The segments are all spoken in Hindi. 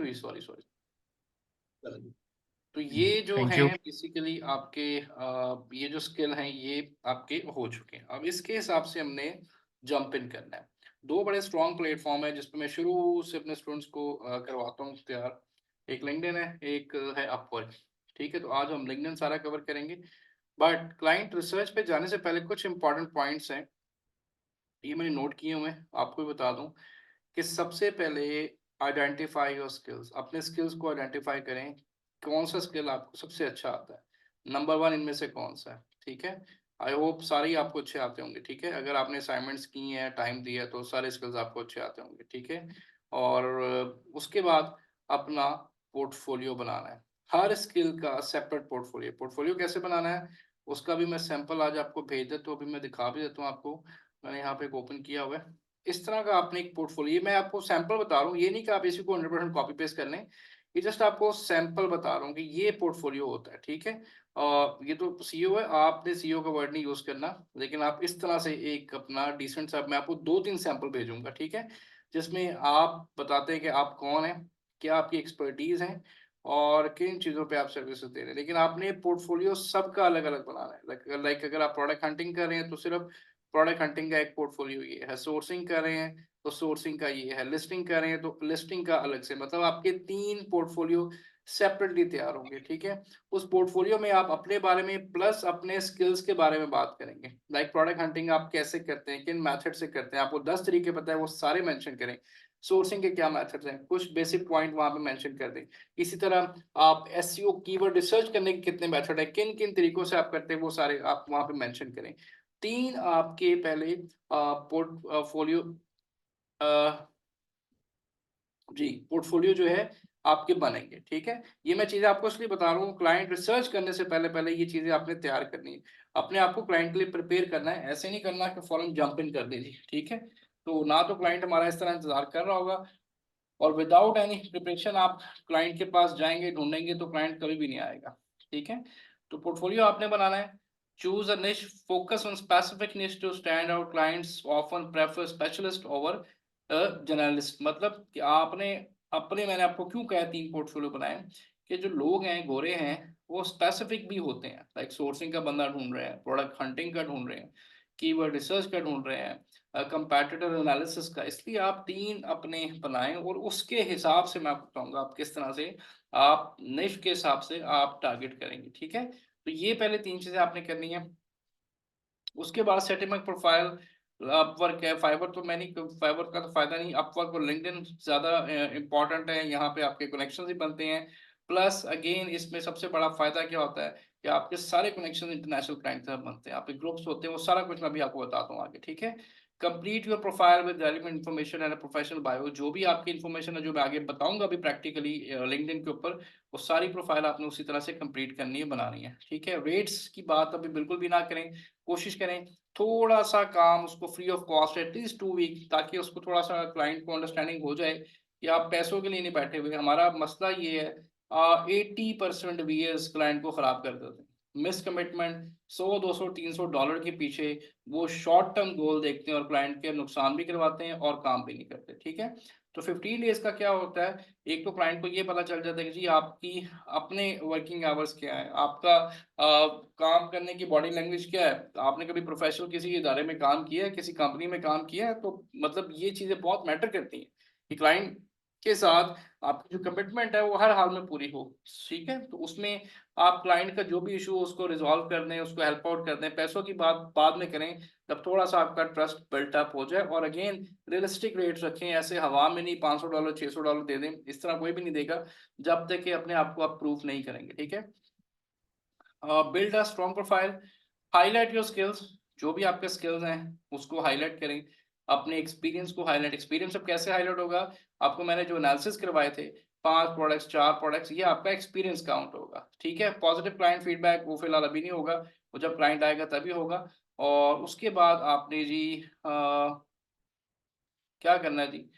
भी, सॉरी सॉरी। तो ये जो थैंक है यू। बेसिकली आपके ये जो स्किल हैं ये आपके हो चुके हैं। अब इसके हिसाब से हमने जंप इन करना है। दो बड़े स्ट्रॉन्ग प्लेटफॉर्म है जिसपे मैं शुरू से अपने स्टूडेंट्स को करवाता हूँ तैयार। एक लिंक्डइन है, एक है अपवर्क। ठीक है, तो आज हम लिंक्डइन सारा कवर करेंगे, बट क्लाइंट रिसर्च पे जाने से पहले कुछ इंपॉर्टेंट पॉइंट्स हैं, ये मैंने नोट किए हुए हैं, आपको भी बता दूं कि सबसे पहले आइडेंटिफाई योर स्किल्स। अपने स्किल्स को आइडेंटिफाई करें, कौन सा स्किल आपको सबसे अच्छा आता है, नंबर वन इनमें से कौन सा है। ठीक है, आई होप सारे ही आपको अच्छे आते होंगे। ठीक है, अगर आपने असाइनमेंट्स की हैं, टाइम दिया है, तो सारे स्किल्स आपको अच्छे आते होंगे। ठीक है, और उसके बाद अपना पोर्टफोलियो बनाना है। हर स्किल का सेपरेट पोर्टफोलियो। पोर्टफोलियो कैसे बनाना है उसका भी मैं सैंपल आज आपको भेज देता हूँ, अभी मैं दिखा भी देता हूँ आपको। मैंने यहाँ पे एक ओपन किया हुआ है। इस तरह का आपने एक पोर्टफोलियो, मैं आपको सैंपल बता रहा हूँ, ये नहीं कि आप इसी को 100% कॉपी पेस्ट कर लें, ये जस्ट आपको सैंपल बता रहा हूँ कि ये पोर्टफोलियो होता है। ठीक है, ये तो सीईओ है, आपने सीईओ का वर्ड नहीं यूज करना, लेकिन आप इस तरह से एक अपना डिसेंट सा, मैं आपको 2-3 सैंपल भेजूंगा। ठीक है, जिसमें आप बताते हैं कि आप कौन है, क्या आपकी एक्सपर्टीज है, और किन चीज़ों पे आप सर्विसेज दे रहे हैं। लेकिन आपने पोर्टफोलियो सबका अलग अलग बनाना है। लाइक अगर आप प्रोडक्ट हंटिंग कर रहे हैं तो सिर्फ प्रोडक्ट हंटिंग का एक पोर्टफोलियो ये है, सोर्सिंग कर रहे हैं तो सोर्सिंग का ये है, लिस्टिंग कर रहे हैं तो लिस्टिंग का अलग से, मतलब आपके 3 पोर्टफोलियो सेपरेटली तैयार होंगे। ठीक है, उस पोर्टफोलियो में आप अपने बारे में प्लस अपने स्किल्स के बारे में बात करेंगे। लाइक प्रोडक्ट हंटिंग आप कैसे करते हैं, किन मेथड से करते हैं, आपको 10 तरीके पता है वो सारे मेंशन करें। सोर्सिंग के क्या मेथड्स हैं, कुछ बेसिक पॉइंट वहां पे मेंशन कर दें। इसी तरह आप एसईओ कीवर्ड रिसर्च करने के कितने मेथड है, किन किन तरीकों से आप करते हैं वो सारे आप वहां पे मेंशन करें। 3 आपके पहले पोर्टफोलियो जी पोर्टफोलियो जो है आपके बनेंगे। ठीक है, ये मैं चीजें आपको इसलिए बता रहा हूँ, क्लाइंट रिसर्च करने से पहले पहले ये चीजें आपने तैयार करनी है। अपने आप को क्लाइंट के लिए प्रिपेयर करना है, ऐसे नहीं करना कि फौरन जंप इन कर दीजिए। ठीक है, तो ना तो क्लाइंट हमारा इस तरह इंतजार कर रहा होगा, और विदाउट एनी प्रिपरेशन आप क्लाइंट के पास जाएंगे ढूंढेंगे तो क्लाइंट कभी भी नहीं आएगा। ठीक है, तो पोर्टफोलियो आपने बनाना है। Choose a niche, focus on specific niche to stand out. Clients often prefer specialist over journalist. मतलब कि आपने अपने, मैंने आपको क्यों कहा 3 पोर्टफोलियो बनाए, कि जो लोग हैं गोरे हैं वो स्पेसिफिक भी होते हैं। लाइक सोर्सिंग का बंदा ढूंढ रहे हैं, प्रोडक्ट हंटिंग का ढूंढ रहे हैं, कीवर्ड रिसर्च का ढूंढ रहे हैं, कंपैटिटर एनालिसिस का। इसलिए आप 3 अपने बनाएं, और उसके हिसाब से मैं आपको बताऊंगा आप किस तरह से आप निश के हिसाब से आप टारगेट करेंगे। ठीक है, तो ये पहले 3 चीजें आपने करनी है। उसके बाद सेटिंग माई प्रोफाइल। अपवर्क है, फाइवर तो मैं नहीं, फाइवर का तो फायदा नहीं, अपवर्क और लिंक्डइन ज्यादा इंपॉर्टेंट है, यहाँ पे आपके कनेक्शन ही बनते हैं। प्लस अगेन इसमें सबसे बड़ा फायदा क्या होता है कि आपके सारे कनेक्शन इंटरनेशनल क्लाइंट से बनते हैं, आपके ग्रुप्स होते हैं, वो सारा कुछ मैं भी आपको बताता हूँ आगे। ठीक है, complete your profile with relevant information and professional bio. जो भी आपकी इन्फॉर्मेशन है जो मैं आगे बताऊंगा अभी प्रैक्टिकली लिंक्डइन के ऊपर, वो सारी प्रोफाइल आपने उसी तरह से कंप्लीट करनी है, बनानी है। ठीक है, रेट्स की बात अभी बिल्कुल भी ना करें, कोशिश करें थोड़ा सा काम उसको free of cost at least 2 week, ताकि उसको थोड़ा सा क्लाइंट को अंडरस्टैंडिंग हो जाए कि आप पैसों के लिए नहीं बैठे हुए। हमारा मसला ये है 80% वीएस क्लाइंट को खराब कर देते हैं। मिस कमिटमेंट, 100 200 300 डॉलर के पीछे वो शॉर्ट टर्म गोल देखते हैं और क्लाइंट के नुकसान भी करवाते हैं और काम भी नहीं करते। ठीक है, तो 15 डेज का क्या होता है, एक तो क्लाइंट को ये पता चल जाता है कि जी आपकी अपने वर्किंग आवर्स क्या है, आपका काम करने की बॉडी लैंग्वेज क्या है, आपने कभी प्रोफेशनल किसी इदारे में काम किया है, किसी कंपनी में काम किया है, तो मतलब ये चीजें बहुत मैटर करती हैं कि क्लाइंट के साथ आपकी जो कमिटमेंट है वो हर हाल में पूरी हो। ठीक है, तो उसमें आप क्लाइंट का जो भी इशू हो उसको रिजॉल्व कर दें, उसको हेल्प आउट कर दें, पैसों की बात बाद में करें जब थोड़ा सा आपका ट्रस्ट बिल्ट अप हो जाए। और अगेन रियलिस्टिक रेट्स रखें, ऐसे हवा में नहीं $500 $600 दे दें, इस तरह कोई भी नहीं देगा जब तक कि अपने आप को आप प्रूफ नहीं करेंगे। ठीक है, build a strong profile, highlight your skills. जो भी आपके स्किल्स हैं उसको हाईलाइट करें, अपने एक्सपीरियंस को हाईलाइट। एक्सपीरियंस अब कैसे हाईलाइट होगा, आपको मैंने जो एनालिसिस करवाए थे 5 प्रोडक्ट्स 4 प्रोडक्ट्स, ये आपका एक्सपीरियंस काउंट होगा। ठीक है, पॉजिटिव क्लाइंट फीडबैक वो फिलहाल अभी नहीं होगा, वो जब क्लाइंट आएगा तभी होगा। और उसके बाद आपने जी क्या करना है जी,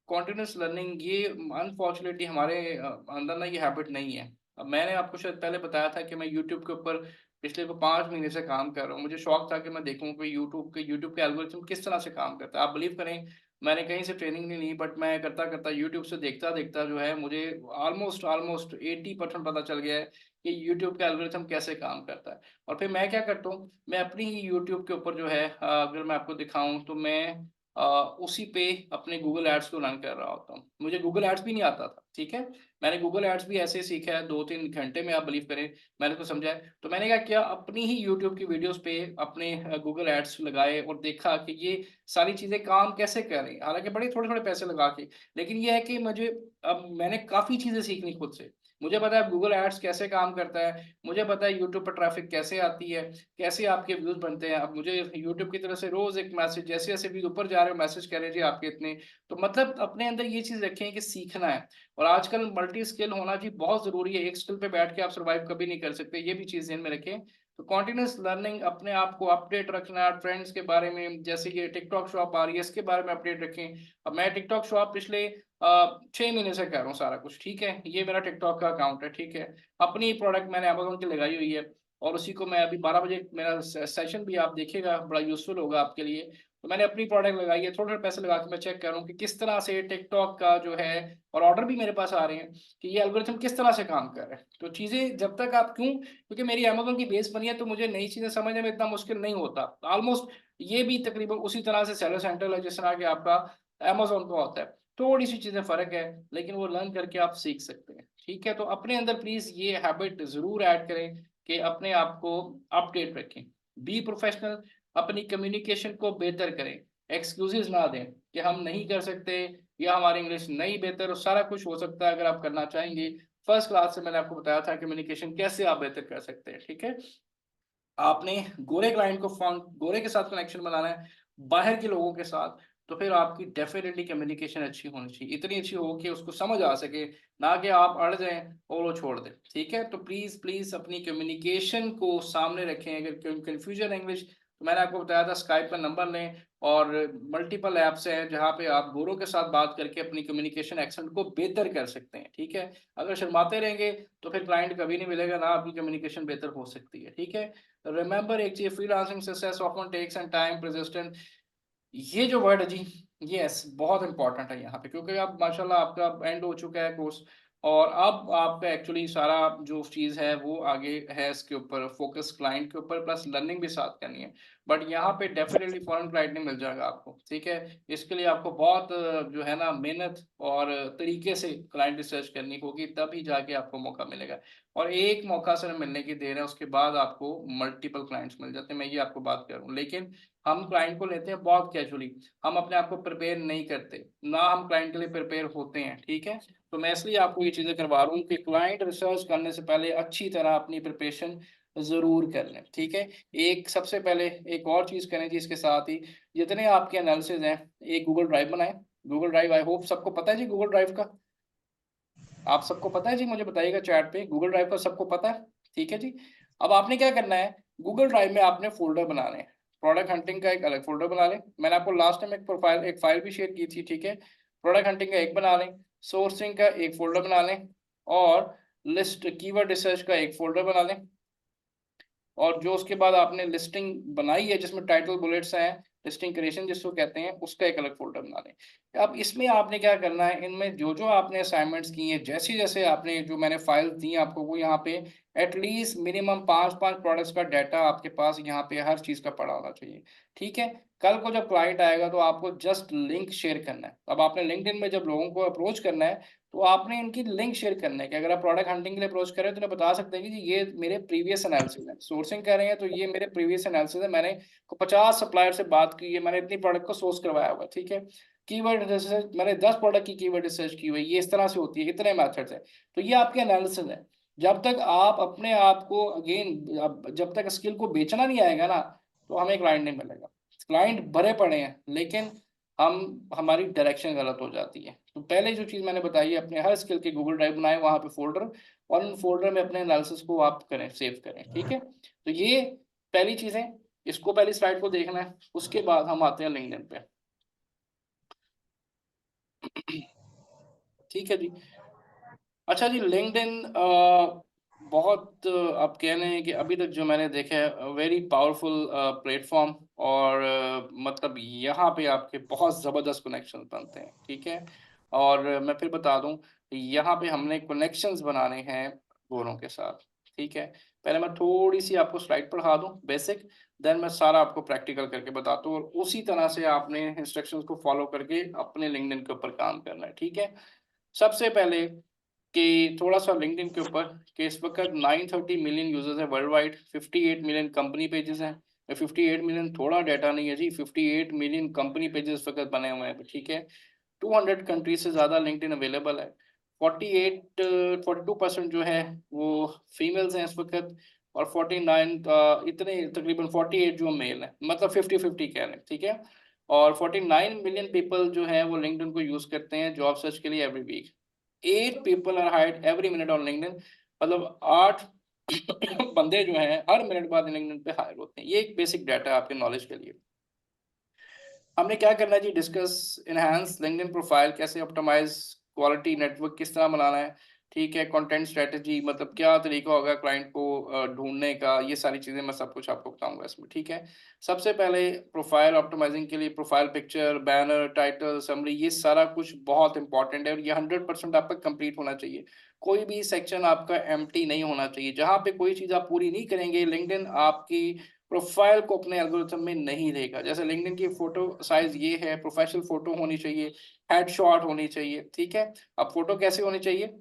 कॉन्टिन्यूस लर्निंग। ये अनफॉर्चुनेटली हमारे अंदर ना ये हैबिट नहीं है। अब मैंने आपको शायद पहले बताया था कि मैं यूट्यूब के ऊपर पिछले को 5 महीने से काम कर रहा हूँ। मुझे शौक था कि मैं देखूँ कि यूट्यूब के एल्गोरिथम किस तरह से काम करता है। आप बिलीव करें, मैंने कहीं से ट्रेनिंग नहीं ली, बट मैं करता करता यूट्यूब से देखता देखता जो है मुझे ऑलमोस्ट ऑलमोस्ट 80% पता चल गया है कि यूट्यूब का एल्गोरिथम कैसे काम करता है। और फिर मैं क्या करता हूँ, मैं अपनी ही यूट्यूब के ऊपर जो है अगर मैं आपको दिखाऊं तो मैं उसी पे अपने गूगल एड्स को रन कर रहा होता हूँ। मुझे गूगल एड्स भी नहीं आता था, ठीक है। मैंने गूगल एड्स भी ऐसे सीखा है 2-3 घंटे में, आप बिलीव करें। मैंने उसको समझा है, तो मैंने क्या किया, अपनी ही यूट्यूब की वीडियोस पे अपने गूगल एड्स लगाए और देखा कि ये सारी चीजें काम कैसे कर रही हैं। हालांकि बड़े थोड़े थोड़े पैसे लगा के, लेकिन ये है कि मुझे अब मैंने काफी चीजें सीखनी खुद से। मुझे पता है गूगल एड्स कैसे काम करता है, मुझे पता है यूट्यूब पर ट्रैफिक कैसे आती है, कैसे आपके व्यूज बनते हैं। अब मुझे यूट्यूब की तरफ से रोज एक मैसेज, जैसे जैसे व्यूज ऊपर जा रहे हो मैसेज कह रहे जी आपके इतने। तो मतलब अपने अंदर ये चीज रखें कि सीखना है। और आजकल मल्टी स्किल होना जी बहुत जरूरी है, एक स्किल पे बैठ के आप सर्वाइव कभी नहीं कर सकते, ये भी चीज ध्यान में रखें। तो कॉन्टिन्यूस लर्निंग, अपने आप को अपडेट रखना, ट्रेंड्स के बारे में, जैसे ये टिकटॉक शॉप आ रही है इसके बारे में अपडेट रखें। अब मैं टिकटॉक शॉप पिछले 6 महीने से कर रहा हूँ सारा कुछ, ठीक है। ये मेरा टिकटॉक का अकाउंट है, ठीक है। अपनी प्रोडक्ट मैंने अमेजोन की लगाई हुई है, और उसी को मैं अभी 12 बजे मेरा सेशन भी आप देखिएगा, बड़ा यूजफुल होगा आपके लिए। तो मैंने अपनी प्रोडक्ट लगाई है, थोड़े थोड़े पैसे लगा के मैं चेक कर रहा हूँ कि किस तरह से टिकटॉक का जो है, और ऑर्डर भी मेरे पास आ रहे हैं कि ये एल्गोरिथम किस तरह से काम कर रहा है। तो चीजें जब तक आप, क्यों, क्योंकि मेरी अमेजोन की बेस बनी है तो मुझे नई चीजें समझने में इतना मुश्किल नहीं होता। ऑलमोस्ट ये भी तकरीबन उसी तरह से सेलर सेंटर है जिस तरह के आपका अमेजोन का होता है। थोड़ी सी चीजें फर्क है, लेकिन वो लर्न करके आप सीख सकते हैं, ठीक है। तो अपने अंदर प्लीज ये हैबिट जरूर ऐड करें कि अपने आप को अपडेट रखें, बी प्रोफेशनल, अपनी कम्युनिकेशन को बेहतर करें। एक्सक्यूजेस ना दें कि हम नहीं कर सकते या हमारी इंग्लिश नहीं बेहतर, और सारा कुछ हो सकता है अगर आप करना चाहेंगे। फर्स्ट क्लास से मैंने आपको बताया था कम्युनिकेशन कैसे आप बेहतर कर सकते हैं, ठीक है। आपने गोरे क्लाइंट को फोन, गोरे के साथ कनेक्शन बनाना है, बाहर के लोगों के साथ, तो फिर आपकी डेफिनेटली कम्युनिकेशन अच्छी होनी चाहिए, इतनी अच्छी हो कि उसको समझ आ सके, ना कि आप अड़ जाएं और वो छोड़ दें, ठीक है। तो प्लीज प्लीज अपनी कम्युनिकेशन को सामने रखें। अगर कंफ्यूजन है इंग्लिश, तो मैंने आपको बताया था स्काइप का नंबर लें, और मल्टीपल ऐप्स हैं जहाँ पे आप गोरों के साथ बात करके अपनी कम्युनिकेशन एक्सेंट को बेहतर कर सकते हैं, ठीक है। अगर शर्माते रहेंगे तो फिर क्लाइंट कभी नहीं मिलेगा, ना आपकी कम्युनिकेशन बेहतर हो सकती है, ठीक है। रिमेंबर एक चीज, freelancing success often takes and time persistent, ये जो वर्ड है जी, यस बहुत इंपॉर्टेंट है यहाँ पे, क्योंकि अब माशाल्लाह आपका एंड हो चुका है कोर्स, और अब आपका एक्चुअली सारा जो चीज़ है वो आगे है इसके ऊपर फोकस, क्लाइंट के ऊपर, प्लस लर्निंग भी साथ करनी है। बट यहाँ पे डेफिनेटली फॉरेन क्लाइंट नहीं मिल जाएगा आपको, ठीक है। इसके लिए आपको बहुत जो है ना मेहनत और तरीके से क्लाइंट रिसर्च करनी होगी, तभी जाके आपको मौका मिलेगा। और एक मौका सिर्फ मिलने की देर है, उसके बाद आपको मल्टीपल क्लाइंट्स मिल जाते हैं, मैं ये आपको बात करूँ। लेकिन हम क्लाइंट को लेते हैं बहुत कैजुअली, हम अपने आप को प्रिपेयर नहीं करते, ना हम क्लाइंट के लिए प्रिपेयर होते हैं, ठीक है। तो मैं इसलिए आपको ये चीज़ें करवा रहा हूँ कि क्लाइंट रिसर्च करने से पहले अच्छी तरह अपनी प्रिपरेशन जरूर कर लें, ठीक है। एक सबसे पहले एक और चीज़ करें जी, इसके साथ ही जितने आपके एनालिसिस हैं, एक गूगल ड्राइव बनाएं। गूगल ड्राइव आई होप सबको पता है जी, गूगल ड्राइव का आप सबको पता है जी, मुझे बताइएगा चैट पे, गूगल ड्राइव का सबको पता है, ठीक है जी। अब आपने क्या करना है, गूगल ड्राइव में आपने फोल्डर बनाने हैं। प्रोडक्ट हंटिंग का एक अलग फोल्डर बना लें, मैंने आपको लास्ट टाइम एक प्रोफाइल एक फाइल भी शेयर की थी, ठीक है। प्रोडक्ट हंटिंग का एक बना लें, सोर्सिंग का एक फोल्डर बना लें, और लिस्ट कीवर्ड रिसर्च का एक फोल्डर बना लें। और जो उसके बाद आपने लिस्टिंग बनाई है जिसमें टाइटल बुलेट्स हैं, लिस्टिंग क्रिएशन जिसको कहते हैं, उसका एक अलग फोल्डर बना लें। अब इसमें आपने क्या करना है, इनमें जो जो आपने असाइनमेंट्स की हैं, जैसे जैसे आपने जो मैंने फाइल दी आपको, वो यहाँ पे एटलीस्ट मिनिमम 5-5 प्रोडक्ट्स का डाटा आपके पास यहाँ पे हर चीज़ का पड़ा होना चाहिए, ठीक है। कल को जब क्लाइंट आएगा तो आपको जस्ट लिंक शेयर करना है। अब आपने लिंक्डइन में जब लोगों को अप्रोच करना है, तो आपने इनकी लिंक शेयर करना है कि अगर आप प्रोडक्ट हंटिंग के लिए अप्रोच कर रहे हैं तो उन्हें बता सकते हैं कि जी ये मेरे प्रीवियस एनालिसिस है, सोर्सिंग कर रहे हैं तो ये मेरे प्रीवियस एनालिसिस है, मैंने 50 सप्लायर से बात की है, मैंने इतनी प्रोडक्ट को सोर्स करवाया हुआ, ठीक है। कीवर्ड रिसर्च, मैंने 10 प्रोडक्ट की कीवर्ड रिसर्च की हुई, ये इस तरह से होती है, इतने मेथड्स है। तो ये आपके एनालिसिस है। जब तक आप अपने आप को अगेन, जब तक स्किल को बेचना नहीं आएगा ना, तो हमें क्लाइंट नहीं मिलेगा। क्लाइंट भरे पड़े हैं, लेकिन हमारी डायरेक्शन गलत हो जाती है। तो पहले जो चीज़ मैंने बताई है, अपने हर स्किल के गूगल ड्राइव बनाए, वहाँ पे फोल्डर, और उन फोल्डर में अपने एनालिसिस को आप करें, सेव करें, ठीक है। तो ये पहली चीज़ है, इसको पहली स्लाइड को देखना है, उसके बाद हम आते हैं लिंक्डइन पे, ठीक है जी। अच्छा जी, लिंक्डइन बहुत आप कह रहे हैं कि अभी तक जो मैंने देखा है वेरी पावरफुल प्लेटफॉर्म, और मतलब यहाँ पे आपके बहुत ज़बरदस्त कनेक्शन बनते हैं, ठीक है। और मैं फिर बता दूं, यहाँ पे हमने कनेक्शंस बनाने हैं गोरों के साथ, ठीक है। पहले मैं थोड़ी सी आपको स्लाइड पढ़ा दूं बेसिक, देन मैं सारा आपको प्रैक्टिकल करके बताता हूँ, और उसी तरह से आपने इंस्ट्रक्शंस को फॉलो करके अपने लिंक्डइन के ऊपर काम करना है, ठीक है। सबसे पहले कि थोड़ा सा लिंक्डइन के ऊपर, कि इस वक्त 930 मिलियन यूजर्स हैं world wide, 58 million company pages हैं। 58 मिलियन थोड़ा डाटा नहीं है जी, 58 मिलियन कंपनी पेजेस इस वक्त बने हुए हैं, ठीक है। 200 कंट्रीज से ज़्यादा लिंक्डइन अवेलेबल है। 42% जो है वो फीमेल्स हैं इस वक्त, और 49 इतने तकरीबन 48 जो मेल हैं, मतलब 50-50 कह लें, ठीक है। और 49 मिलियन पीपल जो है वो लिंक्डइन को यूज़ करते हैं जॉब सर्च के लिए every week. 8 people are hired every minute on LinkedIn, मतलब 8 बंदे जो हैं हर मिनट बाद लिंक्डइन पे हायर होते हैं। ये एक बेसिक डाटा है आपके नॉलेज के लिए। हमने क्या करना है जी, डिस्कस इनहांस लिंक्डइन प्रोफाइल, कैसे ऑप्टिमाइज क्वालिटी नेटवर्क किस तरह बनाना है, ठीक है। कंटेंट स्ट्रेटजी, मतलब क्या तरीका होगा क्लाइंट को ढूंढने का, ये सारी चीज़ें मैं सब कुछ आपको बताऊंगा इसमें, ठीक है। सबसे पहले प्रोफाइल ऑप्टिमाइजिंग के लिए profile picture, banner, title, summary, ये सारा कुछ बहुत इंपॉर्टेंट है, और ये 100% आपका कंप्लीट होना चाहिए। कोई भी सेक्शन आपका एम्प्टी नहीं होना चाहिए। जहाँ पे कोई चीज़ आप पूरी नहीं करेंगे, लिंक्डइन आपकी प्रोफाइल को अपने एल्गोरिथम में नहीं लेगा। जैसे लिंक्डइन की फोटो साइज ये है, प्रोफेशनल फोटो होनी चाहिए, हेडशॉट होनी चाहिए, ठीक है। अब फोटो कैसे होनी चाहिए,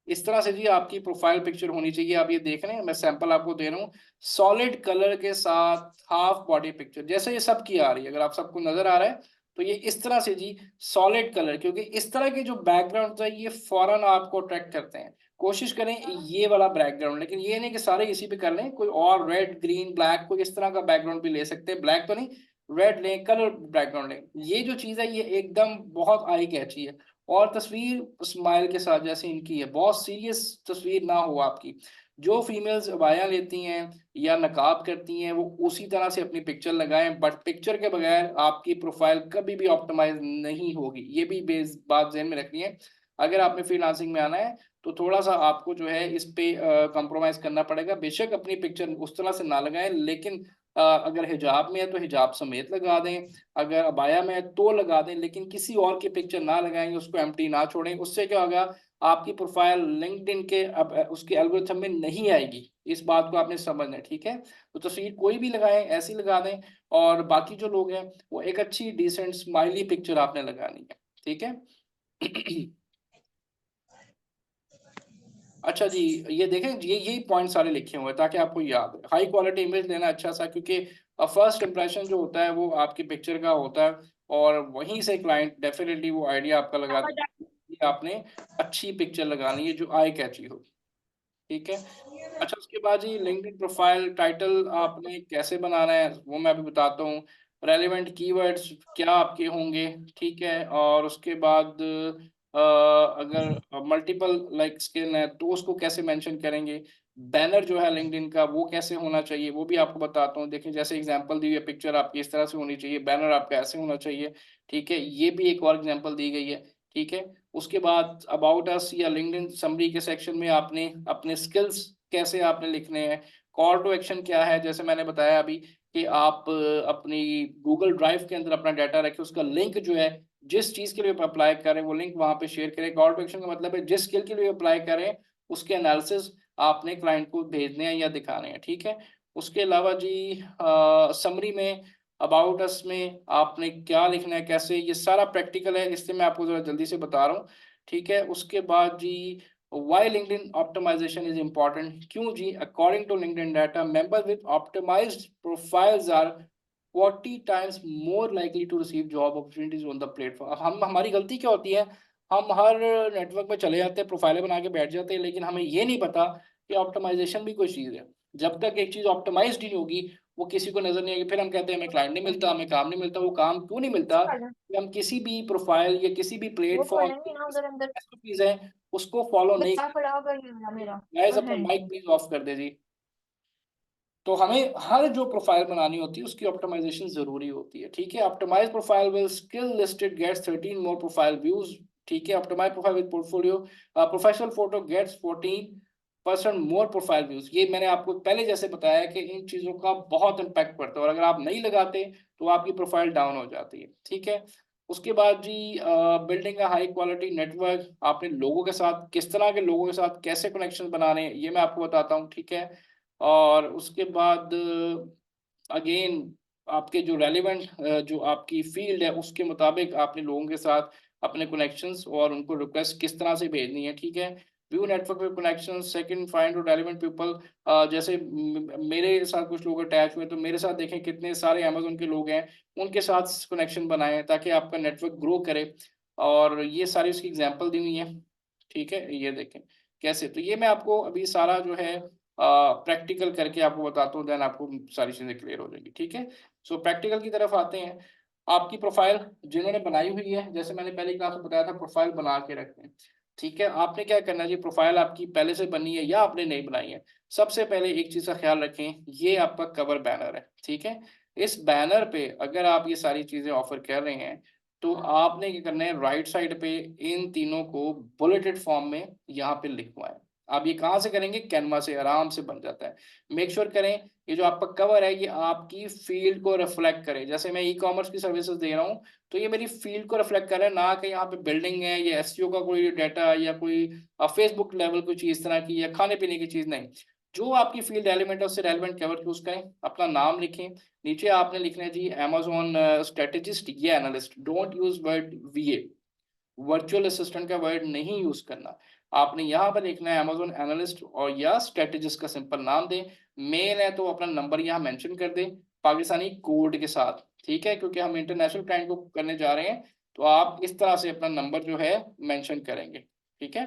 इस तरह से जी आपकी प्रोफाइल पिक्चर होनी चाहिए। आप ये देख रहे हैं, मैं सैंपल आपको दे रहा हूँ, सॉलिड कलर के साथ हाफ बॉडी पिक्चर, जैसे ये सबकी आ रही है, अगर आप सबको नजर आ रहा है तो ये इस तरह से जी सॉलिड कलर, क्योंकि इस तरह के जो बैकग्राउंड है ये फौरन आपको अट्रैक्ट करते हैं। कोशिश करें ये वाला बैकग्राउंड, लेकिन ये नहीं कि सारे इसी पे कर लें, कोई और रेड, ग्रीन, ब्लैक, कोई इस तरह का बैकग्राउंड भी ले सकते हैं। ब्लैक तो नहीं, रेड लें, कलर बैकग्राउंड लें। ये जो चीज़ है ये एकदम बहुत आई कैची है। और तस्वीर स्माइल के साथ, जैसे इनकी है, बहुत सीरियस तस्वीर ना हो आपकी। जो फीमेल्स अबाया लेती हैं या नकाब करती हैं वो उसी तरह से अपनी पिक्चर लगाएं, बट पिक्चर के बगैर आपकी प्रोफाइल कभी भी ऑप्टिमाइज नहीं होगी। ये भी बेस बात ज़हन में रखनी है। अगर आपने फ्रीलांसिंग में आना है तो थोड़ा सा आपको जो है इस पे कॉम्प्रोमाइज करना पड़ेगा। बेशक अपनी पिक्चर उस तरह से ना लगाएं, लेकिन अगर हिजाब में है तो हिजाब समेत लगा दें, अगर अबाया में है तो लगा दें, लेकिन किसी और की पिक्चर ना लगाएंगे, उसको एम्प्टी ना छोड़ें। उससे क्या होगा, आपकी प्रोफाइल लिंक्डइन के अब उसके एल्गोरिथम में नहीं आएगी। इस बात को आपने समझना है, ठीक है। तो तस्वीर कोई भी लगाएं, ऐसी लगा दें। और बाकी जो लोग हैं वो एक अच्छी डिसेंट स्माइली पिक्चर आपने लगानी है, ठीक है। अच्छा जी, ये देखें, ये यही पॉइंट सारे लिखे हुए हैं ताकि आपको याद है। हाई क्वालिटी इमेज लेना अच्छा सा, क्योंकि फर्स्ट इंप्रेशन जो होता है वो आपकी पिक्चर का होता है, और वहीं से क्लाइंट डेफिनेटली वो आइडिया आपका लगाता है कि आपने अच्छी पिक्चर लगानी है जो आई कैची हो, ठीक है। अच्छा, उसके बाद जी लिंक्डइन प्रोफाइल टाइटल आपने कैसे बनाना है वो मैं अभी बताता हूँ। रेलेवेंट कीवर्ड्स क्या आपके होंगे, ठीक है। और उसके बाद अगर मल्टीपल लाइक स्किल है तो उसको कैसे मेंशन करेंगे। बैनर जो है लिंक्डइन का वो कैसे होना चाहिए वो भी आपको बताता हूँ। देखिए, जैसे एग्जांपल दी हुई है, पिक्चर आपकी इस तरह से होनी चाहिए, बैनर आपका ऐसे होना चाहिए, ठीक है। ये भी एक और एग्जांपल दी गई है, ठीक है। उसके बाद अबाउट अस या लिंक्डइन समरी के सेक्शन में आपने अपने स्किल्स कैसे आपने लिखने हैं। कॉल टू एक्शन क्या है, जैसे मैंने बताया अभी कि आप अपनी गूगल ड्राइव के अंदर अपना डाटा रखें, उसका लिंक जो है जिस चीज़ के लिए आप अप्लाई करें वो लिंक वहां पे शेयर करें। कॉल टू एक्शन का मतलब है जिस स्किल के लिए अप्लाई करें उसके एनालिसिस आपने क्लाइंट को भेजने हैं या दिखाने हैं, ठीक है। उसके अलावा जी समरी में, अबाउट अस में आपने क्या लिखना है, कैसे, ये सारा प्रैक्टिकल है, इसलिए मैं आपको जरा जल्दी से बता रहा हूँ, ठीक है। उसके बाद जी why LinkedIn optimization is important, क्यों जी, according to LinkedIn data members with optimized profiles are 40 times more likely to receive job opportunities on the platform। अब हम, हमारी गलती क्या होती है, हम हर नेटवर्क में चले जाते हैं, प्रोफाइलें बना के बैठ जाते हैं, लेकिन हमें ये नहीं पता कि ऑप्टिमाइजेशन भी कोई चीज़ है। जब तक एक चीज़ ऑप्टिमाइज्ड नहीं होगी वो किसी को नजर नहीं आएगी, फिर हम कहते हैं हमें क्लाइंट नहीं मिलता, हमें काम नहीं मिलता। वो काम क्यों नहीं मिलता कि हम किसी भी प्रोफाइल या किसी भी वो प्लेटफॉर्म पढ़ेंगे ना उधर अंदर। चीज है उसको फॉलो नहीं क्या कर। पढ़ा कर लिया मेरा। गाइस और अपना है माइक प्लीज ऑफ कर दे जी। तो हमें हर जो प्रोफाइल बनानी होती है उसकी ऑप्टिमाइजेशन जरूरी होती है, ठीक है। Optimise profile will skill listed gets 13 more profile views, ठीक है। Optimise profile with portfolio professional photo gets 14% more profile views. ये मैंने आपको पहले जैसे बताया कि इन चीजों का बहुत इम्पैक्ट पड़ता है, और अगर आप नहीं लगाते तो आपकी प्रोफाइल डाउन हो जाती है, ठीक है। उसके बाद जी building a high quality network, आपने लोगों के साथ किस तरह के लोगों के साथ कैसे कनेक्शन बनाने हैं ये मैं आपको बताता हूँ, ठीक है। और उसके बाद अगेन आपके जो रेलिवेंट जो आपकी फील्ड है उसके मुताबिक आपने लोगों के साथ अपने कनेक्शंस और उनको रिक्वेस्ट किस तरह से भेजनी है, ठीक है। View network with connection, second find relevant people. जैसे मेरे साथ कुछ लोग अटैच हुए तो मेरे साथ देखें कितने सारे अमेजोन के लोग हैं, उनके साथ कनेक्शन बनाएं ताकि आपका नेटवर्क ग्रो करे। और ये सारी उसकी एग्जांपल दी हुई है, ठीक है। ये देखें कैसे, तो ये मैं आपको अभी सारा जो है प्रैक्टिकल करके आपको बताता हूँ, देन आपको सारी चीज़ें क्लियर हो जाएंगी, ठीक है। सो प्रैक्टिकल की तरफ आते हैं। आपकी प्रोफाइल जिन्होंने बनाई हुई है, जैसे मैंने पहली क्लास में बताया था, प्रोफाइल बना के रखें, ठीक है। आपने क्या करना है जी, प्रोफाइल आपकी पहले से बनी है या आपने नहीं बनाई है, सबसे पहले एक चीज़ का ख्याल रखें, ये आपका कवर बैनर है, ठीक है। इस बैनर पे अगर आप ये सारी चीज़ें ऑफर कर रहे हैं तो आपने क्या करना है, राइट साइड पे इन तीनों को बुलेटेड फॉर्म में यहाँ पे लिखवाएं। आप ये कहाँ से करेंगे, कैनवा से आराम से बन जाता है। मेक श्योर करें ये जो आपका कवर है ये आपकी फील्ड को रिफ्लेक्ट करे। जैसे मैं ई कॉमर्स की सर्विसेज दे रहा हूँ तो ये मेरी फील्ड को रिफ्लेक्ट कर रहा है, ना कि यहाँ पे बिल्डिंग है या एसईओ का कोई डाटा या कोई फेसबुक लेवल कोई चीज तरह की या खाने पीने की चीज नहीं। जो आपकी फील्ड एलिमेंट है उससे रेलिवेंट कवर चूज करें, अपना नाम लिखें, नीचे आपने लिखना है जी अमेजोन स्ट्रेटेजिस्ट या analyst, don't use word वीए, virtual assistant का वर्ड नहीं यूज करना। आपने यहाँ पर लिखना है अमेजोन एनालिस्ट और या स्ट्रेटेजिस्ट का सिंपल नाम दें। मेल है तो अपना नंबर यहाँ मेंशन कर दें पाकिस्तानी कोड के साथ, ठीक है, क्योंकि हम इंटरनेशनल क्लाइंट को करने जा रहे हैं। तो आप इस तरह से अपना नंबर जो है मेंशन करेंगे, ठीक है,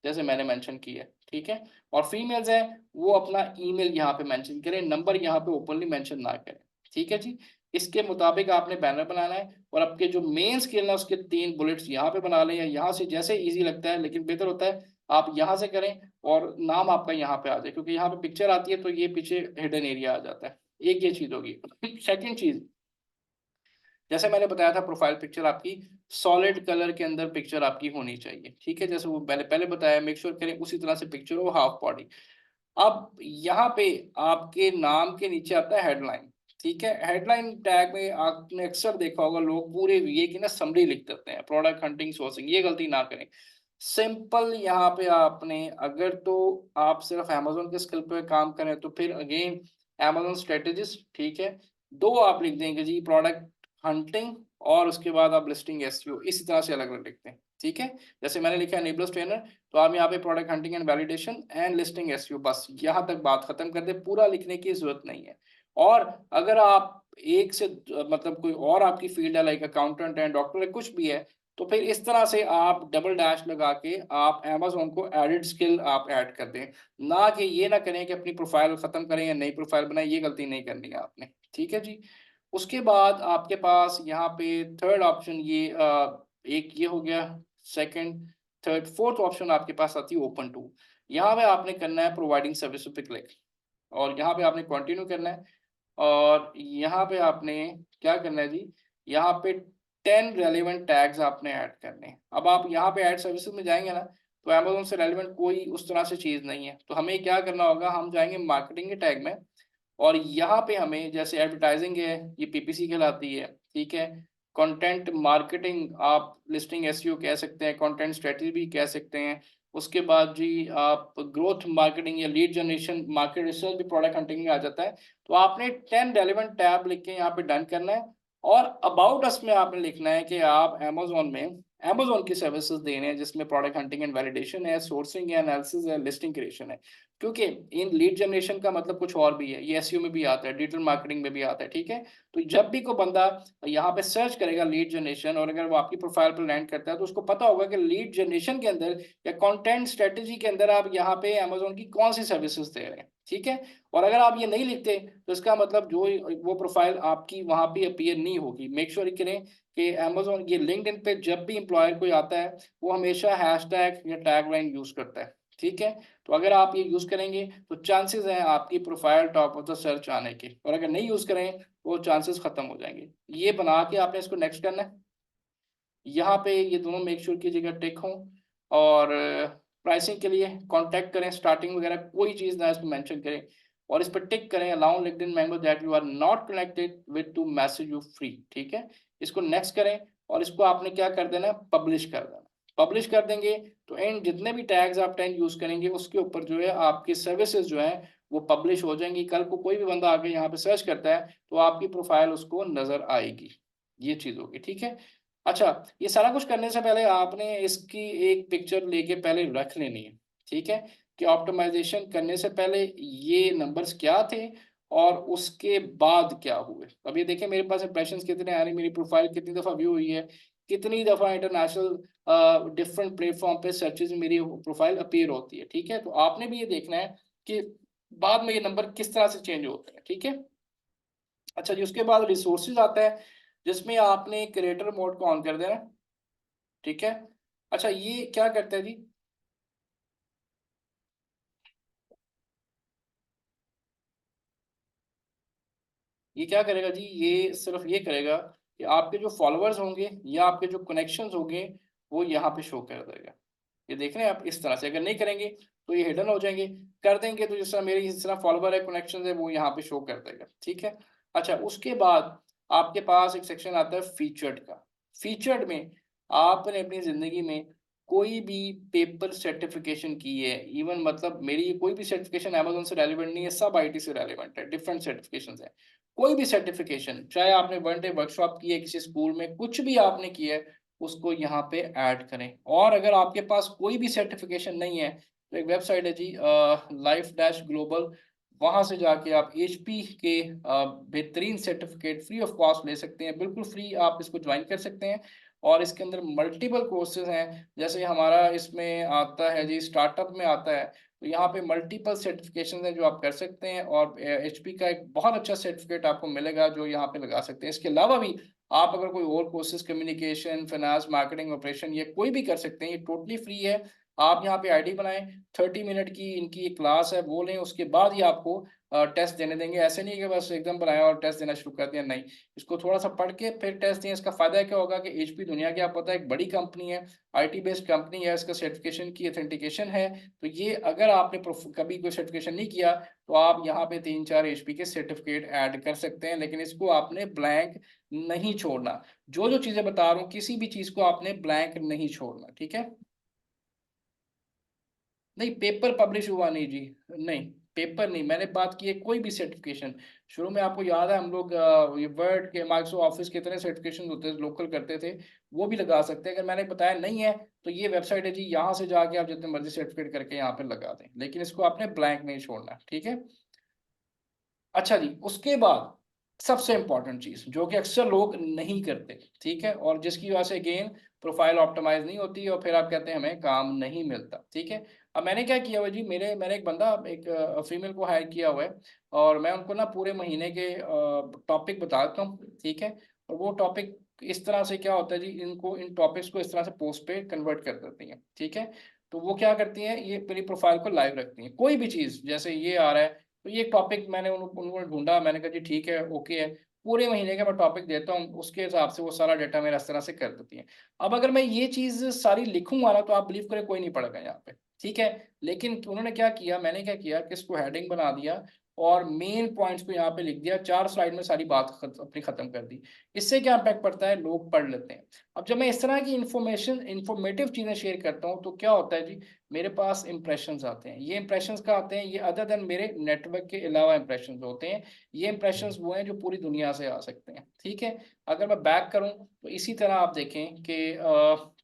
जैसे मैंने मेंशन किया है, ठीक है। और फीमेल्स है वो अपना ईमेल यहाँ पे मेंशन करें, नंबर यहाँ पे ओपनली मेंशन ना करें, ठीक है जी। इसके मुताबिक आपने बैनर बनाना है, और आपके जो मेन स्केल है उसके 3 बुलेट्स यहाँ पे बना लें, या यहाँ से जैसे इजी लगता है, लेकिन बेहतर होता है आप यहाँ से करें और नाम आपका यहाँ पे आ जाए, क्योंकि यहाँ पे पिक्चर आती है तो ये पीछे हिडन एरिया आ जाता है। एक ये चीज होगी। सेकंड चीज, जैसे मैंने बताया था प्रोफाइल पिक्चर आपकी सॉलिड कलर के अंदर पिक्चर आपकी होनी चाहिए, ठीक है। जैसे वो पहले पहले बताया, मेक श्योर करें उसी तरह से पिक्चर हो, हाफ बॉडी। अब यहाँ पे आपके नाम के नीचे आता है हेडलाइन, ठीक है। हेडलाइन टैग में आपने अक्सर देखा होगा लोग पूरे वीए की ना समरी लिख देते हैं, प्रोडक्ट हंटिंग सोर्सिंग, ये गलती ना करें। सिंपल यहाँ पे आपने, अगर तो आप सिर्फ अमेजोन के स्किल पे काम करें तो फिर अगेन अमेजोन स्ट्रेटेजिस्ट, ठीक है। दो आप लिख देंगे जी प्रोडक्ट हंटिंग, और उसके बाद आप लिस्टिंग एसईओ, इसी तरह से अलग अलग लिखते हैं, ठीक है। जैसे मैंने लिखा है एनेबलर्स ट्रेनर, तो आप यहाँ पे product hunting and validation and listing SEO, बस यहाँ तक बात खत्म कर दे, पूरा लिखने की जरूरत नहीं है। और अगर आप एक से मतलब कोई और आपकी फील्ड है लाइक अकाउंटेंट है, डॉक्टर है, कुछ भी है, तो फिर इस तरह से आप डबल डैश लगा के आप अमेजोन को एडिड स्किल आप ऐड कर दें, ना कि ये ना करें कि अपनी प्रोफाइल खत्म करें या नई प्रोफाइल बनाएं, ये गलती नहीं करनी है आपने, ठीक है जी। उसके बाद आपके पास यहाँ पे थर्ड ऑप्शन ये एक ये हो गया, सेकंड थर्ड फोर्थ ऑप्शन आपके पास आती है ओपन टू। यहाँ पे आपने करना है प्रोवाइडिंग सर्विस पे क्लिक, और यहाँ पे आपने कंटिन्यू करना है, और यहाँ पे आपने क्या करना है जी, यहाँ पे 10 रेलिवेंट टैग्स आपने ऐड करने हैं। अब आप यहाँ पे ऐड सर्विसेज में जाएंगे ना, तो अमेजोन से रेलिवेंट कोई उस तरह से चीज़ नहीं है, तो हमें क्या करना होगा, हम जाएंगे मार्केटिंग के टैग में, और यहाँ पे हमें जैसे एडवर्टाइजिंग है ये पीपीसी कहलाती है, ठीक है। कंटेंट मार्केटिंग आप लिस्टिंग एसईओ कह सकते हैं, कंटेंट स्ट्रेटजी भी कह सकते हैं। उसके बाद जी आप ग्रोथ मार्केटिंग या लीड जनरेशन मार्केट रिसर्च भी प्रोडक्ट हंटिंग में आ जाता है। तो आपने 10 रेलिवेंट टैब लिख के यहाँ पे डन करना है, और अबाउट अस में आपने लिखना है कि आप अमेजोन में अमेजोन की सर्विसेज दे रहे हैं जिसमें प्रोडक्ट हंटिंग एंड वैलिडेशन है, सोर्सिंग है, एनालिसिस है, लिस्टिंग क्रिएशन है। क्योंकि इन लीड जनरेशन का मतलब कुछ और भी है, ये एसईओ में भी आता है, डिजिटल मार्केटिंग में भी आता है, ठीक है। तो जब भी कोई बंदा यहाँ पे सर्च करेगा लीड जनरेशन, और अगर वो आपकी प्रोफाइल पर लैंड करता है तो उसको पता होगा कि लीड जनरेशन के अंदर या कंटेंट स्ट्रेटेजी के अंदर आप यहाँ पे अमेजोन की कौन सी सर्विसेज दे रहे हैं, ठीक है। और अगर आप ये नहीं लिखते तो इसका मतलब जो वो प्रोफाइल आपकी वहां पे अपीयर नहीं होगी। मेक श्योर करें कि अमेजोन ये लिंक्डइन पे जब भी एम्प्लॉयर कोई आता है वो हमेशा हैशटैग या टैगलाइन यूज करता है, ठीक है। तो अगर आप ये यूज करेंगे तो चांसेस हैं आपकी profile top of the search आने के, और अगर नहीं यूज करें तो वो चांसेस खत्म हो जाएंगे। ये बना के आपने इसको नेक्स्ट करना है। यहाँ पे ये दोनों मेक श्योर कीजिएगा टिक हों, और प्राइसिंग के लिए कांटेक्ट करें, स्टार्टिंग वगैरह कोई चीज़ ना इसमें मेंशन करें, और इस पर टिक करें allow LinkedIn member that you are not connected with to message you free. ठीक है, इसको नेक्स्ट करें, और इसको आपने क्या कर देना, पब्लिश कर देना। पब्लिश कर देंगे तो एंड जितने भी टैग्स आप 10 यूज करेंगे उसके ऊपर जो है आपकी सर्विसेज जो है वो पब्लिश हो जाएंगी। कल को कोई भी बंदा आके यहाँ पे सर्च करता है तो आपकी प्रोफाइल उसको नजर आएगी। ये चीज होगी, ठीक है। अच्छा, ये सारा कुछ करने से पहले आपने इसकी एक पिक्चर लेके पहले रख लेनी है, ठीक है, कि ऑप्टिमाइजेशन करने से पहले ये नंबर्स क्या थे और उसके बाद क्या हुए। अब ये देखें मेरे पास इंप्रेशंस कितने आ रहे हैं, मेरी प्रोफाइल कितनी दफ़ा व्यू हुई है, कितनी दफ़ा इंटरनेशनल डिफरेंट प्लेटफॉर्म पे सर्चेज में मेरी प्रोफाइल अपीयर होती है। ठीक है, तो आपने भी ये देखना है कि बाद में ये नंबर किस तरह से चेंज होते हैं। ठीक है। अच्छा जी, उसके बाद रिसोर्सेज आता है जिसमें आपने क्रिएटर मोड को ऑन कर देना है। ठीक है। अच्छा, ये क्या करता है जी, ये क्या करेगा जी, ये सिर्फ ये करेगा कि आपके जो फॉलोअर्स होंगे या आपके जो कनेक्शंस होंगे वो यहाँ पे शो कर देगा। ये देख रहे हैं आप, इस तरह से। अगर नहीं करेंगे तो ये हिडन हो जाएंगे, कर देंगे तो जिस तरह मेरी इस तरह फॉलोवर है, कनेक्शन है, वो यहाँ पे शो कर देगा। ठीक है। अच्छा, उसके बाद आपके पास एक सेक्शन आता है फीचर्ड का। फीचर्ड में आपने अपनी जिंदगी में कोई भी पेपर सर्टिफिकेशन की है, इवन मतलब मेरी कोई भी सर्टिफिकेशन अमेजोन से रेलिवेंट नहीं है, सब आईटी से रेलिवेंट है, डिफरेंट सर्टिफिकेशन है। कोई भी सर्टिफिकेशन, चाहे आपने वन डे वर्कशॉप की है किसी स्कूल में, कुछ भी आपने किया है, उसको यहाँ पे ऐड करें। और अगर आपके पास कोई भी सर्टिफिकेशन नहीं है तो एक वेबसाइट है जी, लाइफ डैश ग्लोबल, वहां से जाके आप एचपी के बेहतरीन सर्टिफिकेट फ्री ऑफ कॉस्ट ले सकते हैं, बिल्कुल फ्री आप इसको ज्वाइन कर सकते हैं। और इसके अंदर मल्टीपल कोर्सेज हैं, जैसे हमारा इसमें आता है जी, स्टार्टअप में आता है, तो यहाँ पे मल्टीपल सर्टिफिकेशन हैं जो आप कर सकते हैं, और एचपी का एक बहुत अच्छा सर्टिफिकेट आपको मिलेगा जो यहाँ पे लगा सकते हैं। इसके अलावा भी आप अगर कोई और courses, communication, finance, marketing, operation, ये कोई भी कर सकते हैं, ये टोटली फ्री है। आप यहाँ पे आईडी बनाएं, 30 मिनट की इनकी एक क्लास है, वो लें, उसके बाद ही आपको टेस्ट देने देंगे। ऐसे नहीं कि बस एकदम बनाया और टेस्ट देना शुरू कर दिया, नहीं, इसको थोड़ा सा पढ़ के फिर टेस्ट दें। इसका फायदा क्या होगा कि एचपी दुनिया की, आप पता है, एक बड़ी कंपनी है, आईटी बेस्ड कंपनी है, इसका सर्टिफिकेशन की ऑथेंटिकेशन है। तो ये अगर आपने कभी कोई सर्टिफिकेशन नहीं किया तो आप यहाँ पे 3-4 एचपी के सर्टिफिकेट ऐड कर सकते हैं, लेकिन इसको आपने ब्लैंक नहीं छोड़ना। जो जो चीजें बता रहा हूँ, किसी भी चीज को आपने ब्लैंक नहीं छोड़ना। ठीक है। नहीं, पेपर पब्लिश हुआ नहीं जी, नहीं, पेपर नहीं, मैंने बात की है कोई भी सर्टिफिकेशन। शुरू में आपको याद है हम लोग ये वर्ड के, माइक्रोसॉफ्ट ऑफिस के इतने सर्टिफिकेशन होते थे, लोकल करते थे, वो भी लगा सकते हैं। अगर मैंने बताया नहीं है तो ये वेबसाइट है जी, यहाँ से जाके आप जितने मर्जी सर्टिफिकेट करके यहाँ पे लगा दें, लेकिन इसको आपने ब्लैंक नहीं छोड़ना। ठीक है। अच्छा जी, उसके बाद सबसे इंपॉर्टेंट चीज जो कि अक्सर लोग नहीं करते, ठीक है, और जिसकी वजह से अगेन प्रोफाइल ऑप्टिमाइज नहीं होती और फिर आप कहते हैं हमें काम नहीं मिलता। ठीक है। अब मैंने क्या किया हुआ जी, मैंने एक बंदा, एक फीमेल को हायर किया हुआ है, और मैं उनको ना पूरे महीने के टॉपिक बताता हूँ। ठीक है। और वो टॉपिक इस तरह से क्या होता है जी, इनको इन टॉपिक्स को इस तरह से पोस्ट पे कन्वर्ट कर देती हैं। ठीक है। तो वो क्या करती हैं, ये मेरी प्रोफाइल को लाइव रखती हैं। कोई भी चीज़, जैसे ये आ रहा है तो ये टॉपिक मैंने उन्होंने ढूंढा, मैंने कहा जी ठीक है, ओके है, पूरे महीने का मैं टॉपिक देता हूँ, उसके हिसाब से वो सारा डाटा मेरा इस तरह से कर देती है। अब अगर मैं ये चीज़ सारी लिखूंगा ना तो आप बिलीव करें कोई नहीं पढ़ेगा यहाँ पे। ठीक है। लेकिन उन्होंने क्या किया, मैंने क्या किया कि इसको हेडिंग बना दिया और मेन पॉइंट्स को यहाँ पे लिख दिया, 4 स्लाइड में सारी बात अपनी खत्म कर दी। इससे क्या इम्पैक्ट पड़ता है, लोग पढ़ लेते हैं। अब जब मैं इस तरह की इंफॉर्मेशन, इंफॉर्मेटिव चीज़ें शेयर करता हूँ तो क्या होता है जी, मेरे पास इंप्रेशंस आते हैं। ये इंप्रेशंस का आते हैं, ये अदर देन मेरे नेटवर्क के अलावा इंप्रेशंस होते हैं। ये इंप्रेशंस वो हैं जो पूरी दुनिया से आ सकते हैं। ठीक है। अगर मैं बैक करूं तो इसी तरह आप देखें कि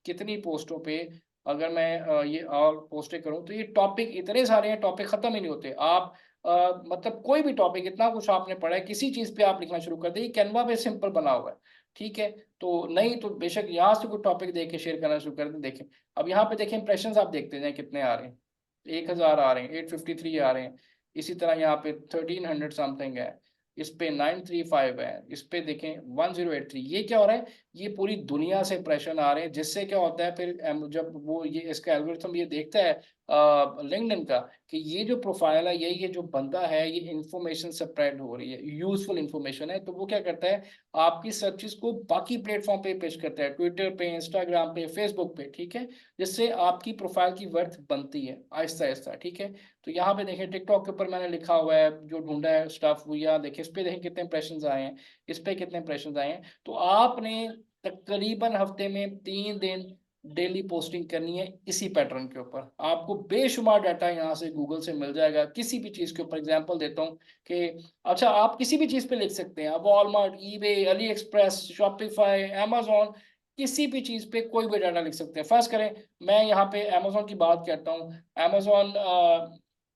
कितनी पोस्टों पे अगर मैं ये और पोस्टें करूं तो ये टॉपिक इतने सारे हैं, टॉपिक खत्म ही नहीं होते। आप मतलब कोई भी टॉपिक, इतना कुछ आपने पढ़ा है, किसी चीज पे आप लिखना शुरू कर दें, कैनवा पे सिंपल बना हुआ है। ठीक है। तो नहीं तो बेशक यहाँ से कोई टॉपिक देख के शेयर करना शुरू कर दें। देखें, अब यहाँ पे देखें इंप्रेशंस, आप देखते जाएं कितने आ रहे हैं, 1000 आ रहे हैं, 853 आ रहे हैं। इसी तरह यहाँ पे 1300 समथिंग है, इस पे 935 है, इस पे देखें 1083। ये क्या हो रहा है, ये पूरी दुनिया से इंप्रेशन आ रहे हैं, जिससे क्या होता है फिर जब वो ये इसका एल्गोरिथम ये देखता है लिंक्डइन का कि ये जो प्रोफाइल है, ये जो बंदा है, ये इंफॉर्मेशन स्प्रेड हो रही है, यूजफुल इंफॉर्मेशन है, तो वो क्या करता है, आपकी सर्चेस को बाकी प्लेटफॉर्म पे पेश करता है, ट्विटर पे, इंस्टाग्राम पे, फेसबुक पे, ठीक है, जिससे आपकी प्रोफाइल की वर्थ बनती है आहिस्ता आहिस्ता, ठीक है। तो यहाँ पे देखें, टिकटॉक के ऊपर मैंने लिखा हुआ है जो ढूंढा है स्टाफ, वो यहाँ देखें, इस पे देखें कितने इंप्रेशन आए हैं, इस पे कितने इंप्रेशन आए हैं। तो आपने तकरीबन हफ्ते में 3 दिन डेली पोस्टिंग करनी है इसी पैटर्न के ऊपर। आपको बेशुमार डाटा यहाँ से गूगल से मिल जाएगा किसी भी चीज़ के ऊपर। एग्जांपल देता हूँ कि अच्छा, आप किसी भी चीज़ पे लिख सकते हैं, Walmart, eBay, Ali express, Shopify, Amazon, किसी भी चीज़ पे कोई भी डाटा लिख सकते हैं। फर्स्ट करें, मैं यहाँ पे अमेजोन की बात करता हूँ, अमेजोन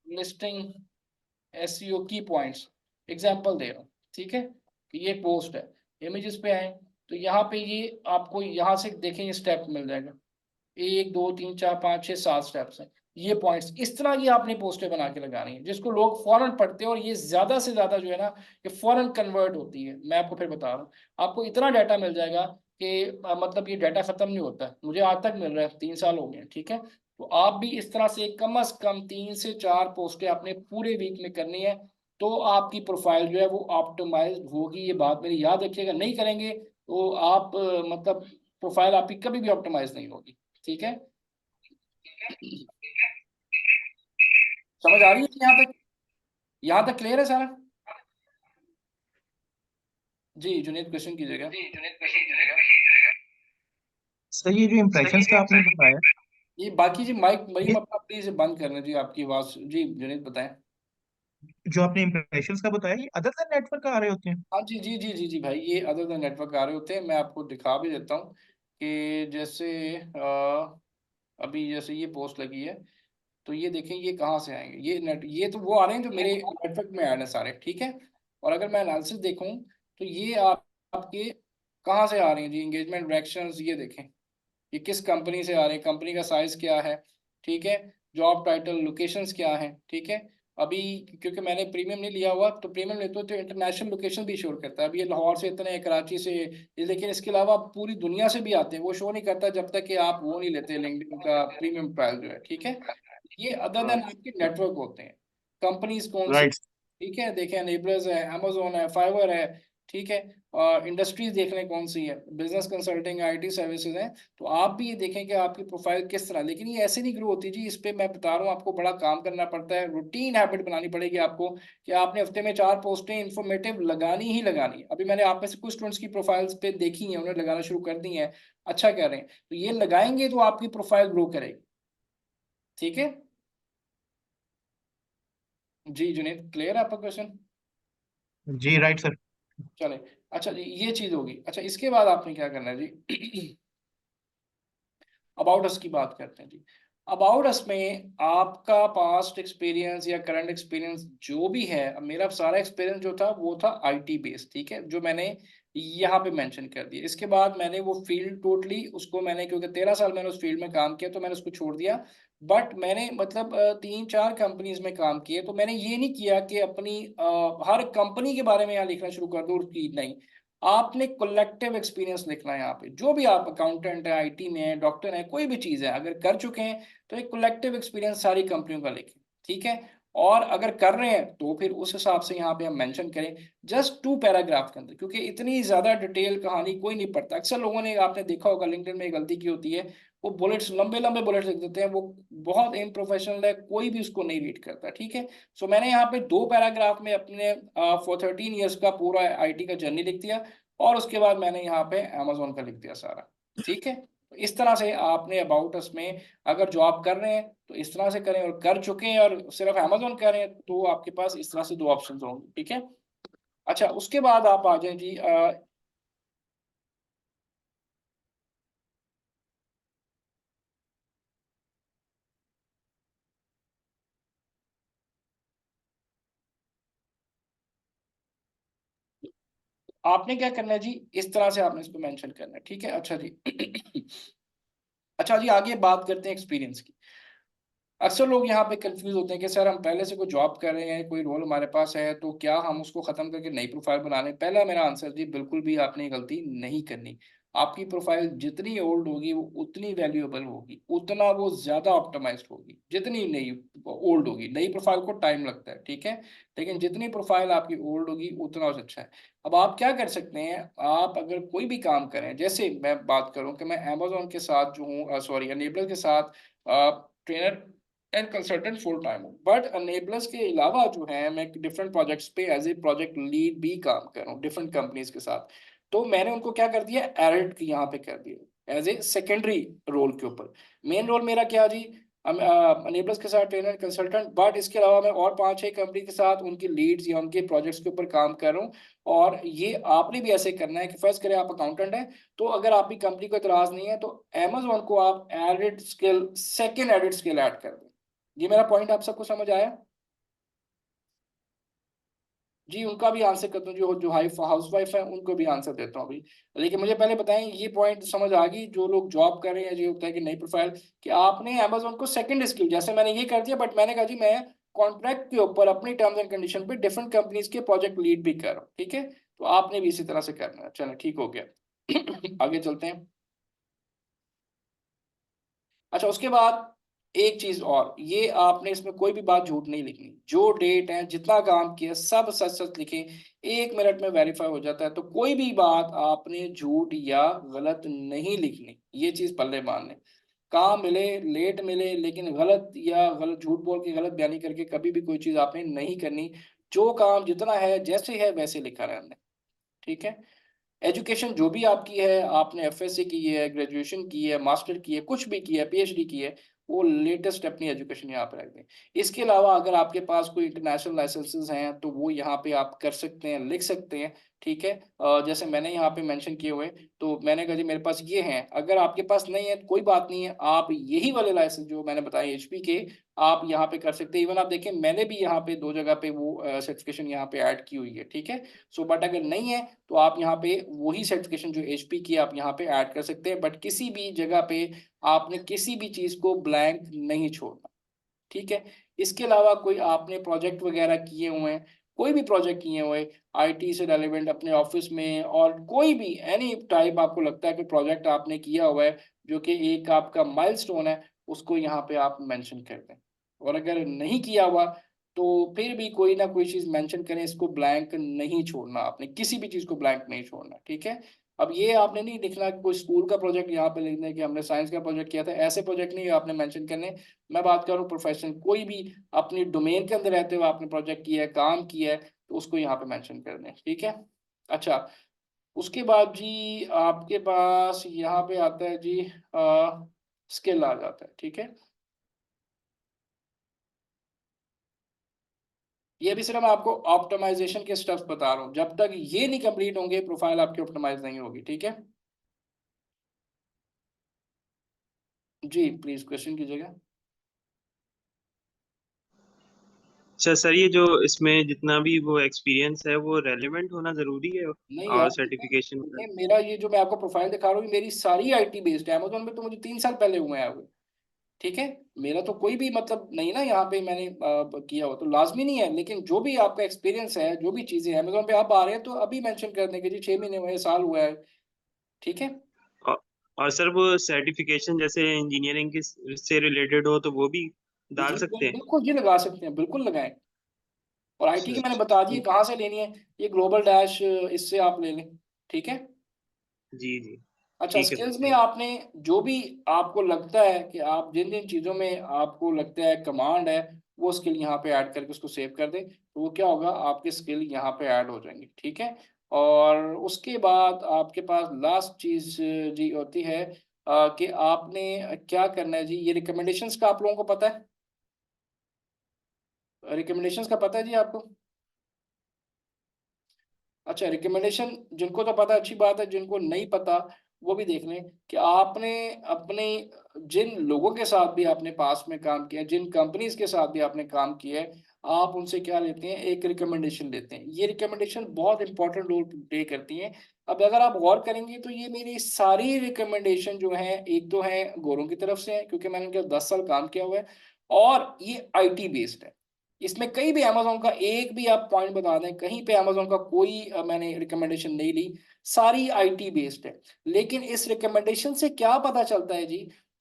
लिस्टिंग एसईओ की पॉइंट्स एग्जांपल दे रहा हूँ, ठीक है, कि ये पोस्ट है, इमेजेस पे आए, तो यहाँ पे ये आपको यहाँ से देखें, ये स्टेप मिल जाएगा, 1 2 3 4 5 6 7 स्टेप्स हैं, ये पॉइंट्स, इस तरह की आपने पोस्टें बना के लगानी है जिसको लोग फौरन पढ़ते हैं, और ये ज्यादा से ज्यादा जो है ना, ये फौरन कन्वर्ट होती है। मैं आपको फिर बता रहा हूँ, आपको इतना डाटा मिल जाएगा कि मतलब ये डाटा खत्म नहीं होता है, मुझे आज तक मिल रहा है, 3 साल हो गए हैं, ठीक है। तो आप भी इस तरह से कम से कम 3 से 4 पोस्टें आपने पूरे वीक में करनी है, तो आपकी प्रोफाइल जो है वो ऑप्टिमाइज होगी। ये बात मेरी याद रखिएगा, नहीं करेंगे तो आप मतलब प्रोफाइल आपकी कभी भी ऑप्टिमाइज नहीं होगी, ठीक है। समझ आ रही है यहाँ तक? यहाँ तक क्लियर है सारा? जी जुनेद, क्वेश्चन कीजिएगा। सर ये जो इम्प्रेशंस का आपने बताया, ये बाकी जी, माइक मरीम ये अपना प्लीज बंद करना जी, आपकी आवाज जी, जुनेद बताएं। जो आपने इम्प्रेशंस का बताया, ये अदर देन नेटवर्क आ रहे होते हैं? हाँ जी जी जी जी जी भाई, ये अदर देन नेटवर्क आ रहे होते हैं। मैं आपको दिखा भी देता हूँ कि जैसे अभी जैसे ये पोस्ट लगी है, तो ये देखें ये कहाँ से आएंगे, ये नेट, ये तो वो आ रहे हैं जो मेरे नेटवर्क में ऐड है सारे, ठीक है। और अगर मैं एनालिसिस देखूं, तो ये आपके कहाँ से आ रहे हैं जी, एंगेजमेंट रिएक्शंस, ये देखें ये किस कंपनी से आ रहे हैं, कंपनी का साइज क्या है, ठीक है, जॉब टाइटल, लोकेशंस क्या है, ठीक है। अभी क्योंकि मैंने प्रीमियम नहीं लिया हुआ, तो प्रीमियम लेते हो तो इंटरनेशनल लोकेशन भी शो करता है। अभी ये लाहौर से इतने हैं, कराची से ये, लेकिन इसके अलावा पूरी दुनिया से भी आते हैं, वो शो नहीं करता जब तक कि आप वो नहीं लेते लिंक्डइन का प्रीमियम ट्रायल जो है, ठीक है। ये अदर देन आपके नेटवर्क होते हैं, कंपनीज कौन सी, राइट। ठीक है, देखें नेबरस है, अमेजोन है, फाइवर है, ठीक है। और इंडस्ट्रीज देख लें कौन सी है, बिजनेस कंसल्टिंग, आईटी सर्विसेज है। तो आप भी ये देखें कि आपकी प्रोफाइल किस तरह, लेकिन ये ऐसे नहीं ग्रो होती जी, इस पे मैं बता रहा हूँ आपको बड़ा काम करना पड़ता है, रूटीन हैबिट बनानी पड़ेगी आपको, कि आपने हफ्ते में 4 पोस्टें इंफॉर्मेटिव लगानी ही लगानी है। अभी मैंने आप में से कुछ स्टूडेंट्स की प्रोफाइल्स पे देखी है, उन्हें लगाना शुरू कर दी है, अच्छा कर रहे हैं, तो ये लगाएंगे तो आपकी प्रोफाइल ग्रो करेगी, ठीक है। जी जुनेद, क्लियर है आपका क्वेश्चन? जी राइट सर। चले, अच्छा जी, ये चीज होगी। अच्छा, इसके बाद आपने क्या करना है जी, अबाउट अस की बात करते हैं जी। अबाउट अस में आपका पास्ट एक्सपीरियंस या करंट एक्सपीरियंस जो भी है, अब मेरा सारा एक्सपीरियंस जो था वो था आईटी बेस्ड, ठीक है, जो मैंने यहाँ पे मेंशन कर दिया। इसके बाद मैंने वो फील्ड टोटली उसको मैंने, क्योंकि 13 साल मैंने उस फील्ड में काम किया, तो मैंने उसको छोड़ दिया। बट मैंने मतलब 3 4 कंपनीज में काम किए, तो मैंने ये नहीं किया कि अपनी हर कंपनी के बारे में यहाँ लिखना शुरू कर दूँ, उसकी नहीं। आपने कलेक्टिव एक्सपीरियंस लिखना है यहाँ पे, जो भी आप अकाउंटेंट है, आईटी में है, डॉक्टर है, कोई भी चीज़ है अगर कर चुके हैं, तो एक कलेक्टिव एक्सपीरियंस सारी कंपनियों का लिखें, ठीक है। और अगर कर रहे हैं तो फिर उस हिसाब से यहाँ पे हम मेंशन करें, जस्ट 2 पैराग्राफ के अंदर, क्योंकि इतनी ज़्यादा डिटेल कहानी कोई नहीं पढ़ता। अक्सर लोगों ने, आपने देखा होगा लिंक्डइन में गलती की होती है, वो बुलेट्स, लंबे लंबे बुलेट्स लिख देते हैं, वो बहुत इनप्रोफेशनल है, कोई भी उसको नहीं रीड करता, ठीक है। सो मैंने यहाँ पे 2 पैराग्राफ में अपने फॉर 13 ईयर्स का पूरा आईटी का जर्नी लिख दिया, और उसके बाद मैंने यहाँ पे अमेजोन का लिख दिया सारा, ठीक है। तो इस तरह से आपने अबाउट अस में, अगर जॉब कर रहे हैं तो इस तरह से करें, और कर चुके हैं और सिर्फ अमेजोन कर रहे हैं, तो आपके पास इस तरह से 2 ऑप्शन होंगे, ठीक है। अच्छा, उसके बाद आप आ जाए जी, आपने क्या करना है जी, इस तरह से आपने इसको मेंशन करना है, ठीक है। अच्छा जी, अच्छा जी, आगे बात करते हैं एक्सपीरियंस की। अक्सर लोग यहाँ पे कंफ्यूज होते हैं कि सर हम पहले से कोई जॉब कर रहे हैं, कोई रोल हमारे पास है, तो क्या हम उसको खत्म करके नई प्रोफाइल बना लें? पहला मेरा आंसर जी, बिल्कुल भी आपने ये गलती नहीं करनी। आपकी प्रोफाइल जितनी ओल्ड होगी वो उतनी वैल्यूएबल होगी, उतना वो ज्यादा ऑप्टिमाइज्ड होगी। जितनी नई ओल्ड होगी, नई प्रोफाइल को टाइम लगता है, ठीक है, लेकिन जितनी प्रोफाइल आपकी ओल्ड होगी उतना अच्छा है। अब आप क्या कर सकते हैं, आप अगर कोई भी काम करें, जैसे मैं बात करूं कि मैं अमेजोन के साथ जो हूँ, सॉरी अनेबलर के साथ trainer and consultant full time हूँ, बट अनेबलर्स के अलावा जो है मैं डिफरेंट प्रोजेक्ट्स पे एज ए प्रोजेक्ट लीड भी काम कर रहा हूँ डिफरेंट कंपनीज के साथ। तो मैंने उनको क्या कर दिया, एडिट यहाँ पे कर दिया एज ए सेकेंडरी रोल के ऊपर। मेन रोल मेरा क्या जी, अनेबल्स के साथ ट्रेनर कंसल्टेंट, बट इसके अलावा मैं और 5-6 कंपनी के साथ उनकी लीड्स या उनके प्रोजेक्ट्स के ऊपर काम कर रहा हूँ। और ये आपने भी ऐसे करना है कि फर्स्ट करें आप अकाउंटेंट हैं, तो अगर आपकी कंपनी को इतराज नहीं है तो अमेजोन को आप edit skill, second edit skill add कर दें। ये मेरा पॉइंट आप सबको समझ आया? जी, उनका भी आंसर करता हूँ, जो जो हाउस वाइफ है उनको भी आंसर देता हूँ अभी। लेकिन मुझे पहले बताएं, ये पॉइंट समझ आ गई, जो लोग जॉब कर रहे हैं, ये होता है कि नई प्रोफाइल, कि आपने अमेजोन को सेकंड स्किल, जैसे मैंने ये कर दिया, बट मैंने कहा जी मैं कॉन्ट्रैक्ट के ऊपर अपनी टर्म्स एंड कंडीशन पे डिफरेंट कंपनीज के प्रोजेक्ट लीड भी कर रहा हूँ, ठीक है, तो आपने भी इसी तरह से करना है। चलो ठीक हो गया। आगे चलते हैं। अच्छा, उसके बाद एक चीज और, ये आपने इसमें कोई भी बात झूठ नहीं लिखनी, जो डेट है जितना काम किया सब सच सच लिखें, 1 मिनट में वेरीफाई हो जाता है, तो कोई भी बात आपने झूठ या गलत नहीं लिखनी, ये चीज पल्ले मारने। काम मिले, लेट मिले, लेकिन गलत या गलत झूठ बोल के, गलत बयानी करके कभी भी कोई चीज आपने नहीं करनी। जो काम जितना है जैसे है वैसे लिखा रहना है, ठीक है। एजुकेशन जो भी आपकी है, आपने एफएससी की है, ग्रेजुएशन की है, मास्टर की है, कुछ भी किया है, पीएचडी की है, वो लेटेस्ट अपनी एजुकेशन यहाँ पे रख दें। इसके अलावा अगर आपके पास कोई इंटरनेशनल लाइसेंसेस हैं तो वो यहाँ पे आप कर सकते हैं, लिख सकते हैं, ठीक है। जैसे मैंने यहाँ पे मेंशन किए हुए, तो मैंने कहा जी मेरे पास ये हैं, अगर आपके पास नहीं है तो कोई बात नहीं है, आप यही वाले लाइसेंस जो मैंने बताए एचपी के, आप यहाँ पे कर सकते हैं। इवन आप देखें मैंने भी यहाँ पे 2 जगह पे वो सर्टिफिकेशन यहाँ पे ऐड की हुई है, ठीक है। सो बट अगर नहीं है तो आप यहाँ पे वही सर्टिफिकेशन जो एचपी की आप यहाँ पे ऐड कर सकते हैं, बट किसी भी जगह पे आपने किसी भी चीज को ब्लैंक नहीं छोड़ना, ठीक है। इसके अलावा कोई आपने प्रोजेक्ट वगैरह किए हुए हैं, कोई भी प्रोजेक्ट किए हुए आईटी से रेलेवेंट अपने ऑफिस में, और कोई भी एनी टाइप आपको लगता है कि प्रोजेक्ट आपने किया हुआ है जो कि एक आपका माइलस्टोन है, उसको यहाँ पे आप मेंशन कर दें। और अगर नहीं किया हुआ तो फिर भी कोई ना कोई चीज मेंशन करें, इसको ब्लैंक नहीं छोड़ना, आपने किसी भी चीज को ब्लैंक नहीं छोड़ना, ठीक है। अब ये आपने नहीं लिखना कि कोई स्कूल का प्रोजेक्ट यहाँ पे लिखना है कि हमने साइंस का प्रोजेक्ट किया था, ऐसे प्रोजेक्ट नहीं आपने मेंशन करने। मैं बात कर रहा हूँ प्रोफेशनल, कोई भी अपनी डोमेन के अंदर रहते हुए आपने प्रोजेक्ट किया है, काम किया है, तो उसको यहाँ पे मेंशन कर दें, ठीक है। अच्छा, उसके बाद जी आपके पास यहाँ पे आता है जी स्किल आ जाता है, ठीक है। ये भी सिर्फ मैं आपको ऑप्टिमाइजेशन के स्टेप्स बता रहा हूँ, जब तक ये नहीं कंप्लीट होंगे प्रोफाइल आपकी ऑप्टिमाइज नहीं होगी, ठीक है। जी प्लीज क्वेश्चन कीजिएगा। अच्छा सर, ये जो इसमें जितना भी वो एक्सपीरियंस है वो रेलेवेंट होना जरूरी है नहीं और यार, सर्टिफिकेशन का? मेरा ये जो मैं आपको प्रोफाइल दिखा रहा हूँ, ये मेरी सारी आईटी बेस्ड है, अमेजोन पे तो मुझे 3 साल पहले हुए हैं अभी, ठीक है। मेरा तो कोई भी मतलब नहीं ना यहाँ पे मैंने किया हो, तो लाजमी नहीं है, लेकिन जो भी आपका एक्सपीरियंस है, जो भी चीजें अमेजोन पे आप आ रहे हैं तो अभी मेंशन कर देंगे जी 6 महीने हुए, साल हुआ है, ठीक है। और, और सर वो सर्टिफिकेशन जैसे इंजीनियरिंग की से रिलेटेड हो तो वो भी डाल जी सकते हैं? बिल्कुल जी, लगा सकते हैं, बिल्कुल लगाएं। और आईटी अच्छा की मैंने अच्छा, बता दी है ठीक। कहाँ से लेनी है, ये ग्लोबल डैश इससे आप ले लें, ठीक है। जी जी, अच्छा, ठीक है सर, स्किल्स में थैंक। आपने जो भी आपको लगता है कि आप जिन जिन चीज़ों में आपको लगता है कमांड है, वो स्किल यहाँ पे ऐड करके उसको सेव कर दें, तो वो क्या होगा, आपके स्किल यहाँ पे ऐड हो जाएंगे, ठीक है। और उसके बाद आपके पास लास्ट चीज़ जी होती है कि आपने क्या करना है जी, ये रिकमेंडेशंस का आप लोगों को पता है, रिकमेंडेशंस का पता है जी आपको? अच्छा, रिकमेंडेशन जिनको तो पता है अच्छी बात है, जिनको नहीं पता वो भी देख लें कि आपने अपने जिन लोगों के साथ भी आपने पास में काम किया, जिन कंपनीज के साथ भी आपने काम किया है, आप उनसे क्या लेते हैं, एक रिकमेंडेशन लेते हैं। ये रिकमेंडेशन बहुत इंपॉर्टेंट रोल प्ले करती है। अब अगर आप गौर करेंगे तो ये मेरी सारी रिकमेंडेशन जो है, एक तो है गोरों की तरफ से है क्योंकि मैंने उनके 10 साल काम किया हुआ है, और ये आईटी बेस्ड है। इसमें कहीं भी अमेजोन का एक भी आप पॉइंट बता दें, कहीं पे अमेजोन का कोई मैंने रिकमेंडेशन नहीं ली, सारी आईटी बेस्ड है। लेकिन इस रिकमेंडेशन से क्या पता चलता है जी,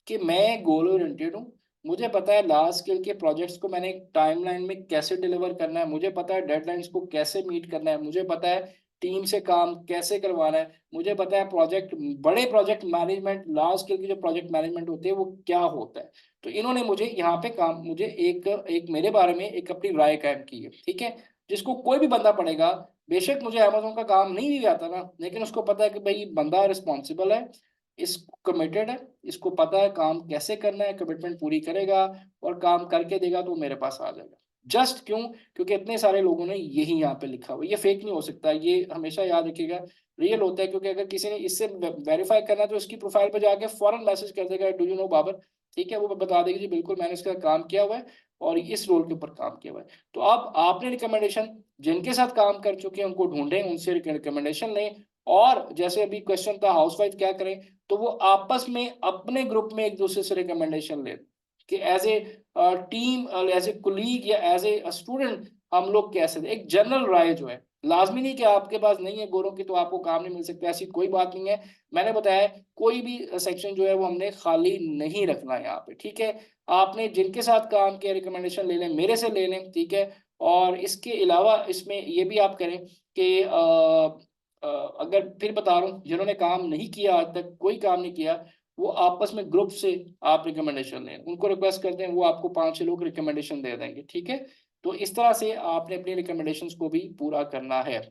कि मैं गोल ओरिएंटेड हूँ, मुझे पता है लार्ज स्केल के प्रोजेक्ट्स को मैंने टाइमलाइन में कैसे डिलीवर करना है, मुझे पता है डेडलाइंस को कैसे मीट करना है, मुझे पता है टीम से काम कैसे करवाना है, मुझे पता है बड़े प्रोजेक्ट मैनेजमेंट, लार्ज स्केल की जो प्रोजेक्ट मैनेजमेंट होती है वो क्या होता है। तो इन्होंने मुझे यहाँ पे काम, मुझे एक एक मेरे बारे में एक अपनी राय कायम की है, ठीक है, जिसको कोई भी बंदा पढ़ेगा, बेशक मुझे अमेजोन का काम नहीं भी आता ना, लेकिन उसको पता है कि भाई बंदा रिस्पॉन्सिबल है, इस कमिटेड है, इसको पता है काम कैसे करना है, कमिटमेंट पूरी करेगा और काम करके देगा तो मेरे पास आ जाएगा। जस्ट क्यों? क्योंकि इतने सारे लोगों ने यही यहाँ पे लिखा हुआ है, ये फेक नहीं हो सकता, ये हमेशा याद रखिएगा, रियल होता है। क्योंकि अगर किसी ने इससे वेरीफाई करना है तो इसकी प्रोफाइल पर जाके फौरन मैसेज कर देगा, डू यू नो बाबर, ठीक है, वो बता देगी जी बिल्कुल मैंने इसका काम किया हुआ है और इस रोल के ऊपर काम किया हुआ है। तो अब आपने रिकमेंडेशन जिनके साथ काम कर चुके हैं उनको ढूंढें, उनसे रिकमेंडेशन लें। और जैसे अभी क्वेश्चन था हाउसवाइफ क्या करें, तो वो आपस में अपने ग्रुप में एक दूसरे से रिकमेंडेशन ले, कि as a team, as a colleague या एज ए स्टूडेंट हम लोग कैसे दें। एक जनरल राय जो है, लाजमी नहीं कि आपके पास नहीं है गोरों की तो आपको काम नहीं मिल सकता, ऐसी कोई बात नहीं है। मैंने बताया कोई भी सेक्शन जो है वो हमने खाली नहीं रखना है यहाँ पे, ठीक है। आपने जिनके साथ काम किया रिकमेंडेशन ले लें, मेरे से ले लें, ठीक है। और इसके अलावा इसमें ये भी आप करें कि अगर फिर बता रहा हूँ, जिन्होंने काम नहीं किया आज तक, कोई काम नहीं किया, वो आपस में ग्रुप से आप रिकमेंडेशन लें, उनको रिक्वेस्ट करते हैं, वो आपको 5-6 लोग रिकमेंडेशन दे देंगे, ठीक है। तो इस तरह से आपने अपनी रिकमेंडेशंस को भी पूरा करना है।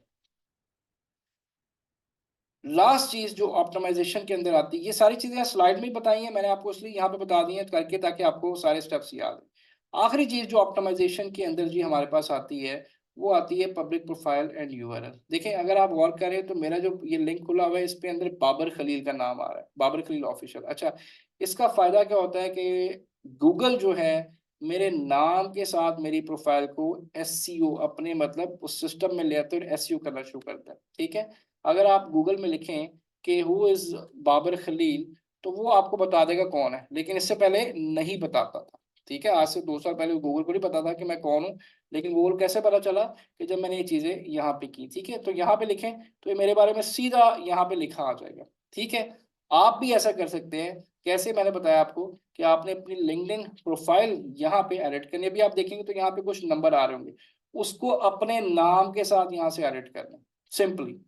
लास्ट चीज जो ऑप्टिमाइजेशन के अंदर आती है, ये सारी चीजें स्लाइड में ही बताई हैं मैंने आपको, इसलिए यहाँ पे बता दी हैं करके, ताकि आपको सारे स्टेप्स याद हैं। आखिरी चीज जो ऑप्टिमाइजेशन के अंदर जी हमारे पास आती है, वो आती है पब्लिक प्रोफाइल एंड यूआरएल। देखें अगर आप गौर करें तो मेरा जो ये लिंक खुला हुआ है, इस पे अंदर बाबर खलील का नाम आ रहा है, बाबर खलील ऑफिशियल। अच्छा, इसका फायदा क्या होता है कि गूगल जो है मेरे नाम के साथ मेरी प्रोफाइल को एसईओ, अपने मतलब उस सिस्टम में ले आते हैं और एसईओ करना शुरू करता है, ठीक है। अगर आप गूगल में लिखें कि हु इज बाबर खलील, तो वो आपको बता देगा कौन है, लेकिन इससे पहले नहीं बताता था, ठीक है। आज से 2 साल पहले गूगल को नहीं पता था कि मैं कौन हूँ, लेकिन गूगल कैसे पता चला, कि जब मैंने ये चीजें यहाँ पे की, ठीक है। तो यहाँ पे लिखें तो ये मेरे बारे में सीधा यहाँ पे लिखा आ जाएगा, ठीक है। आप भी ऐसा कर सकते हैं, कैसे मैंने बताया आपको, कि आपने अपनी लिंक्डइन प्रोफाइल यहाँ पे एडिट करनी है। अभी आप देखेंगे तो यहाँ पे कुछ नंबर आ रहे होंगे, उसको अपने नाम के साथ यहाँ से एडिट करना, सिंपली,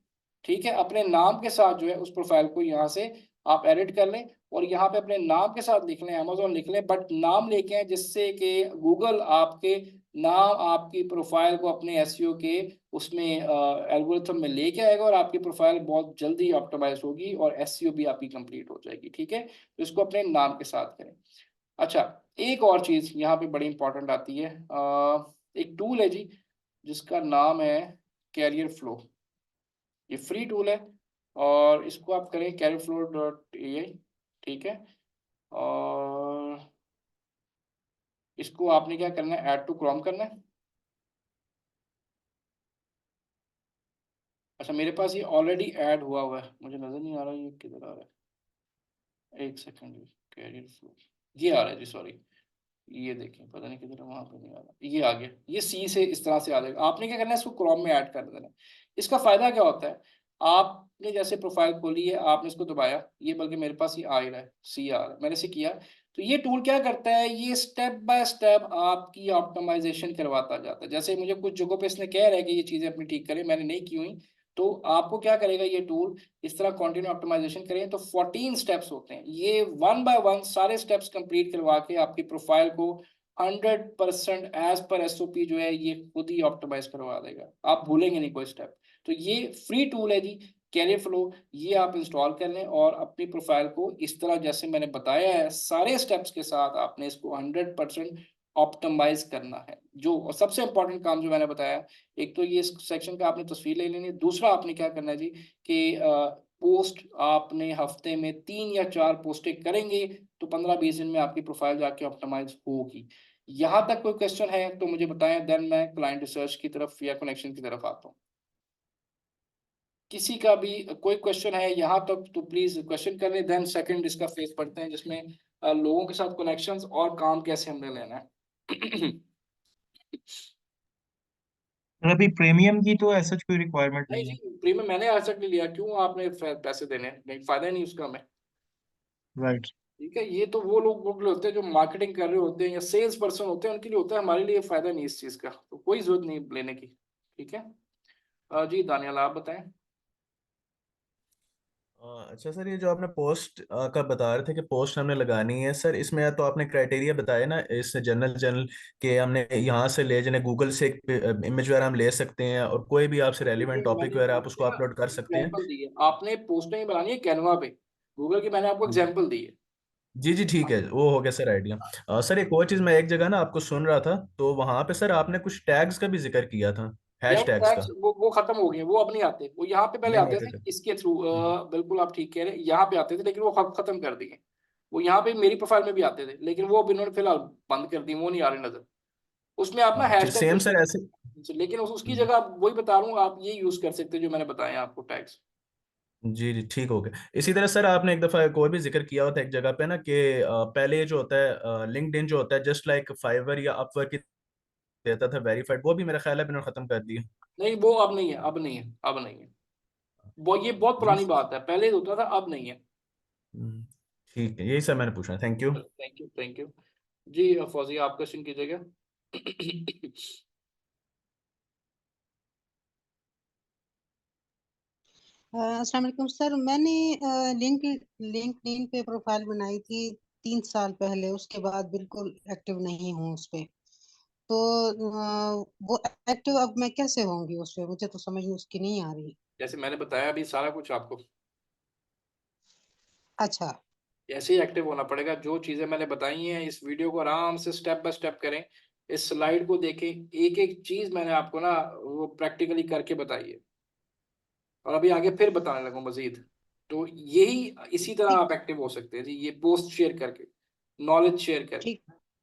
ठीक है। अपने नाम के साथ जो है उस प्रोफाइल को यहाँ से आप एडिट कर लें, और यहाँ पे अपने नाम के साथ लिख लें, अमेजोन लिख लें, बट नाम लेके आए जिससे कि गूगल आपके नाम, आपकी प्रोफाइल को अपने एसईओ के उसमें एल्गोरिथम में लेके आएगा, और आपकी प्रोफाइल बहुत जल्दी ऑप्टिमाइज होगी और एसईओ भी आपकी कंप्लीट हो जाएगी, ठीक है। तो इसको अपने नाम के साथ करें। अच्छा, एक और चीज यहाँ पे बड़ी इंपॉर्टेंट आती है, एक टूल है जी जिसका नाम है कैरियर फ्लो। ये फ्री टूल है, और इसको आप करें careerflow.ai, ठीक है। और इसको आपने क्या करना है, ऐड टू क्रोम करना है। अच्छा, मेरे पास ये ऑलरेडी ऐड हुआ है, मुझे नजर नहीं आ रहा ये किधर आ रहा है, एक सेकंड। कैरियर फ्लो, ये आ रहा है जी, सॉरी, ये देखें पता नहीं किधर, वहां पे नहीं आ रहा, ये आ गया, ये सी से इस तरह से आ जाएगा। आपने क्या करना है, इसको क्रोम में ऐड कर देना है। इसका फायदा क्या होता है, आपने जैसे प्रोफाइल खोली है, आपने इसको दबाया, ये बल्कि मेरे पास ये आ ही रहा है, सी आ रहा है, मैंने इसे किया, तो ये टूल क्या करता है, ये स्टेप बाय स्टेप आपकी ऑप्टिमाइजेशन करवाता जाता है। जैसे मुझे कुछ जगहों पे इसने कह रहा है कि ये चीजें अपनी ठीक करें, मैंने नहीं की हुई, तो आपको क्या करेगा ये टूल, इस तरह कंटिन्यू ऑप्टिमाइजेशन करें तो 14 स्टेप्स होते हैं, ये 1 बाय 1 सारे स्टेप्स कंप्लीट करवा के आपकी प्रोफाइल को 100% एज पर एसओपी जो है ये खुद ही ऑप्टिमाइज करवा देगा, आप भूलेंगे नहीं कोई स्टेप। तो ये फ्री टूल है जी, कैरियर फ्लो, ये आप इंस्टॉल कर लें और अपनी प्रोफाइल को इस तरह जैसे मैंने बताया है सारे स्टेप्स के साथ आपने इसको 100% ऑप्टिमाइज करना है। जो और सबसे इंपॉर्टेंट काम जो मैंने बताया, एक तो ये सेक्शन का आपने तस्वीर ले लेनी है, दूसरा आपने क्या करना है जी, कि पोस्ट आपने हफ्ते में 3 या 4 पोस्टें करेंगे तो 15-20 दिन में आपकी प्रोफाइल जाके ऑप्टिमाइज होगी। यहाँ तक कोई क्वेश्चन है तो मुझे बताएं, देन मैं क्लाइंट रिसर्च की तरफ या कनेक्शन की तरफ आता हूँ। किसी का भी कोई क्वेश्चन है यहाँ तक तो प्लीज क्वेश्चन कर लें, देन सेकंड इसका फेज पढ़ते हैं जिसमें लोगों के साथ कनेक्शंस और काम कैसे हमने लेना है। और अभी प्रीमियम की तो ऐसा कोई रिक्वायरमेंट नहीं नहीं है। जी, प्रीमियम मैंने आज तक नहीं लिया, क्यों आपने पैसे देने हैं? नहीं, फायदा ही नहीं उसका हमें। राइट। ठीक है, ये तो वो लोग होते हैं जो मार्केटिंग कर रहे होते हैं या सेल्स पर्सन होते हैं, उनके लिए होता है, हमारे लिए फायदा नहीं इस चीज का, तो कोई जरूरत नहीं लेने की। ठीक है। जी दानियाल आप बताएं। अच्छा सर, ये जो आपने पोस्ट का बता रहे थे कि पोस्ट हमने लगानी है सर, इसमें तो आपने क्राइटेरिया बताया ना, इस जनरल जनरल के हमने यहाँ से ले जाने, गूगल से एक इमेज वगैरह हम ले सकते हैं, और कोई भी आपसे रेलिवेंट देखिए टॉपिक मैंने वगैरह आप आपको उसको ना अपलोड कर सकते हैं। एग्जाम्पल दी है, आपने पोस्ट नहीं बनानी है कैनवा पे, गूगल की मैंने आपको एग्जाम्पल दी है। जी जी ठीक है, वो हो गया सर आइडिया। सर एक और चीज़, मैं एक जगह ना आपको सुन रहा था, तो वहाँ पे सर आपने कुछ टैग्स का भी जिक्र किया था, या हैश वो टैग्स टैक्स का। वो खत्म हो गए, वो अब नहीं आते, वो यहाँ पे पहले नहीं आते आते थे थे। इसके थ्रू। बिल्कुल आप ठीक कह रहे हैं, यहाँ पे आते थे लेकिन वो खत्म कर दिए। वो यहाँ पे मेरी प्रोफाइल में भी आते थे, लेकिन वो अब इन्होंने फिलहाल बंद कर दी, वो नहीं आ रहे नजर। उसमें आप ना ठीक, हैशटैग सेम यूज सर कर ऐसे। सकते हैं, लेकिन उसकी जगह आप वही बता रहा हूँ, आप ये यूज कर सकते हैं जो मैंने बताया आपको टैग्स। जी जी ठीक हो गया। इसी तरह सर आपने एक दफा एक और भी जिक्र किया हुआ था एक जगह पे ना, कि पहले ये जो होता है लिंक्डइन जो होता है जस्ट लाइक फाइवर या अपवर्क की देता था वेरीफाइड, वो भी मेरा ख्याल है इन्होंने खत्म कर दिया। नहीं वो अब नहीं है, अब नहीं है, अब नहीं है। वो ये बहुत जी। पुरानी बात है, पहले होता था, अब नहीं है। हम्म, ठीक है, यही सर मैंने पूछना, thank you. Thank you, thank you. जी फौजी आप क्वेश्चन कीजिएगा। अस्सलाम वालेकुम सर, मैंने लिंक्डइन पे प्रोफाइल बनाई थी 3 साल पहले, उसके बाद बिल्कुल एक्टिव नहीं हूँ उस पे। तो वो एक्टिव अब मैं कैसे होंगी उस पे, मुझे तो समझ में उसकी नहीं आ रही। जैसे मैंने बताया अभी सारा कुछ आपको, अच्छा। ऐसे ही एक्टिव होना पड़ेगा। जो चीजें मैंने बताई हैं इस वीडियो को आराम से स्टेप बाय स्टेप करें, इस स्लाइड को देखें, एक एक चीज मैंने आपको ना वो प्रैक्टिकली करके बताई है, और अभी आगे फिर बताने लगूँ मजीद। तो यही इसी तरह ठीक। आप एक्टिव हो सकते हैं जी, ये पोस्ट शेयर करके, नॉलेज शेयर करके। ठीक।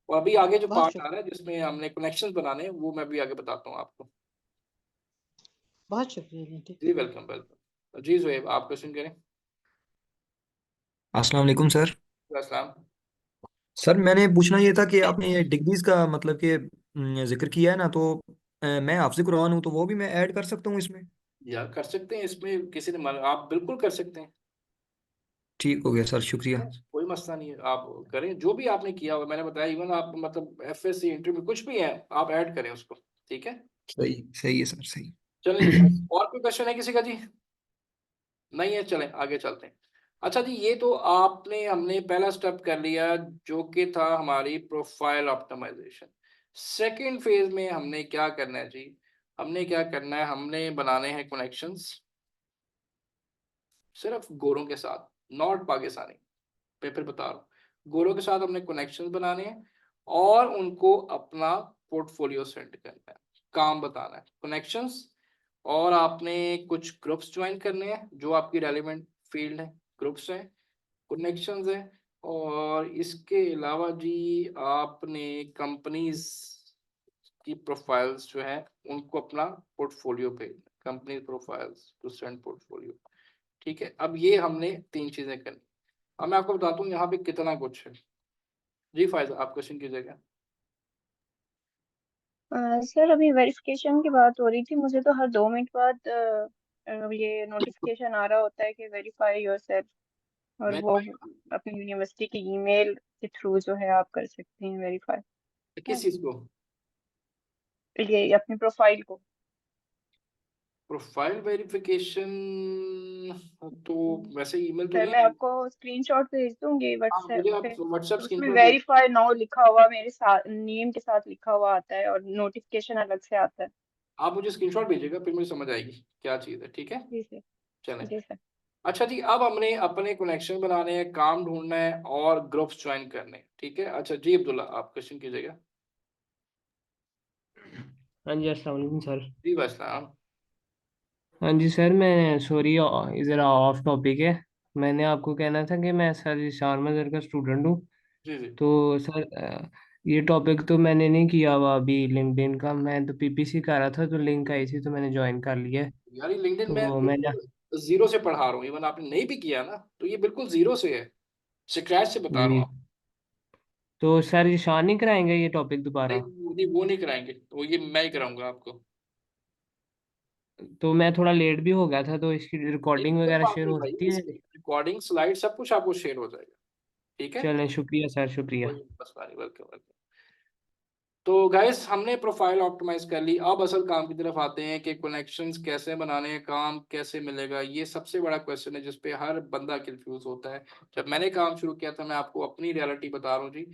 और अभी आगे जो बहुत पार्ट आ शुक्रिया। रहा है जिसमें हमने कनेक्शंस बनाने हैं, वो मैं भी आगे बताता हूँ आपको। बहुत शुक्रिया बेटे। जी वेलकम, वेलकम जी। जोएब आप क्वेश्चन करें। अस्सलाम वालेकुम सर। अस्सलाम। सर मैंने पूछना ये था कि आपने ये डिग्रीज का मतलब कि जिक्र किया है ना, तो मैं हाफिज कुरान हूँ, तो वो भी मैं ऐड कर सकता हूँ इसमें? यार कर सकते हैं, इसमें किसी ने आप बिल्कुल कर सकते हैं। ठीक हो गया सर, शुक्रिया। कोई मसला नहीं है, आप करें जो भी आपने किया हुआ, मैंने बताया, इवन आप मतलब एफएससी इंटरव्यू कुछ भी है, आप ऐड करें उसको। ठीक है। सही सही है सर, सही। चलें जी, और कोई क्वेश्चन है किसी का जी? नहीं है, चलें आगे चलते हैं। अच्छा जी, ये तो आपने हमने पहला स्टेप कर लिया, जो कि था हमारी प्रोफाइल ऑप्टिमाइजेशन। सेकंड फेज में हमने क्या करना है जी? हमने क्या करना है, हमने बनाने हैं कनेक्शंस सिर्फ गोरों के साथ, नॉट पाकिस्तानी। मैं फिर बता रहा हूँ, गोरों के साथ हमने कनेक्शंस बनाने हैं और उनको अपना पोर्टफोलियो सेंड करना है, काम बताना है, कनेक्शंस। और आपने कुछ ग्रुप्स ज्वाइन करने हैं जो आपकी रेलिवेंट फील्ड है, ग्रुप्स हैं, कनेक्शंस हैं। और इसके अलावा जी आपने कंपनीज की प्रोफाइल्स जो है उनको अपना पोर्टफोलियो भेजना, company profiles to send portfolio. ठीक है, अब ये हमने तीन चीजें करनी। अब मैं आपको बताता हूँ यहाँ पे कितना कुछ है। जी फायदा आप क्वेश्चन कीजिएगा। सर अभी वेरिफिकेशन की बात हो रही थी, मुझे तो हर 2 मिनट बाद ये नोटिफिकेशन आ रहा होता है कि वेरीफाई योरसेल्फ, और वो वेरीफाई अपनी यूनिवर्सिटी की ईमेल के थ्रू जो है आप कर सकते हैं वेरीफाई। किस चीज को? ये अपनी प्रोफाइल को। प्रोफाइल वेरिफिकेशन तो वैसे ईमेल तो सर नहीं मैं है। आपको स्क्रीनशॉट भेज दूंगी हाँ व्हाट्सएप मुझे आप पे, व्हाट्सएप तो उसमें स्क्रीनशॉट भेज। वेरीफाई नाउ लिखा हुआ मेरे साथ नेम के साथ लिखा हुआ आता है, और नोटिफिकेशन अलग से आता है। आप मुझे स्क्रीनशॉट भेजिएगा, फिर मुझे समझ आएगी क्या चीज़ है। ठीक है, जी सर। चलें। जी सर। अच्छा जी, अब हमने अपने कनेक्शन बनाने हैं, काम ढूंढना है और ग्रुप्स ज्वाइन करने हैं। ठीक है, अच्छा जी अब्दुल्ला आप क्वेश्चन कीजिएगा। हाँ जी, अस्सलाम वालेकुम सर। जी वैसलाम। हाँ जी सर, मैं सॉरी ज़रा ऑफ टॉपिक है। मैंने आपको कहना था कि मैं सर इशान मज़हर का स्टूडेंट हूँ। जी जी। तो सर ये टॉपिक तो मैंने नहीं किया हुआ अभी लिंक्डइन का, मैं तो पीपीसी कर रहा था, तो लिंक आई थी तो मैंने ज्वाइन कर लिया है। यार ये लिंक्डइन में तो मैंने बिल्कुल जीरो से पढ़ा रहा हूँ, इवन आपने नहीं भी किया ना तो ये बिल्कुल जीरो से है, स्क्रैच से बता रहा हूँ जी, आप। तो सर इशान नहीं कराएंगे ये टॉपिक दोबारा? नहीं नहीं वो नहीं कराएंगे, वो ये मैं ही कराऊंगा आपको। तो मैं थोड़ा लेट भी हो गया था, तो इसकी नहीं, रिकॉर्डिंग कोई वगैरह बात शेयर नहीं हो भाई, सकती है? इसकी रिकॉर्डिंग स्लाइड सब कुछ आपको शेयर हो जाएगा, ठीक है। चलें, शुक्रिया सर, शुक्रिया। कोई मसला नहीं, वेलकम वेलकम। तो गाइस हमने प्रोफाइल ऑप्टिमाइज कर ली, अब असल काम की तरफ आते हैं कि कनेक्शंस कैसे बनाने हैं, काम कैसे मिलेगा। ये सबसे बड़ा क्वेश्चन है जिसपे हर बंदा कंफ्यूज होता है। जब मैंने काम शुरू किया था, मैं आपको अपनी रियलिटी बता रहा हूँ जी,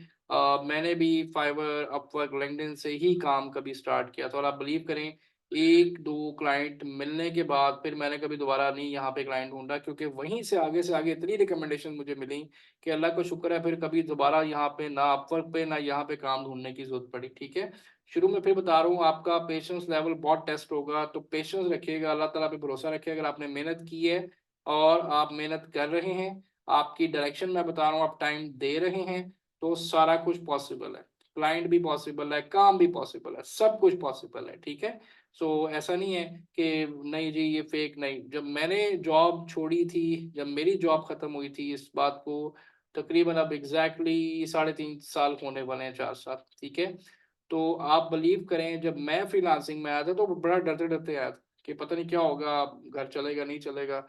मैंने भी फाइवर, अपवर्क, लिंक्डइन से ही काम कभी स्टार्ट किया था, और आप बिलीव करें एक दो क्लाइंट मिलने के बाद फिर मैंने कभी दोबारा नहीं यहाँ पे क्लाइंट ढूंढा, क्योंकि वहीं से आगे इतनी रिकमेंडेशन मुझे मिली कि अल्लाह का शुक्र है फिर कभी दोबारा यहाँ पे ना अपवर्क पे ना यहाँ पे काम ढूंढने की जरूरत पड़ी, ठीक है। शुरू में फिर बता रहा हूँ, आपका पेशेंस लेवल बहुत टेस्ट होगा, तो पेशेंस रखिएगा, अल्लाह ताला पे भरोसा रखिए। अगर आपने मेहनत की है और आप मेहनत कर रहे हैं, आपकी डायरेक्शन मैं बता रहा हूँ, आप टाइम दे रहे हैं, तो सारा कुछ पॉसिबल है। क्लाइंट भी पॉसिबल है, काम भी पॉसिबल है, सब कुछ पॉसिबल है, ठीक है। सो ऐसा नहीं है कि नहीं जी ये फेक, नहीं। जब मैंने जॉब छोड़ी थी, जब मेरी जॉब खत्म हुई थी, इस बात को तकरीबन अब एग्जैक्टली 3.5 साल होने वाले हैं, 4 साल, ठीक है। तो आप बिलीव करें, जब मैं फ्रीलांसिंग में आया था तो बड़ा डरते डरते आया था कि पता नहीं क्या होगा, घर चलेगा नहीं चलेगा,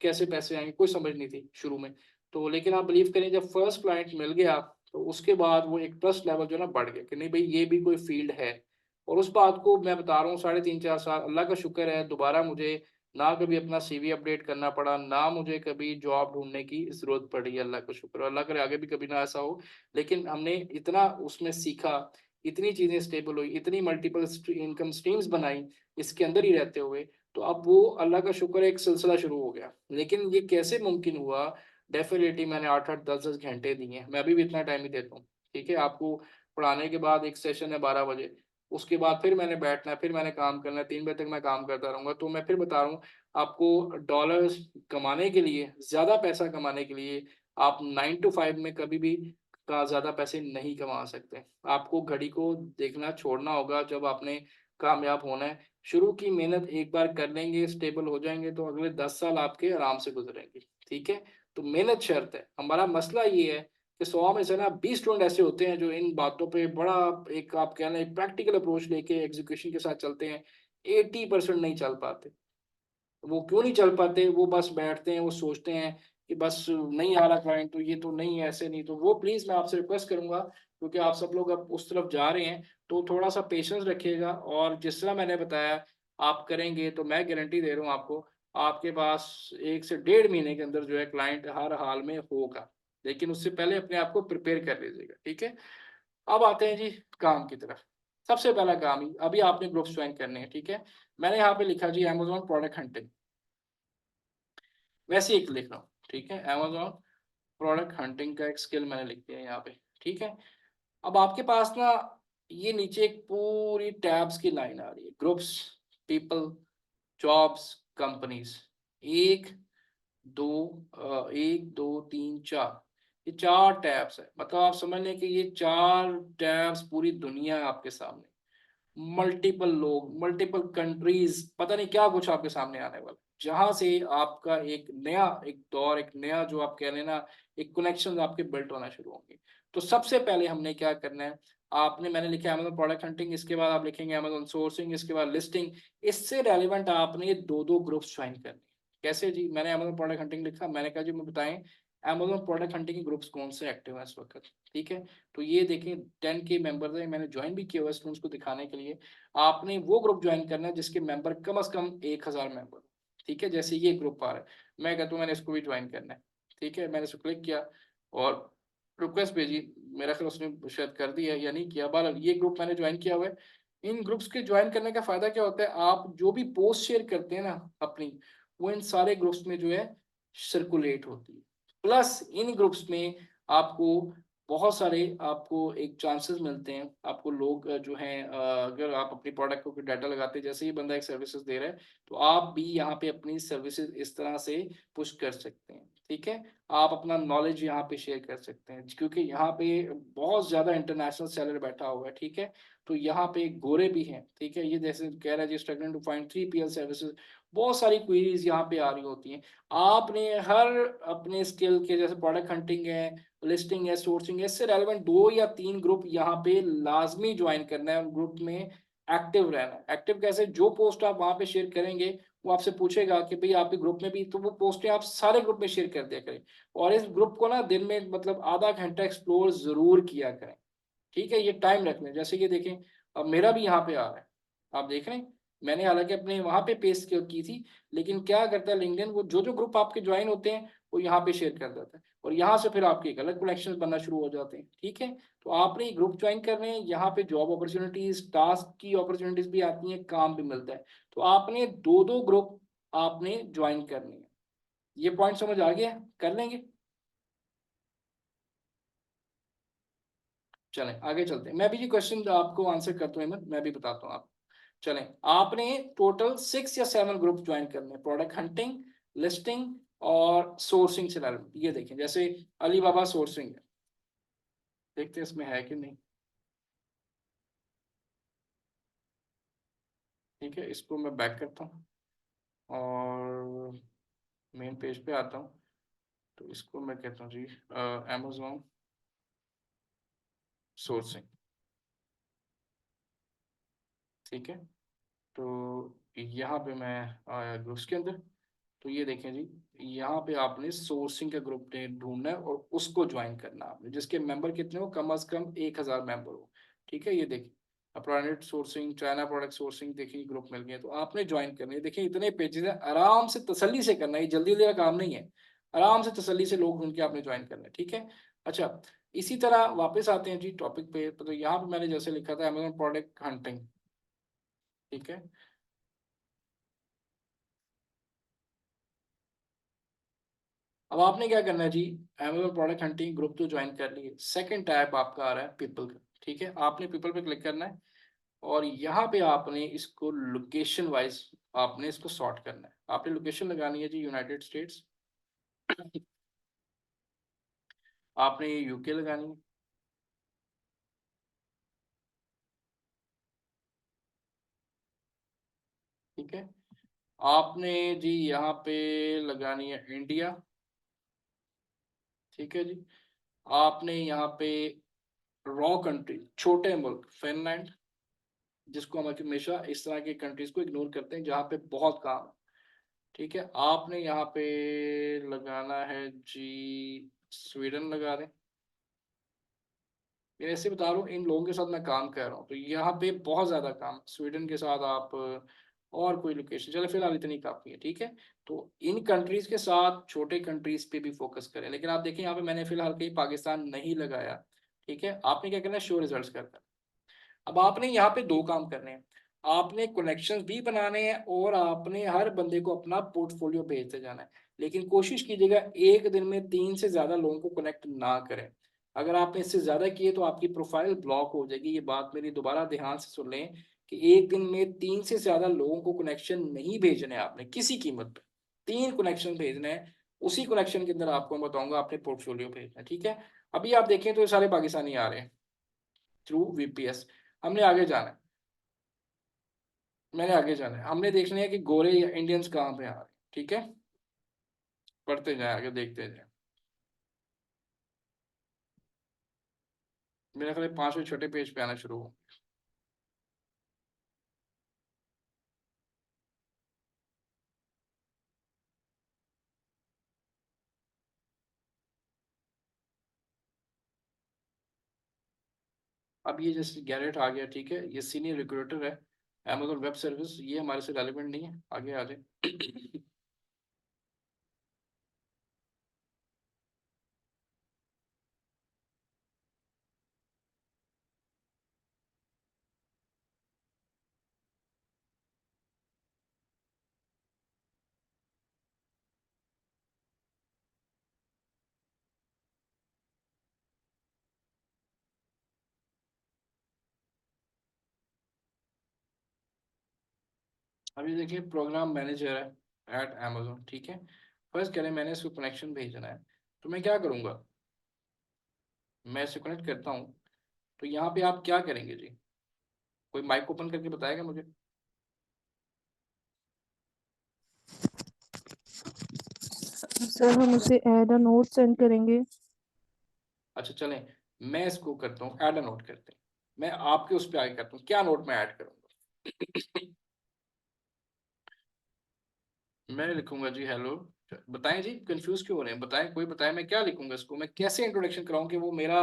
कैसे पैसे आएंगे, कोई समझ नहीं थी शुरू में। तो लेकिन आप बिलीव करें, जब फर्स्ट क्लाइंट मिल गया तो उसके बाद वो एक ट्रस्ट लेवल जो है ना बढ़ गया कि नहीं भाई ये भी कोई फील्ड है। और उस बात को मैं बता रहा हूँ, 3.5 4 साल अल्लाह का शुक्र है, दोबारा मुझे ना कभी अपना सीवी अपडेट करना पड़ा, ना मुझे कभी जॉब ढूंढने की जरूरत पड़ी, अल्लाह का शुक्र। अल्लाह करे आगे भी कभी ना ऐसा हो। लेकिन हमने इतना उसमें सीखा, इतनी चीजें स्टेबल हुई, इतनी मल्टीपल इनकम स्ट्रीम्स बनाई इसके अंदर ही रहते हुए, तो अब वो अल्लाह का शुक्र है एक सिलसिला शुरू हो गया। लेकिन ये कैसे मुमकिन हुआ? डेफिनेटली मैंने 8 8 10 10 घंटे दिए हैं, मैं अभी भी इतना टाइम ही देता हूँ, ठीक है। आपको पढ़ाने के बाद एक सेशन है 12 बजे, उसके बाद फिर मैंने बैठना है, फिर मैंने काम करना है, 3 बजे तक मैं काम करता रहूंगा। तो मैं फिर बता रहा हूँ आपको, डॉलर्स कमाने के लिए, ज्यादा पैसा कमाने के लिए, आप 9 to 5 में कभी भी का ज्यादा पैसे नहीं कमा सकते। आपको घड़ी को देखना छोड़ना होगा जब आपने कामयाब होना है। शुरू की मेहनत एक बार कर लेंगे, स्टेबल हो जाएंगे, तो अगले 10 साल आपके आराम से गुजरेंगे, ठीक है। तो मेहनत शर्त है। हमारा मसला ये है कि 100 में से ना 20 स्टूडेंट ऐसे होते हैं जो इन बातों पे बड़ा एक आप कह लें प्रैक्टिकल अप्रोच लेके एग्जीक्यूशन के साथ चलते हैं, 80% नहीं चल पाते। वो क्यों नहीं चल पाते? वो बस बैठते हैं, वो सोचते हैं कि बस नहीं आ रहा क्लाइंट, तो ये तो नहीं है, ऐसे नहीं। तो वो प्लीज मैं आपसे रिक्वेस्ट करूंगा, क्योंकि आप सब लोग अब उस तरफ जा रहे हैं, तो थोड़ा सा पेशेंस रखिएगा, और जिस तरह मैंने बताया आप करेंगे तो मैं गारंटी दे रहा हूँ आपको, आपके पास 1 से 1.5 महीने के अंदर जो है क्लाइंट हर हाल में होगा। लेकिन उससे पहले अपने आप को प्रिपेयर कर लीजिएगा, ठीक है। अब आते हैं जी काम की तरफ। सबसे पहला काम ही, अभी आपने ग्रुप्स ज्वाइन करने हैं, ठीक है। मैंने यहाँ पे लिखा जी Amazon प्रोडक्ट हंटिंग, वैसे एक लिख रहा हूँ, ठीक है। Amazon प्रोडक्ट हंटिंग का एक स्किल मैंने लिख दिया यहाँ पे, ठीक है। अब आपके पास ना ये नीचे एक पूरी टैब्स की लाइन आ रही है, ग्रुप्स, पीपल, जॉब्स, कंपनीज। एक दो एक दो तीन चार, ये 4 टैब्स है। मतलब आप समझ लें कि ये 4 टैब्स पूरी दुनिया है आपके सामने, मल्टीपल लोग, मल्टीपल कंट्रीज, पता नहीं क्या कुछ आपके सामने आने वाला, जहां से आपका एक नया एक दौर, एक नया जो आप कह लेना एक कनेक्शन आपके बिल्ट होना शुरू होंगे। तो सबसे पहले हमने क्या करना है, आपने, मैंने लिखा Amazon प्रोडक्ट हंटिंग, इसके बाद आप लिखेंगे Amazon सोर्सिंग, इसके बाद लिस्टिंग। इससे रेलिवेंट आपने 2 2 ग्रुप्स ज्वाइन करने। कैसे जी? मैंने Amazon प्रोडक्ट हंटिंग लिखा, मैंने कहा जी मैं बताएं Amazon प्रोडक्ट हंटिंग के ग्रुप्स कौन से एक्टिव हैं इस वक्त, ठीक है। तो ये देखें 10K मेंबर्स हैं, मैंने ज्वाइन भी किया हुआ स्टूडेंट्स को दिखाने के लिए। आपने वो ग्रुप ज्वाइन करना है जिसके मेंबर कम से कम 1000 मेंबर, ठीक है। जैसे ये ग्रुप आ रहा है, मैं कहता हूँ मैंने इसको भी ज्वाइन करना है, ठीक है। मैंने इसको क्लिक किया और रिक्वेस्ट भेजी, मेरा ख्याल उसने शायद कर दिया या नहीं किया, बहरहाल ये ग्रुप मैंने ज्वाइन किया हुआ है। इन ग्रुप्स के ज्वाइन करने का फायदा क्या होता है, आप जो भी पोस्ट शेयर करते हैं ना अपनी, वो इन सारे ग्रुप्स में जो है सर्कुलेट होती है। प्लस इन ग्रुप्स में आपको बहुत सारे आपको एक चांसेस मिलते हैं, आपको लोग जो हैं अगर आप अपनी प्रोडक्ट को डाटा लगाते हैं, जैसे ही बंदा एक सर्विसेज दे रहा है, तो आप भी यहाँ पे अपनी सर्विसेज इस तरह से पुश कर सकते हैं, ठीक है। आप अपना नॉलेज यहाँ पे शेयर कर सकते हैं, क्योंकि यहाँ पे बहुत ज्यादा इंटरनेशनल सेलर बैठा हुआ है, ठीक है। तो यहाँ पे गोरे भी हैं, ठीक है। ये जैसे कह रहा है जी struggling to find 3PL services, बहुत सारी क्वेरीज यहाँ पे आ रही होती हैं। आपने हर अपने स्किल के, जैसे प्रोडक्ट हंटिंग है, लिस्टिंग है, सोर्सिंग है, इससे रेलेवेंट 2 या 3 ग्रुप यहाँ पे लाजमी ज्वाइन करना है, उन ग्रुप में एक्टिव रहना है। एक्टिव कैसे? जो पोस्ट आप वहाँ पे शेयर करेंगे वो आपसे पूछेगा कि भाई आपके ग्रुप में भी, तो वो पोस्टें आप सारे ग्रुप में शेयर कर दिया करें। और इस ग्रुप को ना दिन में मतलब आधा घंटा एक्सप्लोर जरूर किया करें, ठीक है? ये टाइम रख लें। जैसे कि देखें, अब मेरा भी यहाँ पे आ रहा है, आप देख रहे हैं, मैंने हालांकि अपने वहां पे पेस्ट की थी, लेकिन क्या करता है लिंक्डइन, वो जो जो ग्रुप आपके ज्वाइन होते हैं वो यहाँ पे शेयर कर देता है, और यहाँ से फिर आपके एक अलग कनेक्शन बनना शुरू हो जाते हैं, ठीक है? तो आपने ग्रुप ज्वाइन करने हैं, यहाँ पे जॉब अपॉर्चुनिटीज, टास्क की अपॉर्चुनिटीज भी आती हैं, काम भी मिलता है। तो आपने 2 2 ग्रुप आपने ज्वाइन करने हैं। ये पॉइंट समझ आ गया? कर लेंगे? चलें आगे चलते हैं, मैं भी ये क्वेश्चन आपको आंसर करता हूँ अहमद, मैं भी बताता हूँ आपको। चलें, आपने टोटल 6 या 7 ग्रुप ज्वाइन करने हैं, प्रोडक्ट हंटिंग, लिस्टिंग और सोर्सिंग से रिलेटेड। ये देखें, जैसे अलीबाबा सोर्सिंग है, देखते हैं इसमें है कि नहीं। ठीक है, इसको मैं बैक करता हूँ और मेन पेज पे आता हूँ। तो इसको मैं कहता हूँ जी अमेजोन सोर्सिंग, ठीक है? तो यहाँ पे मैं आया ग्रुप्स के अंदर। तो ये देखें जी, यहाँ पे आपने सोर्सिंग का ग्रुप ढूंढना है और उसको ज्वाइन करना है आपने, जिसके मेंबर कितने हो, कम से कम 1000 मेंबर हो, ठीक है? ये देखिए, product sourcing, China product sourcing, देखिए ग्रुप मिल गए, तो आपने ज्वाइन करनी है। देखिए इतने पेजेस हैं, आराम से तसल्ली से करना है, ये जल्दी जल्दी का काम नहीं है, आराम से तसल्ली से लोग ढूंढ के आपने ज्वाइन करना है, ठीक है? अच्छा, इसी तरह वापस आते हैं जी टॉपिक पे। तो यहाँ पे मैंने जैसे लिखा था अमेजोन प्रोडक्ट हंटिंग, ठीक है? अब आपने क्या करना है जी, Amazon प्रोडक्ट हंटिंग ग्रुप तो ज्वाइन कर लिए। सेकंड टैब आपका आ रहा है पीपल का, ठीक है? आपने पीपल पे क्लिक करना है और यहाँ पे आपने इसको लोकेशन वाइज आपने इसको सॉर्ट करना है। आपने लोकेशन लगानी है जी यूनाइटेड स्टेट्स, आपने यूके लगानी है, ठीक है? आपने जी यहाँ पे लगानी है इंडिया, ठीक है जी? आपने यहाँ पे रॉ कंट्री, छोटे मुल्क, फिनलैंड, जिसको हम हमेशा इस तरह की कंट्रीज को इग्नोर करते हैं जहाँ पे बहुत काम है, ठीक है? आपने यहाँ पे लगाना है जी स्वीडन लगा दें। मैं ऐसे बता रहा हूँ, इन लोगों के साथ मैं काम कर रहा हूँ, तो यहाँ पे बहुत ज़्यादा काम स्वीडन के साथ। आप और कोई लोकेशन, चलो फिलहाल इतनी काफ़ी है, ठीक है? तो इन कंट्रीज के साथ छोटे कंट्रीज पे भी फोकस करें। लेकिन आप देखें यहाँ पे मैंने फिलहाल कहीं पाकिस्तान नहीं लगाया, ठीक है? आपने क्या करना है, शो रिजल्ट्स करना। अब आपने यहाँ पे 2 काम करने हैं, आपने कनेक्शंस भी बनाने हैं और आपने हर बंदे को अपना पोर्टफोलियो भेजते जाना है। लेकिन कोशिश कीजिएगा एक दिन में 3 से ज्यादा लोगों को कनेक्ट ना करें। अगर आपने इससे ज्यादा किए तो आपकी प्रोफाइल ब्लॉक हो जाएगी। ये बात मेरी दोबारा ध्यान से सुन लें कि एक दिन में 3 से ज्यादा लोगों को कनेक्शन नहीं भेजने हैं आपने किसी कीमत पे। 3 कनेक्शन भेजने हैं, उसी कनेक्शन के अंदर आपको मैं बताऊंगा आपने पोर्टफोलियो भेजना है, ठीक है? अभी आप देखें तो ये सारे पाकिस्तानी आ रहे हैं थ्रू वीपीएस। हमने आगे जाना है, मैंने आगे जाना है, हमने देखना है कि गोरे या इंडियंस कहाँ पे आ रहे हैं, ठीक है? पढ़ते जाए आगे, देखते जाए। मेरे ख्याल 5वें 6ठे पेज पे आना शुरू हो। अब ये जैसे गैरेट आ गया, ठीक है? ये सीनियर रिक्रूटर है Amazon वेब सर्विस, ये हमारे से रेलिवेंट नहीं है, आगे आ जाए। अभी देखिए प्रोग्राम मैनेजर है एट Amazon, ठीक है? फर्स्ट करें, मैंने इसको कनेक्शन भेजना है, तो मैं क्या करूँगा, मैं इससे कनेक्ट करता हूँ। तो यहाँ पे आप क्या करेंगे जी, कोई माइक ओपन करके बताएगा मुझे? सर हम उसे ऐड अ नोट सेंड करेंगे। अच्छा चलें, मैं इसको करता हूँ, ऐड अ नोट करते हैं। मैं आपके उस पर आगे करता हूँ, क्या नोट में ऐड करूँगा? मैं लिखूंगा जी हेलो। बताएं जी, कंफ्यूज क्यों हो रहे हैं? बताएं, कोई बताएं मैं क्या लिखूंगा इसको, मैं कैसे इंट्रोडक्शन कराऊं कि वो मेरा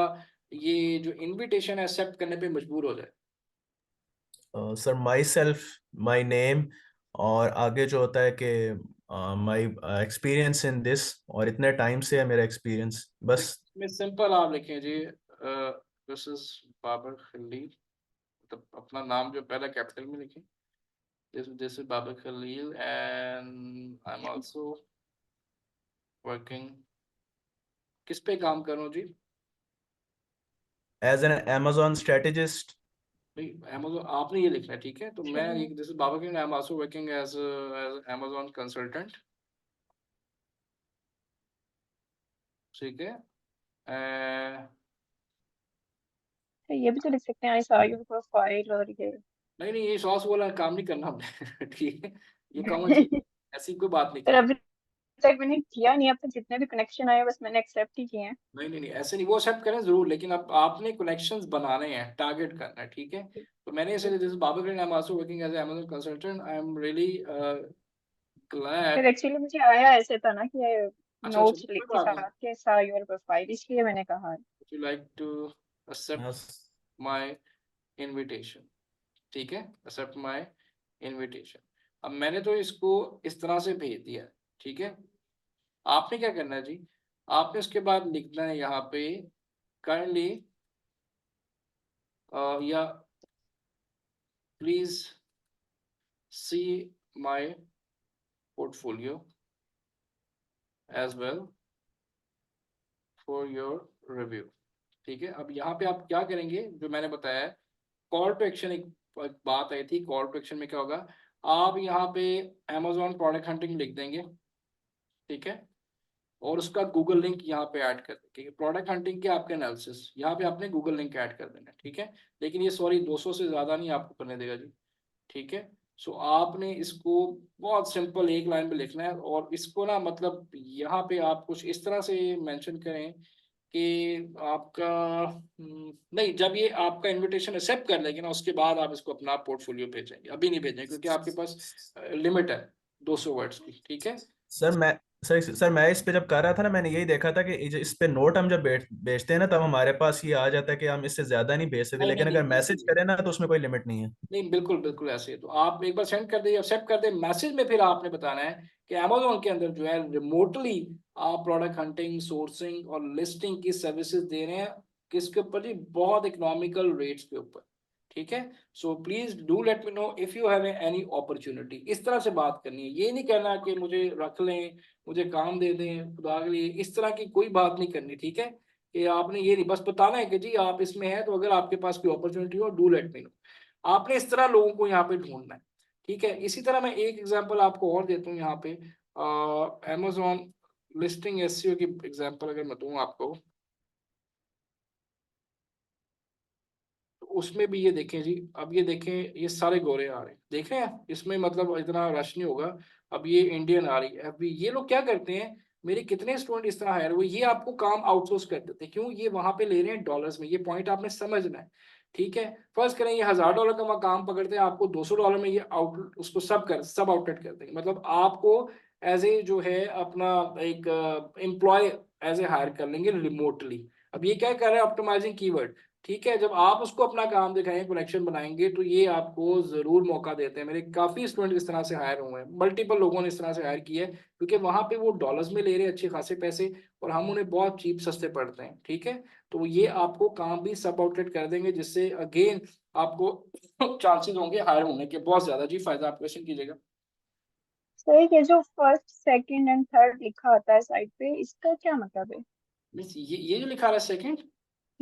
ये जो इनविटेशन है एक्सेप्ट करने पे मजबूर हो जाए। Sir my self, my name, और आगे जो होता है कि माई एक्सपीरियंस इन दिस, और इतने टाइम से है मेरा एक्सपीरियंस, बस। इसमें सिंपल आप लिखें जी, दिस इज बाबर खलील, मतलब अपना नाम जो पहला कैपिटल में लिखें। This is Babar Khalil and I am also working, किस पे काम कर रहा हूँ जी? As an Amazon strategist. नहीं, Amazon आपने ये लिखना है, ठीक है? तो मैं चलिए। ये this is Babar Khalil, I am also working as Amazon consultant, ठीक है? ये भी तो लिख सकते हैं, आई सॉ योर प्रोफाइल, और ये नहीं नहीं, ये सॉस वाला काम नहीं करना हमने। ठीक है, ये कॉमन चीज, ऐसी कोई बात नहीं पर करनी। अभी तक मैंने किया नहीं, अब तक जितने भी कनेक्शन आए बस मैंने एक्सेप्ट ही किए हैं। नहीं नहीं नहीं, ऐसे नहीं, वो एक्सेप्ट करें जरूर, लेकिन अब आपने कनेक्शंस बनाने हैं, टारगेट करना है, ठीक है? तो मैंने इसे this Babar Khalil, I am also working as Amazon consultant, I am really फिर ग्लैड। एक्चुअली मुझे आया ऐसे था ना कि अच्छा अच्छा, नोट्स लिख कोई के बात नहीं। साथ के सा योर प्रोफाइल, इसलिए मैंने कहा। You like to accept my invitation, ठीक है? Accept my invitation. अब मैंने तो इसको इस तरह से भेज दिया, ठीक है? आपने क्या करना है जी, आपने उसके बाद लिखना है यहाँ पे काइंडली या please see my portfolio as well for your review, ठीक है? अब यहाँ पे आप क्या करेंगे, जो मैंने बताया है, कॉल टू एक्शन, एक बात आई थी, कॉल टू एक्शन में क्या होगा, आप यहाँ पे Amazon प्रोडक्ट हंटिंग लिख देंगे, ठीक है? और उसका गूगल लिंक यहाँ पे ऐड कर देंगे, प्रोडक्ट हंटिंग के आपके एनालिसिस, यहाँ पे आपने गूगल लिंक ऐड कर देना, ठीक है? लेकिन ये सॉरी 200 से ज़्यादा नहीं आपको करने देगा जी, ठीक है? सो आपने इसको बहुत सिंपल एक लाइन में लिखना है, और इसको ना मतलब यहाँ पे आप कुछ इस तरह से मेंशन करें कि आपका नहीं, जब ये आपका इनविटेशन एक्सेप्ट कर लेंगे ना, उसके बाद आप इसको अपना पोर्टफोलियो भेजेंगे, अभी नहीं भेजेंगे क्योंकि आपके पास लिमिट है 200 वर्ड्स की, ठीक है? सर मैं इस पे जब कर रहा था ना, मैंने यही देखा था कि इस पे नोट हम जब भेजते हैं ना, तब हमारे पास ये आ जाता है कि हम इससे ज्यादा नहीं भेज सकते, नहीं नहीं लेकिन नहीं, अगर बिल्कुल मैसेज करें ना तो उसमें कोई लिमिट नहीं है। नहीं, बिल्कुल बिल्कुल ऐसे ही। तो आप एक बार सेंड कर दीजिए, एक्सेप्ट कर दे, मैसेज में फिर आपने बताना है कि Amazon के अंदर जो है रिमोटली आप प्रोडक्ट हंटिंग, सोर्सिंग और लिस्टिंग की सर्विसेज दे रहे हैं, किसके ऊपर जी? बहुत इकोनॉमिकल रेट्स के ऊपर, ठीक है? So please do let me know if you have any opportunity. इस तरह से बात करनी है, ये नहीं कहना कि मुझे रख लें, मुझे काम दे दें खुदा के लिए, इस तरह की कोई बात नहीं करनी, ठीक है? कि आपने ये नहीं, बस बताना है कि जी आप इसमें हैं, तो अगर आपके पास कोई अपॉर्चुनिटी हो डू लेट मी नो। आपने इस तरह लोगों को यहाँ पे ढूंढना है, ठीक है? इसी तरह मैं एक एग्जांपल आपको और देता हूँ यहाँ पे, Amazon लिस्टिंग एसईओ की एग्जांपल अगर मैं दूँ आपको, तो उसमें भी ये देखें जी, अब ये देखें, ये सारे गोरे आ रहे हैं, देख रहे हैं? इसमें मतलब इतना रश नहीं होगा। अब ये इंडियन आ रही है, अभी ये लोग क्या करते हैं, मेरे कितने स्टूडेंट इस तरह हायर हुए, ये आपको काम आउटसोर्स कर देते हैं, क्यों? ये वहां पे ले रहे हैं डॉलर्स में, ये पॉइंट आपने समझना है, ठीक है? फर्स्ट करें, ये $1000 का काम पकड़ते हैं, आपको $200 में ये आउट उसको सब आउटलेट कर देंगे, मतलब आपको एज ए जो है अपना एक एम्प्लॉय एज ए हायर कर लेंगे रिमोटली। अब ये क्या कर रहे हैं, ऑप्टिमाइजिंग कीवर्ड, ठीक है? जब आप उसको अपना काम दिखाएंगे, कनेक्शन बनाएंगे, तो ये आपको जरूर मौका देते हैं। मेरे काफी स्टूडेंट इस तरह से हायर हुए हैं, मल्टीपल लोगों ने इस तरह से हायर किया है, क्योंकि वहां पे वो डॉलर्स में ले रहे हैं अच्छे खासे पैसे, और हम उन्हें बहुत चीप सस्ते पड़ते हैं, ठीक है? तो ये आपको काम भी सब आउटलेट कर देंगे, जिससे अगेन आपको चांसेस होंगे हायर होने के बहुत ज्यादा। जी फायदा, आप क्वेश्चन कीजिएगा। सर ये जो फर्स्ट, सेकंड एंड थर्ड लिखा होता है साइड पे, इसका क्या मतलब है? ये जो लिखा रहा है सेकंड,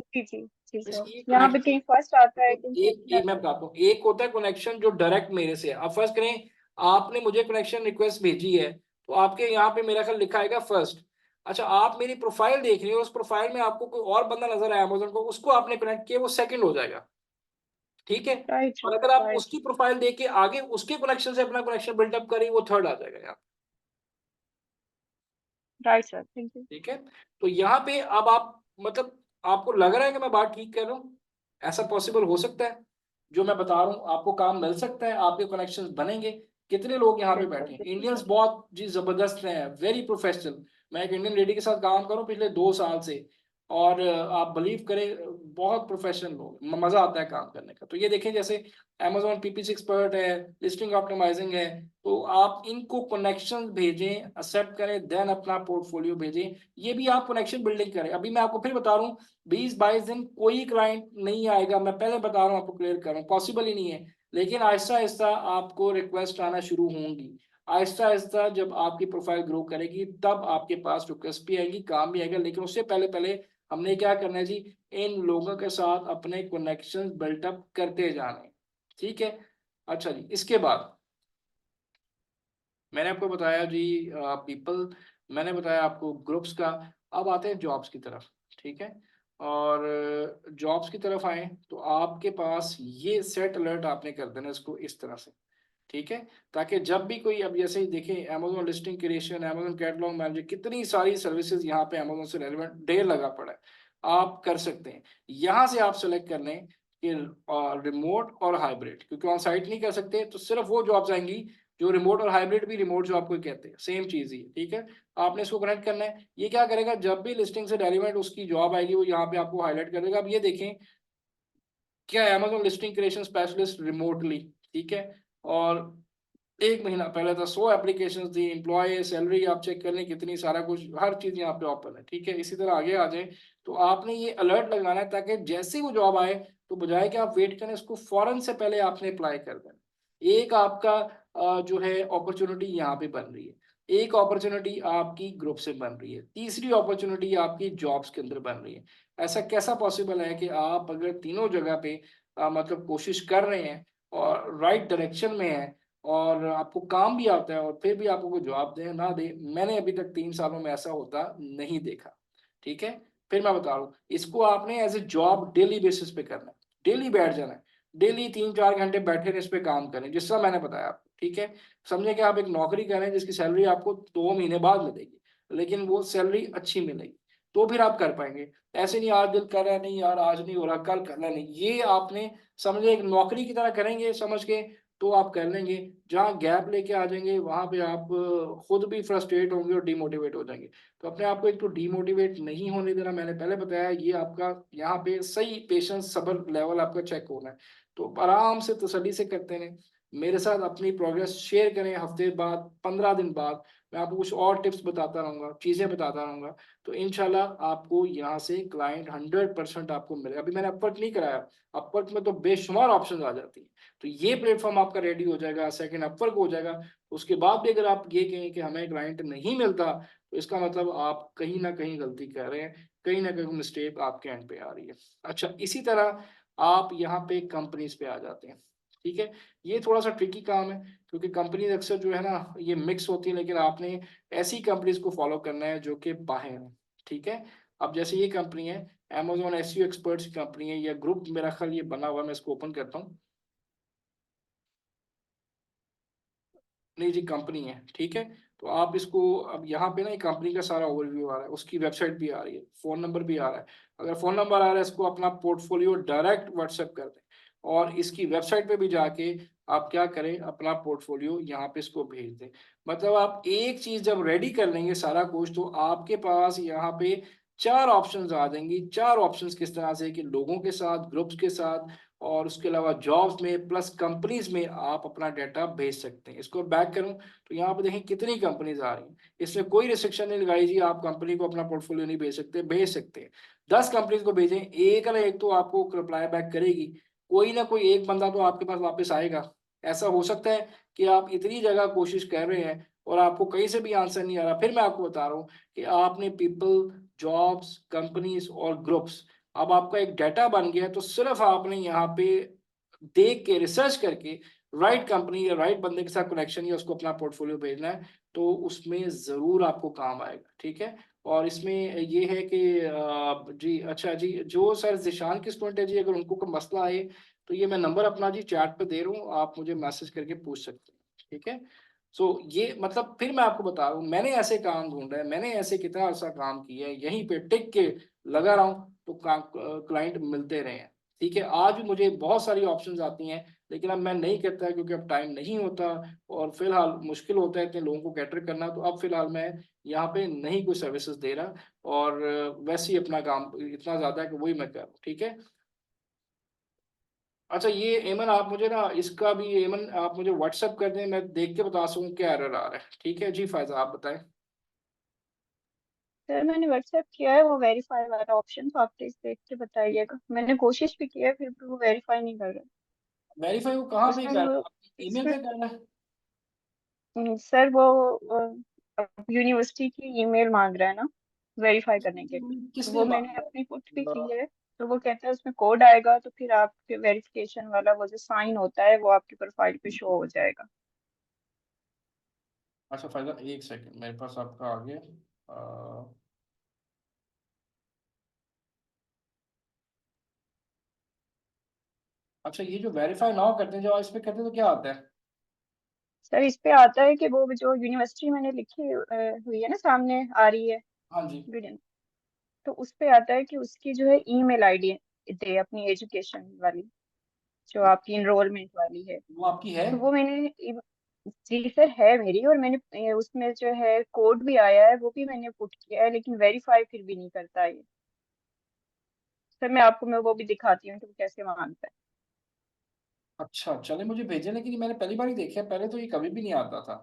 जी जी जी सर, ये यहाँ पे कनेक्शन, कहीं फर्स्ट आता है कहीं एक सेकंड। मैं बताता हूँ, एक होता है कनेक्शन जो डायरेक्ट मेरे से है। अब फर्स्ट करें, आपने मुझे कनेक्शन रिक्वेस्ट भेजी है, तो आपके यहाँ पे मेरा ख्याल लिखा आएगा फर्स्ट। अच्छा, आप मेरी प्रोफाइल देख रहे हो, उस प्रोफाइल में आपको कोई और बंदा नजर आया अमेजन को, उसको आपने कनेक्ट किया, वो सेकंड हो जाएगा, ठीक है? राइट और अगर आप राइट। उसकी प्रोफाइल देख के आगे उसके कनेक्शन से अपना कनेक्शन बिल्डअप करें, वो थर्ड आ जाएगा यहाँ। Right sir, thank you. ठीक है, तो यहाँ पे अब आप मतलब आपको लग रहा है कि मैं बात ठीक कर रहा हूँ? ऐसा पॉसिबल हो सकता है? जो मैं बता रहा हूँ आपको काम मिल सकता है, आपके कनेक्शंस बनेंगे। कितने लोग यहाँ पे यस सर, बैठे हैं? बिल्कुल इंडियंस सर। बहुत जी जबरदस्त हैं, वेरी प्रोफेशनल। मैं एक इंडियन लेडी के साथ काम कर रहा हूँ पिछले 2 साल से, और आप बिलीव करें बहुत प्रोफेशनल लोग, मजा आता है काम करने का। तो ये देखें, जैसे Amazon PPC एक्सपर्ट है, लिस्टिंग ऑप्टिमाइजिंग है, तो आप इनको कनेक्शन भेजें, एक्सेप्ट करें, देन अपना पोर्टफोलियो भेजें। ये भी आप कनेक्शन बिल्डिंग करें। अभी मैं आपको फिर बता रहा हूँ, 20-22 दिन कोई क्लाइंट नहीं आएगा, मैं पहले बता रहा हूँ, आपको क्लियर कर रहा हूँ, पॉसिबल ही नहीं है। लेकिन आहिस्ता आहिस्ता आपको रिक्वेस्ट आना शुरू होंगी। आहिस्ता आहिस्ता जब आपकी प्रोफाइल ग्रो करेगी, तब आपके पास रिक्वेस्ट भी आएगी, काम भी आएगा। लेकिन उससे पहले पहले हमने क्या करना है जी, इन लोगों के साथ अपने कनेक्शन बिल्टअप करते जाने। ठीक है, अच्छा जी, इसके बाद मैंने आपको बताया जी पीपल, मैंने बताया आपको ग्रुप्स का। अब आते हैं जॉब्स की तरफ। ठीक है, और जॉब्स की तरफ आए तो आपके पास ये सेट अलर्ट आपने कर देना इसको इस तरह से। ठीक है, ताकि जब भी कोई, अब जैसे ही देखें, Amazon listing creation, Amazon catalogue manager, कितनी सारी सर्विसेज यहाँ पे अमेजोन से रेलिवेंट ढेर लगा पड़ा है, आप कर सकते हैं। यहाँ से आप सेलेक्ट कर लें कि रिमोट और हाइब्रिड, क्योंकि ऑन साइट नहीं कर सकते, तो सिर्फ वो जॉब्स आएंगी जो रिमोट, और हाइब्रिड भी रिमोट जो आपको कहते हैं, सेम चीज ही है। ठीक है, आपने इसको कनेक्ट करना है। ये क्या करेगा, जब भी लिस्टिंग से रेलिवेंट उसकी जॉब आएगी, वो यहाँ पे आपको हाईलाइट कर देगा। अब ये देखें, क्या Amazon listing creation specialist remotely, ठीक है, और 1 महीना पहले था 100 एप्लीकेशन थी, एम्प्लॉय सैलरी आप चेक कर लें, कितनी सारा कुछ, हर चीज यहाँ पे ओपन है। ठीक है, इसी तरह आगे आ जाए तो आपने ये अलर्ट लगाना है, ताकि जैसे ही वो जॉब आए, तो बजाय कि आप वेट करें, उसको फौरन से पहले आपने अप्लाई कर देना। एक आपका जो है अपॉर्चुनिटी यहाँ पे बन रही है, एक अपॉर्चुनिटी आपकी ग्रुप से बन रही है, तीसरी अपॉर्चुनिटी आपकी जॉब्स के अंदर बन रही है। ऐसा कैसा पॉसिबल है कि आप अगर तीनों जगह पे मतलब कोशिश कर रहे हैं और राइट डायरेक्शन में है, और आपको काम भी आता है, और फिर भी आपको कोई जवाब दे ना दे? मैंने अभी तक 3 सालों में ऐसा होता नहीं देखा। ठीक है, फिर मैं बता रहा हूँ, इसको आपने as a job daily basis पे करना है। डेली बैठ जाना है, डेली 3-4 घंटे बैठे रहे, इस पे काम करें, जिस तरह मैंने बताया आपको। ठीक है, समझे कि आप एक नौकरी कर रहे हैं जिसकी सैलरी आपको 2 महीने बाद मिलेगी, लेकिन वो सैलरी अच्छी मिलेगी, तो फिर आप कर पाएंगे। ऐसे नहीं आज दिल कर रहा है, नहीं यार आज नहीं हो रहा, कल करना नहीं, ये आपने समझे एक नौकरी की तरह करेंगे समझ के, तो आप कर लेंगे। जहाँ गैप लेके आ जाएंगे, वहां पे आप खुद भी फ्रस्ट्रेट होंगे और डिमोटिवेट हो जाएंगे। तो अपने आप को एक तो डिमोटिवेट नहीं होने देना, मैंने पहले बताया, ये आपका यहाँ पे सही पेशेंस सब्र लेवल आपका चेक होना है। तो आराम से तसल्ली से करते रहें, मेरे साथ अपनी प्रोग्रेस शेयर करें, हफ्ते बाद, 15 दिन बाद मैं आपको कुछ और टिप्स बताता रहूंगा, चीजें बताता रहूंगा। तो इंशाल्लाह आपको यहाँ से क्लाइंट 100% आपको मिलेगा। अभी मैंने अपवर्क नहीं कराया, अपवर्क में तो बेशुमार ऑप्शन आ जाती है। तो ये प्लेटफॉर्म आपका रेडी हो जाएगा, सेकंड अपवर्क हो जाएगा। उसके बाद भी अगर आप ये कहें कि हमें क्लाइंट नहीं मिलता, तो इसका मतलब आप कहीं ना कहीं गलती कर रहे हैं, कहीं ना कहीं मिस्टेक आपके एंड पे आ रही है। अच्छा, इसी तरह आप यहाँ पे कंपनीज पे आ जाते हैं। ठीक है, ये थोड़ा सा ट्रिकी काम है, क्योंकि कंपनीज अक्सर जो है ना, ये मिक्स होती है, लेकिन आपने ऐसी कंपनीज को फॉलो करना है जो कि बाहर हैं। ठीक है, अब जैसे ये कंपनी है Amazon SEO एक्सपर्ट्स की कंपनी है, या ग्रुप मेरा ख्याल ये बना हुआ है, मैं इसको ओपन करता हूँ। नहीं जी, कंपनी है। ठीक है, तो आप इसको, अब यहाँ पे ना एक कंपनी का सारा ओवरव्यू आ रहा है, उसकी वेबसाइट भी आ रही है, फोन नंबर भी आ रहा है। अगर फोन नंबर आ रहा है, इसको अपना पोर्टफोलियो डायरेक्ट व्हाट्सएप कर दें, और इसकी वेबसाइट पे भी जाके आप क्या करें, अपना पोर्टफोलियो यहाँ पे इसको भेज दें। मतलब आप एक चीज जब रेडी कर लेंगे सारा कुछ, तो आपके पास यहाँ पे 4 ऑप्शंस आ जाएंगी। 4 ऑप्शंस किस तरह से कि लोगों के साथ, ग्रुप्स के साथ, और उसके अलावा जॉब्स में, प्लस कंपनीज में आप अपना डाटा भेज सकते हैं। इसको बैक करूं तो यहाँ पे देखें कितनी कंपनीज आ रही हैं, इसमें कोई रिस्ट्रिक्शन नहीं लगाई जी, आप कंपनी को अपना पोर्टफोलियो नहीं भेज सकते, भेज सकते हैं। 10 कंपनीज को भेजें, एक ना एक तो आपको रिप्लाई बैक करेगी, कोई ना कोई एक बंदा तो आपके पास वापस आएगा। ऐसा हो सकता है कि आप इतनी जगह कोशिश कर रहे हैं और आपको कहीं से भी आंसर नहीं आ रहा, फिर मैं आपको बता रहा हूँ कि आपने पीपल, जॉब्स, कंपनीज और ग्रुप्स, अब आपका एक डाटा बन गया है। तो सिर्फ आपने यहाँ पे देख के, रिसर्च करके, राइट कंपनी या राइट बंदे के साथ कनेक्शन या उसको अपना पोर्टफोलियो भेजना है, तो उसमें जरूर आपको काम आएगा। ठीक है, और इसमें ये है कि जी अच्छा जी, जो सर जिशान की स्टूडेंट है जी, अगर उनको कोई मसला आए, तो ये मैं नंबर अपना जी चैट पे दे रहा हूँ, आप मुझे मैसेज करके पूछ सकते हैं। ठीक है, सो ये मतलब फिर मैं आपको बता रहा हूँ, मैंने ऐसे काम ढूंढा है, मैंने ऐसे कितना अर्सा काम किया है, यहीं पे टिक के लगा रहा हूँ तो क्लाइंट मिलते रहे हैं। ठीक है, आज भी मुझे बहुत सारी ऑप्शंस आती हैं, लेकिन अब मैं नहीं करता क्योंकि अब टाइम नहीं होता और फिलहाल मुश्किल होता है इतने लोगों को कैटर करना। तो अब फिलहाल मैं यहाँ पे नहीं कोई सर्विसेज दे रहा, और वैसे ही अपना काम इतना ज्यादा है कि वही मैं कर रहा हूँ। ठीक है। अच्छा ये एमन, आप मुझे ना इसका भी, एमन आप मुझे व्हाट्सएप कर दें, मैं देख के बता सकूँ क्या एरर आ रहा है। ठीक है जी, फायजा आप बताएं। सर मैंने व्हाट्सएप किया है, वो वेरीफाई वाला ऑप्शन, तो आप प्लीज देख के बताइएगा। मैंने कोशिश भी की है, फिर भी वो वेरीफाई नहीं कर रहा। वेरीफाई वो कहाँ पे उसमें कर रहा वो है, ईमेल इसमें पे करना है? सर वो यूनिवर्सिटी की ईमेल मांग रहा है ना वेरीफाई करने के लिए, तो किस लिए वो मांग मैंने रहा अपनी पुट भी है? की है। तो वो कहता है उसमें कोड आएगा तो फिर आपके वेरिफिकेशन वाला वो जो साइन होता है वो आपकी प्रोफाइल पे शो हो जाएगा। अच्छा फायदा, एक सेकंड, मेरे पास आपका आ गया। अच्छा ये जो वेरीफाई नाउ करते हैं, जब आप इस पे करते हैं तो क्या आता है? सर इस पे आता है कि वो जो यूनिवर्सिटी मैंने लिखी हुई है ना, सामने आ रही है हाँ जी। वीडियो, तो उस पे आता है कि उसकी जो है ईमेल आईडी दे अपनी एजुकेशन वाली, जो आपकी इनरोलमेंट वाली है। वो आपकी है? तो वो मैंने जी सर है मेरी, और मैंने उसमें जो है कोड भी आया है, वो भी मैंने पुट किया है, लेकिन वेरीफाई फिर भी नहीं करता है ये। सर मैं वो भी दिखाती हूँ कि वो कैसे मांगता है। अच्छा चले मुझे भेजें, लेकिन ये मैंने पहली बार ही देखा है, पहले तो ये कभी भी नहीं आता था।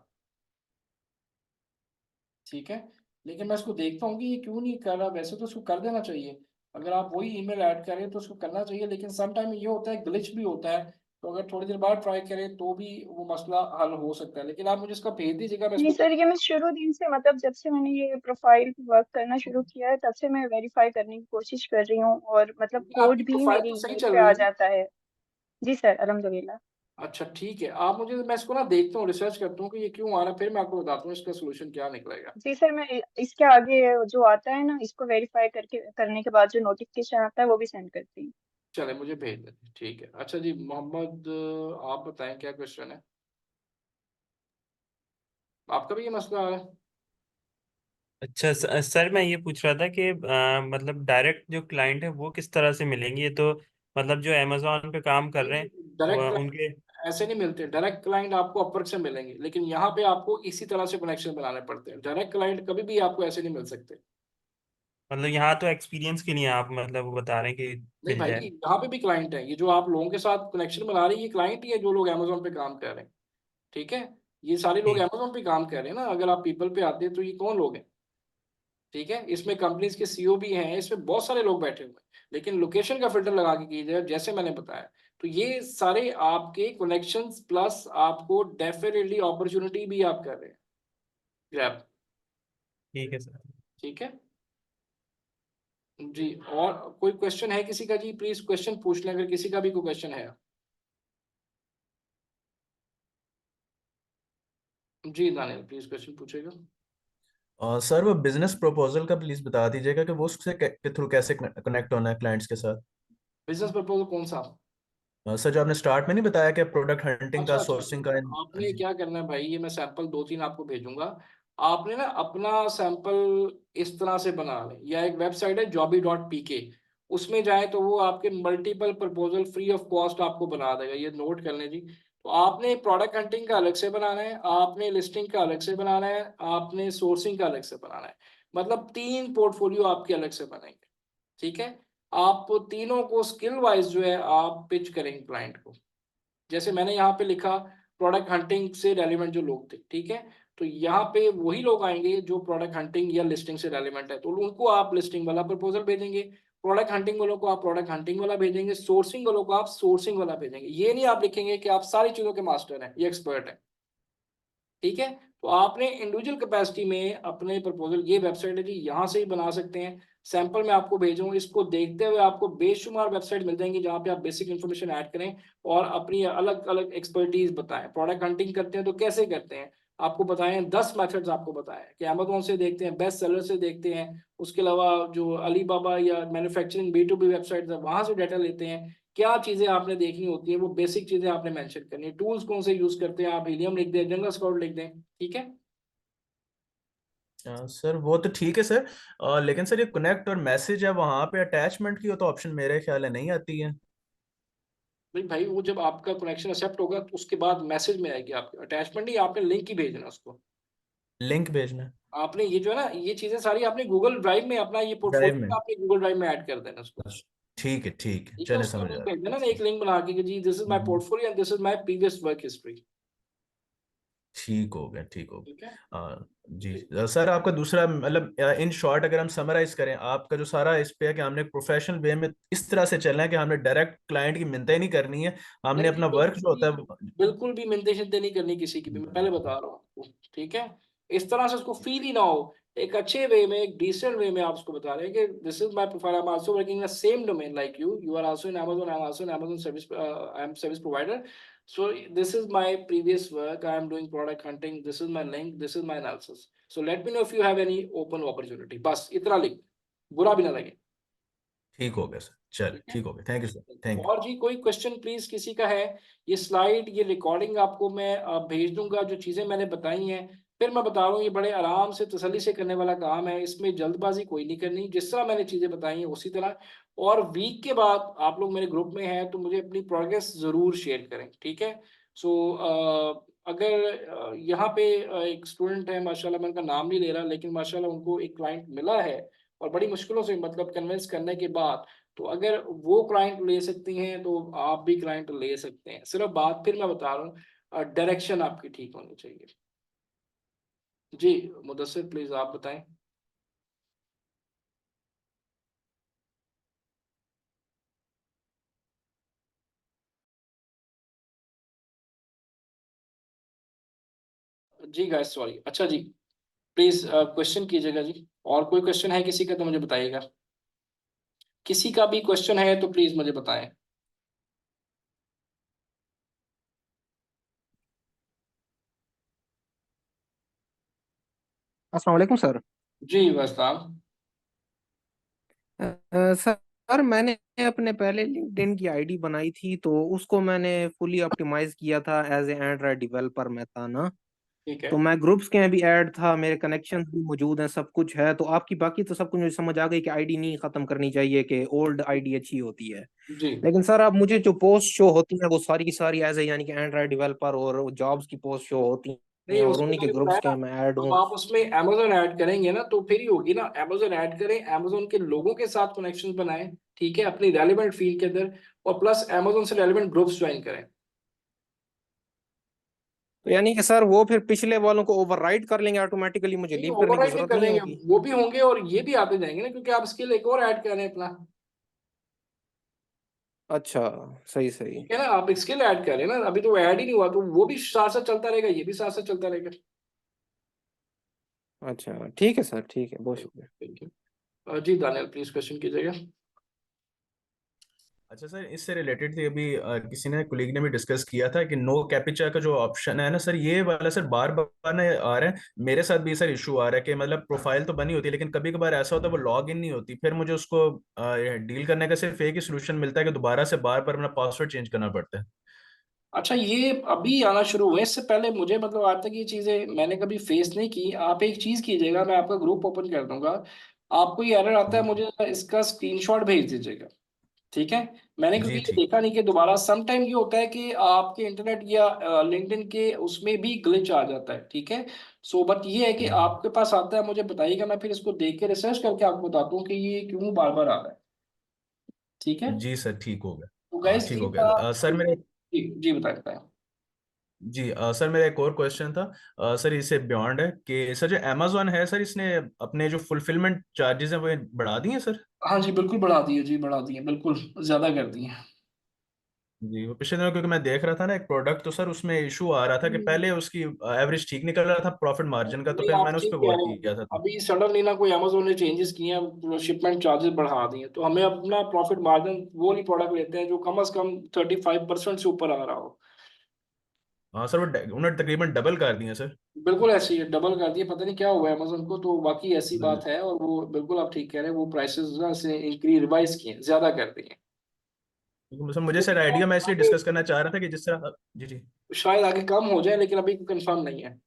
ठीक है, लेकिन मैं इसको देखता हूँ कि ये क्यों नहीं कर रहा। वैसे तो इसको कर देना चाहिए, अगर आप वही ईमेल ऐड करें तो उसको करना चाहिए, लेकिन सम टाइम ये होता है ग्लिच भी होता है। तो अगर थोड़ी देर बाद ट्राई करें तो भी वो मसला हल हो सकता है, लेकिन आप मुझे इसका भेज दीजिएगा, मैं नहीं इसको। सर, ये मैं शुरू दिन से, मतलब जब से मैंने ये प्रोफाइल वर्क करना शुरू किया है तब से मैं वेरीफाई करने की कोशिश कर रही हूँ, और मतलब आपकी कोड भी प्रोफाइल मेरी तो सही ईमेल चल पे रही आ है। जाता है। जी सर अल्हम्दुलिल्लाह। अच्छा ठीक है, आप मुझे, मैं इसको ना देखता हूँ, रिसर्च करता हूँ कि ये क्यों आ रहा है, फिर मैं आपको बताता हूँ इसका सोल्यूशन क्या निकलेगा। जी सर, मैं इसके आगे जो आता है ना, इसको वेरीफाई करके करने के बाद जो नोटिफिकेशन आता है वो भी सेंड करती हूँ। चले मुझे भेज दें, ठीक है। अच्छा जी मोहम्मद, आप बताएं क्या क्वेश्चन है, आपका भी ये मसला आ रहा है? अच्छा सर मैं ये पूछ रहा था कि मतलब डायरेक्ट जो क्लाइंट है वो किस तरह से मिलेंगे? ये तो मतलब जो अमेजोन पे काम कर रहे हैं वो डायरेक्ट उनके, ऐसे नहीं मिलते, डायरेक्ट क्लाइंट आपको अपवर्क से मिलेंगे, लेकिन यहाँ पे आपको इसी तरह से कनेक्शन बनाने पड़ते हैं। डायरेक्ट क्लाइंट कभी भी आपको ऐसे नहीं मिल सकते। मतलब यहाँ तो एक्सपीरियंस के लिए आप मतलब वो बता रहे हैं कि नहीं मिल भाई, जाए। यहाँ पे भी क्लाइंट है, ये जो आप लोगों के साथ कनेक्शन बना रहे हैं ये क्लाइंट ही है, जो लोग अमेजोन पे काम कर रहे हैं। ठीक है, ये सारे लोग ठीक। अमेजोन पे काम कर रहे हैं ना। अगर आप पीपल पे आते हैं तो ये कौन लोग हैं? ठीक है, इसमें कंपनीज के सीईओ भी हैं, इसमें बहुत सारे लोग बैठे हुए हैं, लेकिन लोकेशन का फिल्टर लगा के कीजिए जैसे मैंने बताया। तो ये सारे आपके कनेक्शंस प्लस आपको डेफिनेटली अपॉर्चुनिटी भी आप कर रहे हैं ग्रैब। ठीक है सर। ठीक है जी, और कोई क्वेश्चन है किसी का? जी प्लीज क्वेश्चन पूछ लें अगर किसी का भी कोई क्वेश्चन है। जी दानियल प्लीज क्वेश्चन पूछेगा। सर वो बिजनेस प्रपोजल का प्लीज बता दीजिएगा कि वो उससे के थ्रू कैसे कनेक्ट होना है क्लाइंट्स के साथ। बिजनेस प्रपोजल कौन सा? सर जो आपने स्टार्ट में नहीं बताया कि प्रोडक्ट हंटिंग का, अच्छा सोर्सिंग का। अच्छा, हाँ आपने जी। क्या करना है भाई, ये मैं सैंपल दो तीन आपको भेजूंगा। आपने ना अपना सैंपल इस तरह से बना लें, या एक वेबसाइट है jobby.pk, उसमें जाए तो वो आपके multiple proposal free of cost आपको बना देगा, ये नोट कर लें जी। तो आपने प्रोडक्ट हंटिंग का अलग से बनाना है, आपने लिस्टिंग का अलग से बनाना है, आपने सोर्सिंग का अलग से बनाना है। मतलब तीन पोर्टफोलियो आपके अलग से बनेंगे। ठीक है, आप तीनों को स्किल वाइज जो है आप पिच करेंगे क्लाइंट को। जैसे मैंने यहाँ पे लिखा प्रोडक्ट हंटिंग से रेलिवेंट जो लोग थे, ठीक है, तो यहाँ पे वही लोग आएंगे जो प्रोडक्ट हंटिंग या लिस्टिंग से रेलिवेंट है, तो उनको आप लिस्टिंग वाला प्रपोजल भेजेंगे, प्रोडक्ट हंटिंग वालों को आप प्रोडक्ट हंटिंग वाला भेजेंगे, सोर्सिंग वालों को आप सोर्सिंग वाला भेजेंगे। ये नहीं आप लिखेंगे कि आप सारी चीजों के मास्टर हैं, ये एक्सपर्ट है। ठीक है, तो आपने इंडिविजुअल कैपेसिटी में अपने प्रपोजल, ये वेबसाइट है जी, यहाँ से ही बना सकते हैं। सैंपल मैं आपको भेजूंगा, इसको देखते हुए आपको बेशुमार वेबसाइट मिल जाएंगी जहाँ पे आप बेसिक इन्फॉर्मेशन ऐड करें और अपनी अलग अलग एक्सपर्टीज बताएं। प्रोडक्ट हंटिंग करते हैं तो कैसे करते हैं आपको बताएं, 10 मेथड्स आपको बताएं कि अमेजोन से देखते हैं, बेस्ट सेलर से देखते हैं, उसके अलावा जो अलीबाबा या मैन्युफैक्चरिंग B2B वेबसाइट है वहां से डाटा लेते हैं, क्या चीजें आपने देखनी होती है, वो बेसिक चीजें आपने मेंशन करनी है। टूल्स कौन से यूज करते हैं आप, हीलियम लिख दें, जंगल स्काउट लिख दें, ठीक है। सर वो तो ठीक है सर, लेकिन सर ये कनेक्ट और मैसेज है वहां पे अटैचमेंट की हो तो ऑप्शन मेरे ख्याल है नहीं आती है। भाई भाई वो जब आपका कनेक्शन एक्सेप्ट होगा तो उसके बाद मैसेज में आएगी आपकी, अटैचमेंट नहीं, आपने लिंक ही भेजना उसको। लिंक भेजना है आपने ये जो है ना, ये चीजें सारी आपने गूगल ड्राइव में, अपना ये ड्राइव पोर्टफोलियो में। आपने गूगल ड्राइव में ऐड कर देना उसको। अच्छा, ठीक है ठीक है, ठीक है, चले उसके समझ अंदर आ भेज देना ना रहा एक लिंक बना के कि जी दिस इज माय है। Portfolio and this is my previous work history. ठीक हो गया ठीक हो ठीक है। गया। जी जी सर, आपका दूसरा मतलब इन शॉर्ट अगर हम समराइज करें, आपका जो सारा इस पे है कि हमने प्रोफेशनल वे में इस तरह से चलना है कि हमने डायरेक्ट क्लाइंट की मिन्नतें नहीं करनी है, हमने नहीं नहीं, अपना वर्क जो होता है बिल्कुल भी मिलते शिलते नहीं करनी किसी की भी, मैं पहले बता रहा हूँ आपको। ठीक है, इस तरह से उसको फील ही ना हो, एक अच्छे वे में, एक डिसेंट वे में आप उसको बता रहे हैं कि this is my profile, I am also working in the same domain like you, you are also in Amazon, I am also in Amazon service, I am service provider, so this is my previous work, I am doing product hunting, this is my link, this is my analysis, so let me know if you have any open opportunity, बस इतना लिख, बुरा भी ना लगे। ठीक हो गया सर, चल ठीक है। ठीक हो गया, थैंक यू सर, थैंक और जी कोई क्वेश्चन प्लीज किसी का है। ये स्लाइड, ये रिकॉर्डिंग आपको मैं भेज दूंगा, जो चीजें मैंने बताई हैं। फिर मैं बता रहा हूँ, ये बड़े आराम से तसल्ली से करने वाला काम है, इसमें जल्दबाजी कोई नहीं करनी, जिस तरह मैंने चीजें बताई हैं उसी तरह। और वीक के बाद आप लोग मेरे ग्रुप में हैं तो मुझे अपनी प्रोग्रेस जरूर शेयर करें, ठीक है। सो अगर यहाँ पे एक स्टूडेंट है माशाल्लाह, मैं उनका नाम नहीं ले रहा, लेकिन माशाल्लाह उनको एक क्लाइंट मिला है, और बड़ी मुश्किलों से मतलब कन्विंस करने के बाद, तो अगर वो क्लाइंट ले सकती हैं तो आप भी क्लाइंट ले सकते हैं। सिर्फ बात फिर मैं बता रहा हूँ, डायरेक्शन आपकी ठीक होनी चाहिए। जी मुदस्सिर प्लीज आप बताएं। जी गाइस सॉरी, अच्छा जी, प्लीज क्वेश्चन कीजिएगा जी। और कोई क्वेश्चन है किसी का तो मुझे बताइएगा, किसी का भी क्वेश्चन है तो प्लीज मुझे बताएं। अस्सलाम वालेकुम सर। जी बस आप। सर मैंने अपने पहले लिंक्डइन की आईडी बनाई थी, तो उसको मैंने फुली ऑप्टिमाइज किया था, एज ए एंड्रॉयड डेवलपर मैं था ना। ठीक है। तो मैं ग्रुप्स के में भी ऐड था, मेरे कनेक्शंस भी मौजूद हैं, सब कुछ है। तो आपकी बाकी तो सब कुछ मुझे समझ आ गई कि आईडी नहीं खत्म करनी चाहिए, कि ओल्ड आईडी अच्छी होती है। जी लेकिन सर अब मुझे जो पोस्ट शो होती है वो सारी की सारी एज ए यानी कि एंड्रॉयड डेवलपर और जॉब्स की पोस्ट शो होती नहीं, हैं, और उसमें उन्हीं के मैंने ग्रुप्स बताया के ना, में मैं ऐड अब हूँ। आप उसमें अमेजोन ऐड करेंगे ना तो फिर ही होगी ना। अमेजोन ऐड करें, अमेजोन के लोगों के साथ कनेक्शन बनाएं, ठीक है, अपनी रेलिवेंट फील्ड के अंदर, और प्लस अमेजोन से रेलिवेंट ग्रुप्स ज्वाइन करें। तो यानी कि सर वो फिर पिछले वालों को ओवरराइड कर लेंगे ऑटोमेटिकली, मुझे नहीं लीव करने की ओवरराइड नहीं जरूरत नहीं करेंगे, होगी। वो भी होंगे और ये भी आते जाएंगे ना, क्योंकि आप स्किल एक और ऐड कर रहे हैं अपना। अच्छा, सही सही। ठीक है ना, आप एक स्किल ऐड कर रहे हैं ना, अभी तो ऐड ही नहीं हुआ, तो वो भी साथ साथ चलता रहेगा, ये भी साथ साथ चलता रहेगा। अच्छा ठीक है सर, ठीक है, बहुत शुक्रिया। Thank you. जी दानियल प्लीज क्वेश्चन कीजिएगा। अच्छा सर, इससे रिलेटेड थी अभी किसी ने कुलीग ने भी डिस्कस किया था कि नो कैप्चा का जो ऑप्शन है ना सर, ये वाला सर बार बार ना आ रहा है, मेरे साथ भी सर इशू आ रहा है कि मतलब प्रोफाइल तो बनी होती है लेकिन कभी कभार ऐसा होता है वो लॉग इन नहीं होती, फिर मुझे उसको डील करने का सिर्फ एक ही सोल्यूशन मिलता है कि दोबारा से बार बार अपना पासवर्ड चेंज करना पड़ता है। अच्छा, ये अभी आना शुरू हुए, इससे पहले मुझे मतलब आज तक ये चीजें मैंने कभी फेस नहीं की। आप एक चीज कीजिएगा, मैं आपका ग्रुप ओपन कर दूंगा, आपको ये एरर आता है, जी मुझे इसका स्क्रीनशॉट भेज दीजिएगा, ठीक है। मैंने क्योंकि जी ये ठीक। देखा नहीं कि दोबारा सम टाइम ये होता है कि आपके इंटरनेट या लिंक्डइन के उसमें भी ग्लिच आ जाता है, ठीक है। सो बट ये है कि आपके पास आता है, मुझे बताइएगा, मैं फिर इसको देख के रिसर्च करके आपको बताता हूँ कि ये क्यों बार बार आ रहा है, ठीक है। जी सर ठीक हो तो गया, गाइस ठीक ये हो था। गया सर मेरे। जी जी बताएं बताएं। जी सर मेरा एक और क्वेश्चन था, सर इससे बियॉन्ड है कि सर जो अमेजोन है सर, इसने अपने जो फुलफिलमेंट चार्जेस हैं वो बढ़ा दिए हैं सर। हाँ जी बिल्कुल बढ़ा दिए जी, बढ़ा दिए, बिल्कुल ज्यादा कर दिए। जी वो पिछले दिनों क्योंकि मैं देख रहा था ना एक प्रोडक्ट, तो सर उसमें इशू आ रहा था कि पहले उसकी एवरेज ठीक निकल रहा था प्रॉफिट मार्जिन का, तो नहीं फिर आप मैंने उस ठीक पर कह गौर रहे किया हैं, था। अभी सडनली ना कोई अमेजोन ने चेंजेस किए हैं, शिपमेंट चार्जेस बढ़ा दिए, तो हमें अपना प्रॉफिट मार्जिन वो वाली प्रोडक्ट लेते हैं जो कम से कम 35% से ऊपर आ रहा हो। हाँ सर, वो उन्होंने तकरीबन डबल कर दिए सर। बिल्कुल ऐसी है, डबल कर दिए, पता नहीं क्या हुआ है अमेजोन को, तो बाकी ऐसी बात ल- है। और वो बिल्कुल आप ठीक कह रहे हैं, वो प्राइसेस ना से इंक्रीज रिवाइज किए, ज्यादा कर दिए। मुझे सर आइडिया मैं इसलिए डिस्कस करना चाह रहा था कि जिस तरह जी जी शायद आगे कम हो जाए, लेकिन अभी कंफर्म नहीं है।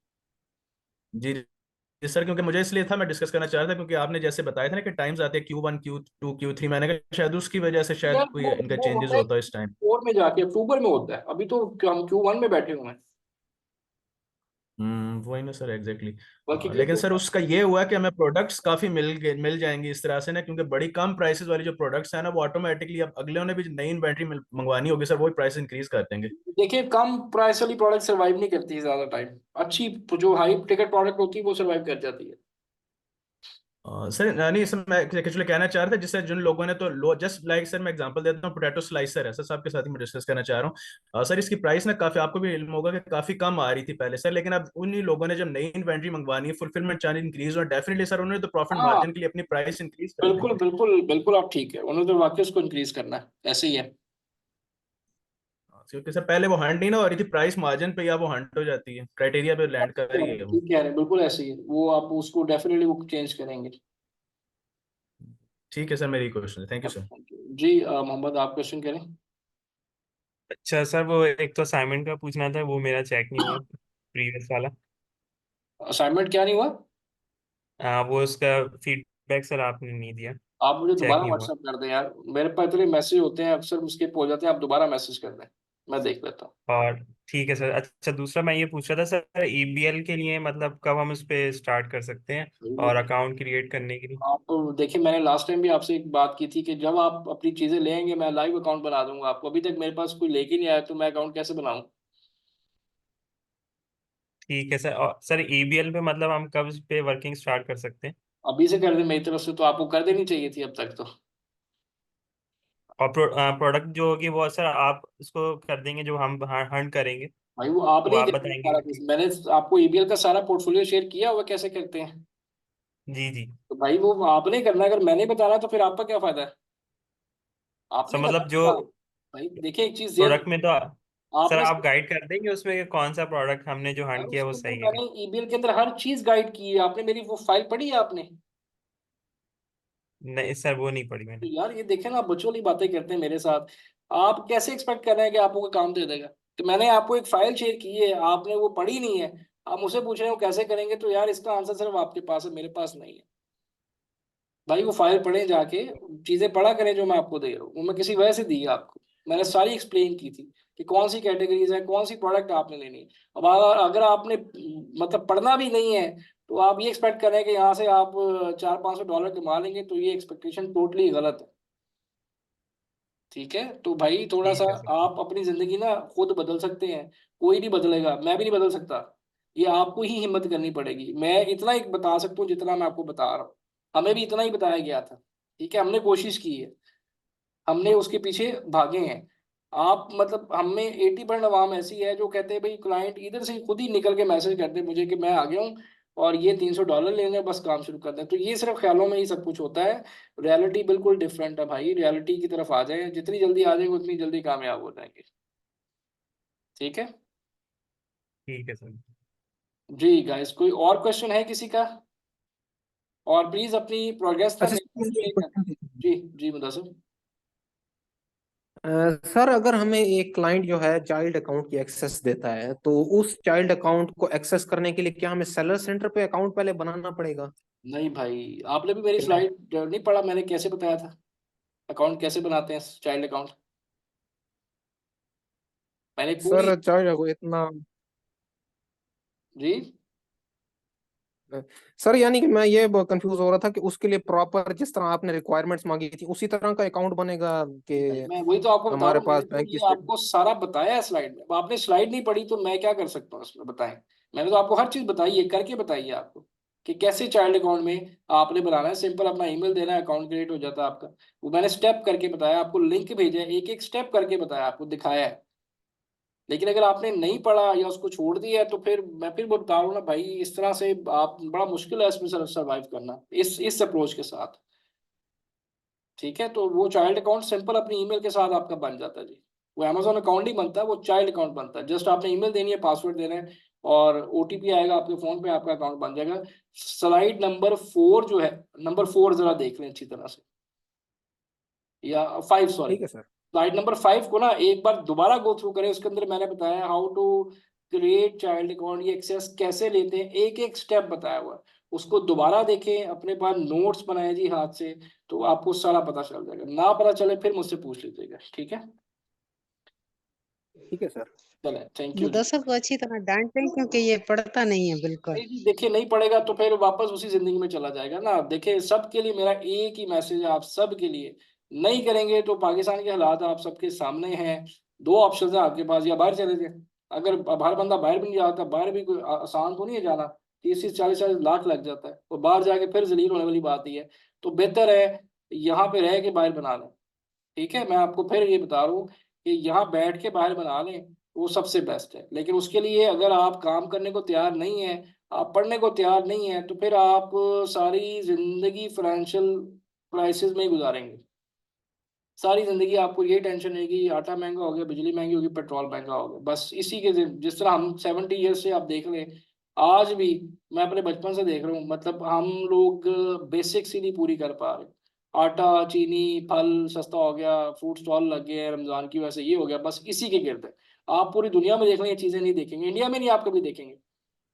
जी जी सर, क्योंकि मुझे इसलिए था, मैं डिस्कस करना चाह रहा था क्योंकि आपने जैसे बताया था ना कि टाइम्स आते हैं Q1 Q2 Q3, मैंने कहा शायद उसकी वजह से यार शायद कोई इनका वो चेंजेस होता है होता है इस टाइम। Q4 में जाके, अक्टूबर में होता है। अभी तो हम Q1 में बैठे हुए हैं। वही ना सर, एग्जैक्टली बल्कि लेकिन क्योंकि सर उसका ये हुआ कि हमें प्रोडक्ट्स काफी मिल जाएंगे इस तरह से ना, क्योंकि बड़ी कम प्राइसेस वाली जो प्रोडक्ट्स है ना वो ऑटोमेटिकली अब अगले ने भी नई इन्वेंट्री मंगवानी होगी सर, वही प्राइस इंक्रीज कर देंगे। देखिए, कम प्राइस वाली प्रोडक्ट सर्वाइव नहीं करती है ज्यादा टाइम। अच्छी जो हाई टिकट प्रोडक्ट होती है वो सर्वाइव कर जाती है। सर नहीं सर, मैं एक्चुअली कहना चाह रहा था जिससे जिन लोगों ने तो लो जस्ट लाइक सर, मैं एग्जांपल देता हूँ, पोटैटो स्लाइसर है सर, साहब के साथ ही मैं डिस्कस करना चाह रहा हूँ। सर इसकी प्राइस ना काफी, आपको भी इल्म होगा कि काफी कम आ रही थी पहले सर, लेकिन अब उन्हीं लोगों ने जब नई इन्वेंट्री मंगवानी है, फुलफिलमेंट चार्ज इंक्रीज और डेफिनेटली सर उन्होंने तो प्रॉफिट हाँ, मार्जिन के लिए अपनी प्राइस इंक्रीज करनी बिल्कुल है। बिल्कुल बिल्कुल, आप ठीक है। उन्होंने तो वाकई उसको इंक्रीज करना है, ऐसे ही है। क्योंकि सर पहले वो हंट नहीं ना हो रही थी प्राइस मार्जिन पे, या वो हंट हो जाती है, क्राइटेरिया पे लैंड कर रही है वो। ठीक कह रहे हैं, बिल्कुल ऐसे ही है वो। आप उसको डेफिनेटली वो चेंज करेंगे। ठीक है सर, मेरी क्वेश्चन है, थैंक यू सर। जी मोहम्मद, आप क्वेश्चन करें। अच्छा सर, वो एक तो असाइनमेंट का पूछना था, वो मेरा चेक नहीं हुआ, प्रीवियस वाला। असाइनमेंट क्या नहीं हुआ? वो उसका फीडबैक सर आपने नहीं दिया, आप मुझे चेक दोबारा नहीं हुआ। व्हाट्सएप कर दें यार, मेरे पास इतने मैसेज होते हैं अक्सर स्किप हो जाते हैं। आप दोबारा मैसेज कर दें, मैं देख लेता हूँ। और ठीक है सर। अच्छा, दूसरा मैं ये पूछ रहा था सर, ईबीएल के लिए मतलब कब हम उस पे स्टार्ट कर सकते हैं, और अकाउंट क्रिएट करने के लिए? आप देखिए, मैंने लास्ट टाइम भी आपसे एक बात की थी कि जब आप अपनी चीजें लेंगे मैं लाइव अकाउंट बना दूंगा आपको। अभी तक मेरे पास कोई लेके नहीं आया, तो मैं अकाउंट कैसे बनाऊं? ठीक है सर। और सर ईबीएल पे मतलब हम कब इस पे वर्किंग स्टार्ट कर सकते हैं? अभी से कर दें मेरी तरफ से, तो आपको कर देनी चाहिए थी अब तक तो। और प्रोडक्ट जो होगी वो सर आप उसको कर देंगे, जो हम हंट करेंगे भाई वो वो आपने ही आप करना है बताएंगे सारा कि कुछ। ठीक। मैंने आपको ईबीएल का सारा पोर्टफोलियो शेयर किया हुआ कैसे करते हैं। जी जी। तो भाई वो आपने ही करना है। अगर मैंने बताना तो फिर आपका क्या फायदा है? सर आपने करना मतलब है जो काम। भाई देखिए, एक चीज ध्यान, प्रोडक्ट में तो सर आपने, आप गाइड कर देंगे उसमें कि कौन सा प्रोडक्ट हमने जो यार हंट किया वो उसके अंदर सही है कि मैंने ईबीएल के अंदर हर चीज गाइड की है। आपने मेरी वो फाइल पढ़ी है आपने? नहीं सर, वो नहीं पड़ी तो मैंने। यार ये देखे ना, आप बच्चों वाली बातें करते हैं मेरे साथ। आप कैसे एक्सपेक्ट कर रहे हैं कि आपको कोई काम दे देगा? तो मैंने आपको एक फाइल शेयर की है, आपने वो पढ़ी नहीं है। आप मुझसे पूछ रहे हो कैसे करेंगे, तो यार इसका आंसर सिर्फ आपके पास है, मेरे पास नहीं है। भाई वो फाइल पढ़े जाके, चीजें पढ़ा करें जो मैं आपको दे रहा हूँ। वो मैं किसी वजह से दी है आपको। मैंने सारी एक्सप्लेन की थी कि कौन सी कैटेगरीज है, कौन सी प्रोडक्ट आपने लेनी है। अब अगर आपने मतलब पढ़ना भी नहीं है, तो आप ये एक्सपेक्ट करें कि यहाँ से आप 400-500 डॉलर कमा लेंगे, तो ये एक्सपेक्टेशन टोटली गलत है। ठीक है, तो भाई थोड़ा सा ठीक है सर। आप अपनी जिंदगी ना खुद बदल सकते हैं। कोई नहीं बदलेगा, मैं भी नहीं बदल सकता। ये आपको ही हिम्मत करनी पड़ेगी। मैं इतना ही बता सकता हूँ जितना मैं आपको बता रहा हूँ। हमें भी इतना ही बताया गया था। ठीक है, हमने कोशिश की है, हमने उसके पीछे भागे हैं। आप मतलब हमें 80% अवाम ऐसी है जो कहते हैं भाई, क्लाइंट इधर से खुद ही निकल के मैसेज करते हैं मुझे कि मैं आ गया हूँ और ये $300 लेने हैं, बस काम शुरू कर दें। तो ये सिर्फ ख्यालों में ही सब कुछ होता है। रियलिटी बिल्कुल डिफरेंट है भाई। रियलिटी की तरफ आ जाए, जितनी जल्दी आ जाएंगे उतनी जल्दी कामयाब हो जाएंगे। ठीक है। ठीक है सर। जी गाइस, कोई और क्वेश्चन है किसी का? और प्लीज अपनी प्रोग्रेस ना अच्छा सर, मेरे मुझे पे एक करना। क्वेश्चन थी। जी जी मुदस्सिर। सर अगर हमें एक क्लाइंट जो है चाइल्ड अकाउंट की एक्सेस देता है, तो उस चाइल्ड अकाउंट को एक्सेस करने के लिए क्या हमें सेलर सेंटर पे अकाउंट पहले बनाना पड़ेगा? नहीं भाई, आपने भी मेरी स्लाइड नहीं पढ़ा? मैंने कैसे बताया था अकाउंट कैसे बनाते हैं, चाइल्ड अकाउंट। मैंने पूरी, सर चाइल्ड को इतना जी सर यानी कि मैं ये कंफ्यूज हो रहा था कि उसके लिए प्रॉपर जिस तरह आपने रिक्वायरमेंट्स मांगी थी उसी तरह का अकाउंट बनेगा कि भाई, मैं वही तो आपको बता हमारे रहा हूँ। पास मैंने तो बैंक की ये स्टेटमेंट? आपको सारा बताया है स्लाइड में। अब आपने स्लाइड नहीं पढ़ी तो मैं क्या कर सकता हूँ उसमें, बताएं। मैंने तो आपको हर चीज बताई है, करके बताई है आपको कि कैसे चाइल्ड अकाउंट में आपने बनाना है। सिंपल अपना ईमेल देना है, अकाउंट क्रिएट हो जाता है आपका। वो मैंने स्टेप करके बताया आपको, लिंक भेजा है, एक एक स्टेप करके बताया आपको, दिखाया है। लेकिन अगर आपने नहीं पढ़ा या उसको छोड़ दिया है, तो फिर मैं फिर बता रहा हूँ ना भाई, इस तरह से आप बड़ा मुश्किल है इसमें सर्वाइव करना इस अप्रोच के साथ। ठीक है, तो वो चाइल्ड अकाउंट सिंपल अपनी ईमेल के साथ आपका बन जाता है जी। वो अमेजोन अकाउंट नहीं बनता, वो चाइल्ड अकाउंट बनता है। जस्ट आपने ईमेल देनी है, पासवर्ड देना है, और ओटीपी आएगा आपके फोन पे, आपका अकाउंट बन जाएगा। स्लाइड नंबर 4 जो है, नंबर 4 जरा देख लें अच्छी तरह से, या 5 सॉरी। ठीक है सर। स्लाइड नंबर 5 को ना एक बार दोबारा गो थ्रू करें, उसके अंदर मैंने बताया how to create child account, ये एक्सेस कैसे लेते हैं, एक एक स्टेप बताया हुआ है। उसको दोबारा देखें, अपने पास नोट्स बनाए जी हाथ से, तो आपको सारा पता चल जाएगा। ना पता चले फिर मुझसे पूछ लीजिएगा, ठीक है? ठीक है सर। चले, थैंक यू जी। मुदस्सर को अच्छी तरह डांट दें क्योंकि ये पढ़ता नहीं है बिल्कुल। नहीं जी, देखिए नहीं पड़ेगा तो फिर वापस उसी जिंदगी में चला जाएगा ना। देखिए सबके लिए मेरा एक ही मैसेज है, आप सबके लिए, नहीं करेंगे तो पाकिस्तान के हालात आप सबके सामने हैं। दो ऑप्शन है आपके पास, या बाहर चले जाए। अगर बाहर बंदा बाहर भी नहीं जाता, बाहर भी कोई आसान तो नहीं है जाना, 30 40 40 लाख लग जाता है, और बाहर जाके फिर जलील होने वाली बात ही है। तो बेहतर है यहाँ पे रह के बाहर बना लें। ठीक है, मैं आपको फिर ये बता रहा हूँ कि यहाँ बैठ के बाहर बना लें, वो सबसे बेस्ट है। लेकिन उसके लिए अगर आप काम करने को तैयार नहीं है, आप पढ़ने को तैयार नहीं है, तो फिर आप सारी जिंदगी फाइनेंशियल क्राइसिस में ही गुजारेंगे। सारी जिंदगी आपको ये टेंशन रहेगी, आटा महंगा हो गया, बिजली महंगी होगी, पेट्रोल महंगा हो गया, बस इसी के जिस तरह हम 70 ईयर्स से आप देख लें, आज भी मैं अपने बचपन से देख रहा हूँ, मतलब हम लोग बेसिक्स ही नहीं पूरी कर पा रहे। आटा, चीनी, फल सस्ता हो गया, फूड स्टॉल लग गए हैं रमजान की वजह से, ये हो गया, बस इसी के गिरद है। आप पूरी दुनिया में देख लें, ये चीजें नहीं देखेंगे, इंडिया में नहीं आप कभी देखेंगे।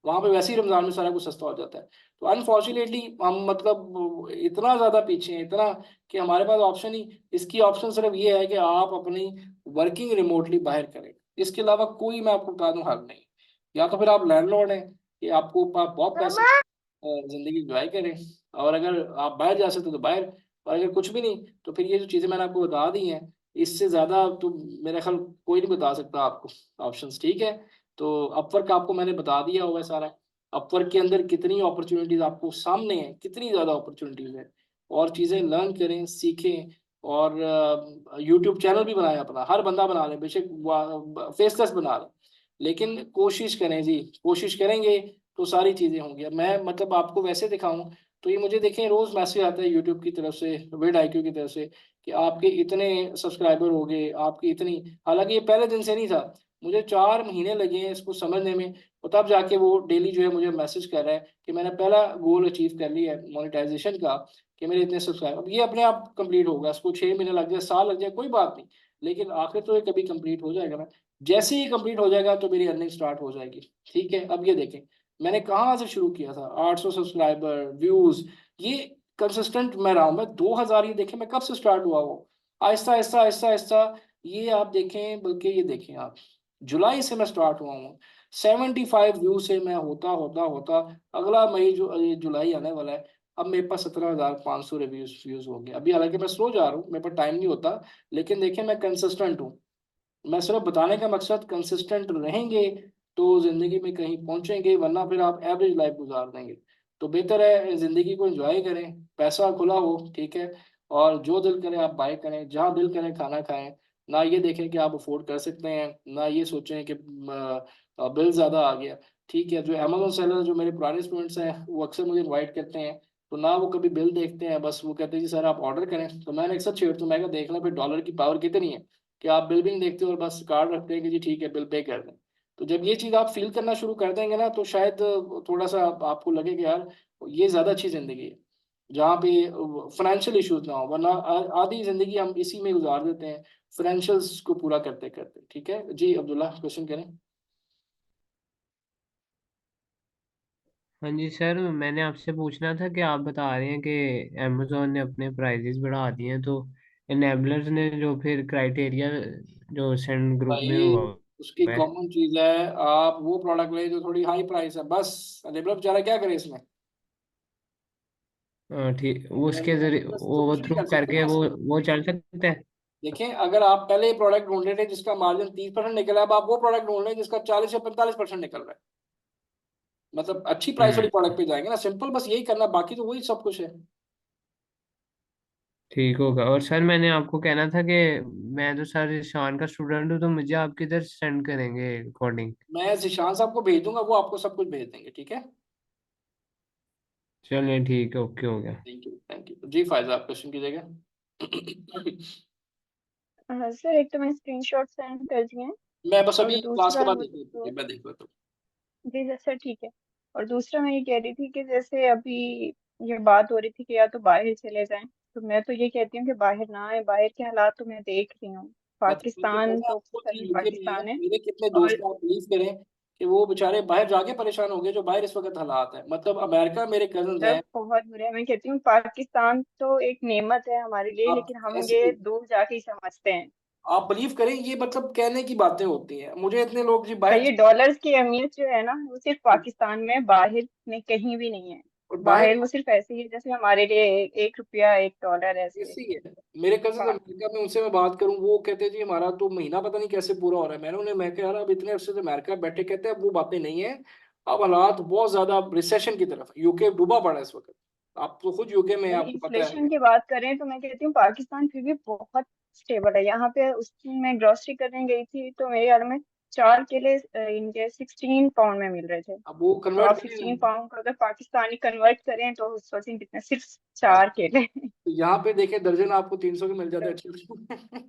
वहां पे वैसे ही रमजान में सारा कुछ सस्ता हो जाता है। तो अनफॉर्चुनेटली हम मतलब इतना ज्यादा पीछे हैं, इतना, कि हमारे पास ऑप्शन ही, इसकी ऑप्शन सिर्फ ये है कि आप अपनी वर्किंग रिमोटली बाहर करें। इसके अलावा कोई, मैं आपको बता दूं, हल नहीं। या तो फिर आप लैंडलॉर्ड हैं कि आपको बहुत पैसे, जिंदगी इंजॉय करें, और अगर आप बाहर जा सकते तो बाहर, और अगर कुछ भी नहीं तो फिर ये जो चीज़ें मैंने आपको बता दी हैं, इससे ज़्यादा तो मेरा ख्याल कोई नहीं बता सकता आपको ऑप्शंस, ठीक है? तो अपवर्क आपको मैंने बता दिया हुआ है सारा। अपवर्क के अंदर कितनी अपॉर्चुनिटीज़ आपको सामने हैं, कितनी ज़्यादा अपॉर्चुनिटीज़ हैं, और चीज़ें लर्न करें, सीखें। और यूट्यूब चैनल भी बनाए अपना, हर बंदा बना ले, बेशक फेसलेस बना ले, लेकिन कोशिश करें जी, कोशिश करेंगे तो सारी चीज़ें होंगी। अब मैं मतलब आपको वैसे दिखाऊं तो ये मुझे देखें रोज़ मैसेज आता है यूट्यूब की तरफ से, विड आईक्यू की तरफ से, कि आपके इतने सब्सक्राइबर हो गए, आपकी इतनी, हालांकि ये पहले दिन से नहीं था, मुझे 4 महीने लगे हैं इसको समझने में। और तब जाके वो डेली जो है मुझे मैसेज कर रहा है कि मैंने पहला गोल अचीव कर लिया है मोनेटाइजेशन का, कि मेरे इतने सब्सक्राइबर। अब ये अपने आप कंप्लीट होगा, इसको 6 महीने लग जाए, साल लग जाए, कोई बात नहीं, लेकिन आखिर तो ये कभी कंप्लीट हो जाएगा ना। जैसे ही कंप्लीट हो जाएगा तो मेरी अर्निंग स्टार्ट हो जाएगी। ठीक है, अब ये देखें, मैंने कहाँ से शुरू किया था, 800 सब्सक्राइबर, व्यूज, ये कंसिस्टेंट मैं रहा हूँ। मैं 2000, ये देखें मैं कब से स्टार्ट हुआ वो, आहिस्ता आहिस्ता आहिस्ता आहिस्ता, ये आप देखें, बल्कि ये देखें आप, जुलाई से मैं स्टार्ट हुआ हूँ। 75 व्यू से मैं होता होता होता, अगला मई जो ये जुलाई आने वाला है, अब मेरे पास 17,500 रिव्यूज व्यूज हो गए। अभी हालांकि मैं स्लो जा रहा हूँ, मेरे पास टाइम नहीं होता, लेकिन देखिए मैं कंसिस्टेंट हूँ। मैं सिर्फ बताने का मकसद, कंसिस्टेंट रहेंगे तो जिंदगी में कहीं पहुंचेंगे, वरना फिर आप एवरेज लाइफ गुजार देंगे। तो बेहतर है जिंदगी को एंजॉय करें, पैसा खुला हो, ठीक है, और जो दिल करे आप बाय करें, जहाँ दिल करे खाना खाएं। ना ये देखें कि आप अफोर्ड कर सकते हैं, ना ये सोचें कि बिल ज़्यादा आ गया। ठीक है, जो अमेजोन सेलर, जो मेरे पुराने स्टूडेंट्स हैं, वो अक्सर मुझे इनवाइट करते हैं, तो ना वो कभी बिल देखते हैं, बस वो कहते हैं जी सर आप ऑर्डर करें। तो मैंने अक्सर छेड़ता हूँ, मैं कहा देख लें फिर डॉलर की पावर कितनी है, कि आप बिल भी नहीं देखते और बस कार्ड रखते हैं कि जी ठीक है बिल पे कर दें। तो जब ये चीज़ आप फील करना शुरू कर देंगे ना, तो शायद थोड़ा सा आपको लगे कि यार ये ज़्यादा अच्छी ज़िंदगी है, जहाँ पे फाइनेंशियल इश्यूज ना हो, वरना आधी ज़िंदगी हम इसी में गुजार देते हैं, फाइनेंशियल्स को पूरा करते करते। ठीक है जी, अब्दुल्ला क्वेश्चन करें। हाँ जी सर, मैंने आपसे पूछना था कि आप बता रहे हैं कि अमेजोन ने अपने प्राइजेस बढ़ा दिए हैं, तो इनेबलर्स ने जो फिर क्राइटेरिया जो सेंड ग्रुप में भाई हुआ उसकी है। कॉमन चीज़ है, आप वो प्रोडक्ट लें जो थोड़ी हाई प्राइस है, बस। डेवलप बेचारा क्या करे इसमें, ठीक, वो उसके जरिए बस तो वो कुछ नहीं थ्रू कर सकते करके ना इसमें। वो चल सकता है। देखें, अगर आप पहले प्रोडक्ट ढूंढ रहे थे जिसका मार्जिन 30% निकला, अब आप वो प्रोडक्ट ढूंढ रहे हैं जिसका 40 या 45% निकल रहा है, मतलब अच्छी प्राइस वाली हम्म, प्रोडक्ट पे जाएंगे ना, सिंपल, बस यही करना, बाकी तो वही सब कुछ है। ठीक होगा। और सर मैंने आपको कहना था कि मैं तो सर शान का स्टूडेंट हूँ, तो मुझे आप किधर सेंड करेंगे कोडिंग? मैं जिशान साहब को भेज दूंगा, वो आपको सब कुछ भेज देंगे, ठीक है? चलिए ठीक है, ओके हो गया। थैंक यू जी। फायजा आप क्वेश्चन कीजिएगा। सर एक तो मैंने स्क्रीनशॉट सेंड कर दिए हैं, मैं बस और अभी क्लास के दूसरा बाद देख लेता हूँ, तो मैं देख लेता हूँ। जी सर ठीक है। और दूसरा मैं ये कह रही थी कि जैसे अभी ये बात हो रही थी कि या तो बाहर चले जाएं, तो मैं तो ये कहती हूँ कि बाहर ना आए, बाहर के हालात तो मैं देख रही हूँ। पाकिस्तान मैं तो खुद सर यूके में है, पाकिस्तान है। मेरे कितने और दोस्त हैं, आप बिलीव करें कि वो बेचारे बाहर जाके परेशान हो गए, जो बाहर इस वक्त हालात है। मतलब अमेरिका मेरे कजन सर हैं। बहुत बुरा है, मैं कहती हूँ पाकिस्तान तो एक नेमत है हमारे लिए, आप लेकिन हम ऐसे ये दूर जाके ही समझते हैं। आप बिलीव करें, ये मतलब कहने की बातें होती हैं। मुझे इतने लोग जी और बाहर, ये डॉलर्स की अहमियत जो है ना, वो सिर्फ पाकिस्तान में, बाहर में कहीं भी नहीं है। और बाहर बाहर वो सिर्फ ऐसे ही है जैसे हमारे लिए एक रुपया एक डॉलर ऐसे। ऐसी है। मेरे कजन पा- अमेरिका में, उनसे मैं बात करूं, वो कहते हैं जी हमारा तो महीना पता नहीं कैसे पूरा हो रहा है। मैंने उन्हें, मैं कहा यार अब इतने अरसे से अमेरिका बैठे, कहते हैं अब वो बातें नहीं है, अब हालात बहुत ज्यादा रिसेशन की तरफ, यूके डूबा पड़ा है इस वक्त। आप तो खुद यूके में हैं, अगर आपको पता है। इन्फ्लेशन की बात करें तो मैं कहती हूँ पाकिस्तान फिर भी बहुत स्टेबल है। यहाँ पे उस दिन मैं ग्रोसरी करने गई थी तो मेरे ख्याल में 4 केले इनके 16 पाउंड में मिल रहे थे। अब वो तो कन्वर्ट आप करें, 16 पाउंड को अगर पाकिस्तानी कन्वर्ट करें तो सोचें कितने, सिर्फ बस 4 केले। तो यहाँ पे देखें दर्जन आपको 300 के मिल जाते तो, हैं अच्छे।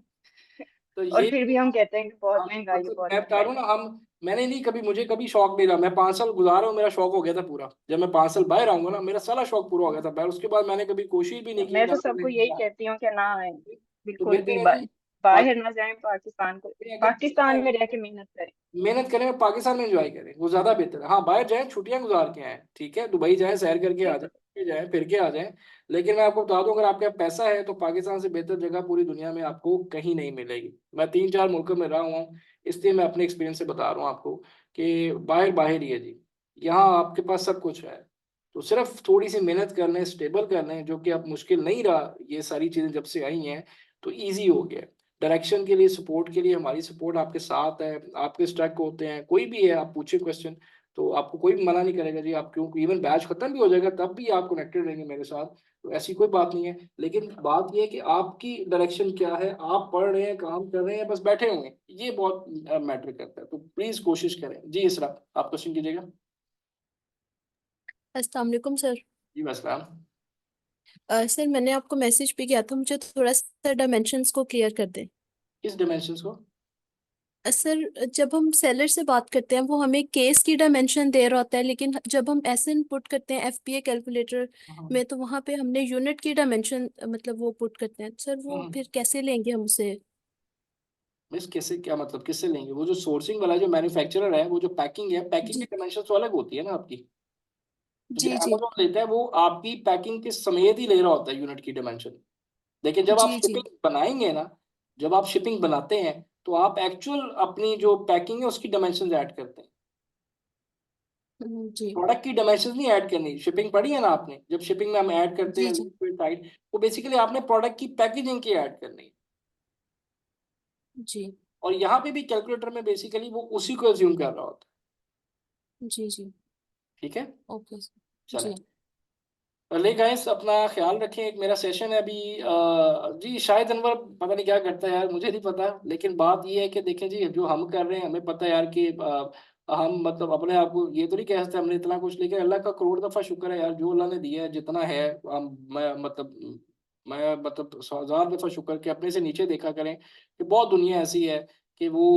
तो और ये, फिर भी हम कहते हैं कि बहुत हाँ, महंगाई है, मतलब बहुत मैं बता रहा महंगाई हूँ ना, है। मैंने नहीं कभी, मुझे कभी शौक नहीं रहा। मैं 5 साल गुजारा हूँ, मेरा शौक हो गया था पूरा। जब मैं 5 साल बाहर आऊंगा ना, मेरा सारा शौक पूरा हो गया था बाहर। उसके बाद मैंने कभी कोशिश भी नहीं की मैं तो यहाँ पे सबको रहने यही की। कहती हूँ कि ना आए, तो बिल्कुल बेहतर भी है जी, बाहर ना जाएं, पाकिस्तान को, अगर पाकिस्तान में रह के मेहनत करें। मेहनत करें और पाकिस्तान में एंजॉय करें, वो ज्यादा बेहतर है। हाँ बाहर जाएं, छुट्टियां गुजार के आए, ठीक है, दुबई जाएं, सैर करके आ ये जाएं, तो फिर के आ जाएं। लेकिन मैं आपको बता दूं, अगर आपके पास पैसा है तो पाकिस्तान से बेहतर जगह पूरी दुनिया में आपको कहीं नहीं मिलेगी। मैं 3-4 मुल्कों में रहा हुआ हूँ, इसलिए मैं अपने एक्सपीरियंस से बता रहा हूँ आपको कि बाहर बाहर ही है जी। यहाँ आपके पास सब कुछ है, तो सिर्फ थोड़ी सी मेहनत कर लें, स्टेबल कर लें, जो कि अब मुश्किल नहीं रहा। ये सारी चीजें जब से आई हैं तो ईजी हो गया। डायरेक्शन के लिए, सपोर्ट के लिए हमारी सपोर्ट आपके साथ है। आपके स्ट्रक होते हैं, कोई भी है, आप पूछे क्वेश्चन, तो आपको कोई भी मना नहीं करेगा जी। आप क्यों, इवन बैच खत्म भी हो जाएगा तब भी आप कनेक्टेड रहेंगे मेरे साथ, तो ऐसी कोई बात नहीं है। लेकिन बात यह है कि आपकी डायरेक्शन क्या है, आप पढ़ रहे हैं, काम कर रहे हैं, बस बैठे होंगे, ये बहुत मैटर करता है। तो प्लीज कोशिश करें जी। इसरा आप क्वेश्चन कीजिएगा। अस्सलाम वालेकुम सर। जी वसलाम। सर मैंने आपको मैसेज भी किया था, मुझे थोड़ा सा डायमेंशंस को क्लियर कर दें। किस डायमेंशन को? सर जब हम सेलर से बात करते हैं वो हमें केस की डायमेंशन दे रहा होता है, लेकिन जब हम एसएन पुट करते हैं एफपीए कैलकुलेटर में तो वहाँ पे हमने यूनिट की डायमेंशन मतलब वो पुट करते हैं। सर वो फिर कैसे लेंगे हम उसे? मिस कैसे, क्या मतलब किससे लेंगे? वो जो सोर्सिंग वाला जो मैन्युफैक्चरर है, वो जो पैकिंग है, पैकिंग की जी डायमेंशन तो अलग होती है ना आपकी। तो जो जी जी Amazon लेता है वो आपकी पैकिंग के समेत ही ले रहा होता है यूनिट की डायमेंशन। लेकिन जब आप जी जी। शिपिंग बनाएंगे ना, जब आप शिपिंग बनाते हैं तो आप एक्चुअल अपनी जो पैकिंग है उसकी डायमेंशन ऐड करते हैं। जी प्रोडक्ट की डायमेंशन नहीं ऐड करनी। शिपिंग पढ़ी है ना आपने, जब शिपिंग में हम ऐड करते जी हैं जी लिक्विड टाइट, वो बेसिकली आपने प्रोडक्ट की पैकेजिंग की ऐड करनी है। जी और यहाँ पे भी कैलकुलेटर में बेसिकली वो उसी को एज्यूम कर रहा होता जी जी। है। ठीक है, ओके सर। चलें। जी भले गाइस, अपना ख्याल रखें। एक मेरा सेशन है अभी, जी शायद अनवर पता नहीं क्या करता है यार, मुझे नहीं पता। लेकिन बात ये है कि देखें जी, जो हम कर रहे हैं हमें पता है यार कि हम मतलब अपने आप को ये तो नहीं कह सकते हमने इतना कुछ, लेकिन अल्लाह का करोड़ दफा शुक्र है यार, जो अल्लाह ने दिया है जितना है। मैं मतलब 1000 दफा शुक्र कि अपने से नीचे देखा करें कि बहुत दुनिया ऐसी है कि वो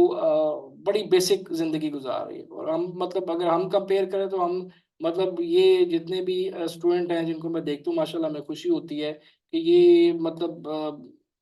बड़ी बेसिक जिंदगी गुजार रही है। और हम मतलब अगर हम कंपेयर करें तो हम मतलब ये जितने भी स्टूडेंट हैं जिनको मैं देखता हूँ, माशाल्लाह में खुशी होती है कि ये मतलब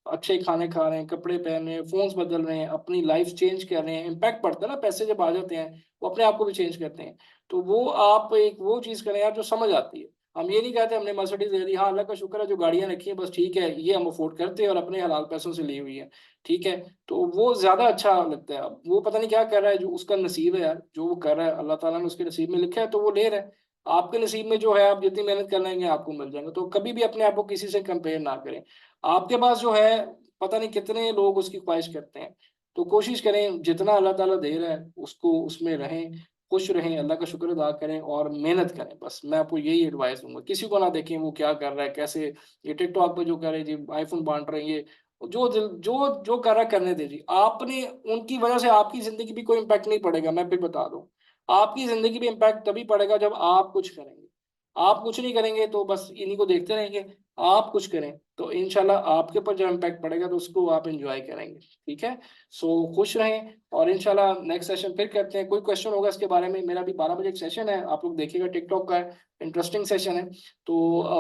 अच्छे खाने खा रहे हैं, कपड़े पहन रहे हैं, फोन्स बदल रहे हैं, अपनी लाइफ चेंज कर रहे हैं। इम्पैक्ट पड़ता है ना, पैसे जब आ जाते हैं वो अपने आप को भी चेंज करते हैं। तो वो आप एक वो चीज़ करें यार जो समझ आती है। हम ये नहीं कहते हमने मर्सिडीज ले ली, हाँ अल्लाह का शुक्र है जो गाड़ियां रखी हैं, बस ठीक है, ये हम अफोर्ड करते हैं और अपने हलाल पैसों से ली हुई है, ठीक है। तो वो ज्यादा अच्छा लगता है। अब वो पता नहीं क्या कर रहा है, जो उसका नसीब है यार, जो वो कर रहा है अल्लाह ताला ने उसके नसीब में लिखा है तो वो ले रहा है। आपके नसीब में जो है, आप जितनी मेहनत कर लेंगे आपको मिल जाएगा। तो कभी भी अपने आप को किसी से कंपेयर ना करें। आपके पास जो है, पता नहीं कितने लोग उसकी ख्वाहिश करते हैं। तो कोशिश करें जितना अल्लाह ताला दे रहा है उसको, उसमें रहें, खुश रहें, अल्लाह का शुक्र अदा करें और मेहनत करें। बस मैं आपको यही एडवाइस दूंगा। किसी को ना देखें वो क्या कर रहा है, कैसे ये टिकटॉक पे जो कर रहे हैं जी, आईफोन बांट रहे हैं, ये जो कर रहा है करने दीजिए। आपने उनकी वजह से आपकी जिंदगी भी कोई इम्पैक्ट नहीं पड़ेगा। मैं फिर बता दूं, आपकी जिंदगी में इम्पैक्ट तभी पड़ेगा जब आप कुछ करेंगे। आप कुछ नहीं करेंगे तो बस इन्हीं को देखते रहेंगे। आप कुछ करें तो इंशाल्लाह आपके ऊपर जो इम्पैक्ट पड़ेगा तो उसको आप एंजॉय करेंगे। ठीक है, सो खुश रहें और इंशाल्लाह नेक्स्ट सेशन फिर करते हैं। कोई क्वेश्चन होगा इसके बारे में, मेरा भी 12 बजे एक सेशन है, आप लोग देखिएगा, टिकटॉक का इंटरेस्टिंग सेशन है, तो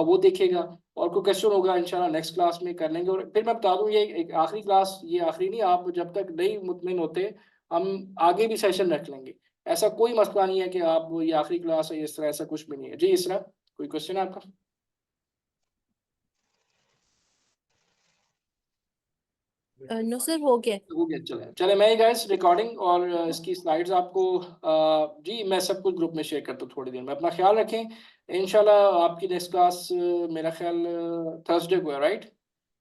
वो देखिएगा। और कोई क्वेश्चन होगा इंशाल्लाह नेक्स्ट क्लास में कर लेंगे। और फिर मैं बता दूं, ये एक आखिरी क्लास, ये आखिरी नहीं, आप जब तक नहीं मुतमिन होते हम आगे भी सेशन रख लेंगे। ऐसा कोई मसला नहीं है कि आप ये आखिरी क्लास है इस तरह, ऐसा कुछ भी नहीं है जी। इस तरह कोई क्वेश्चन है आपका? नो सर, हो गया। हो गया, चले चले। मैं गाइस रिकॉर्डिंग और इसकी स्लाइड्स आपको जी मैं सब कुछ ग्रुप में शेयर करता हूँ थोड़ी देर में। अपना ख्याल रखें, इंशाल्लाह आपकी नेक्स्ट क्लास मेरा ख्याल थर्सडे को है, राइट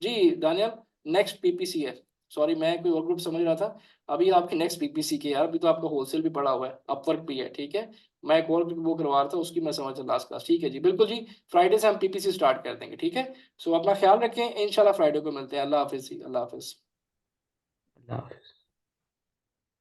जी दानियल? नेक्स्ट पीपीसी है, सॉरी मैं कोई और ग्रुप समझ रहा था। अभी आपकी नेक्स्ट पीपीसी की है यार, अभी तो आपका होलसेल भी पड़ा हुआ है, अपवर्क भी है। ठीक है, मैं एक और वो करवा रहा था, उसकी मैं समझ लास्ट क्लास। ठीक है जी, बिल्कुल जी, फ्राइडे से हम पीपीसी स्टार्ट कर देंगे। ठीक है, सो अपना ख्याल रखें, इंशाल्लाह फ्राइडे को मिलते हैं। अल्लाह हाफिज़ जी, अल्लाह हाफिज़। अल्लाह हाफिज़।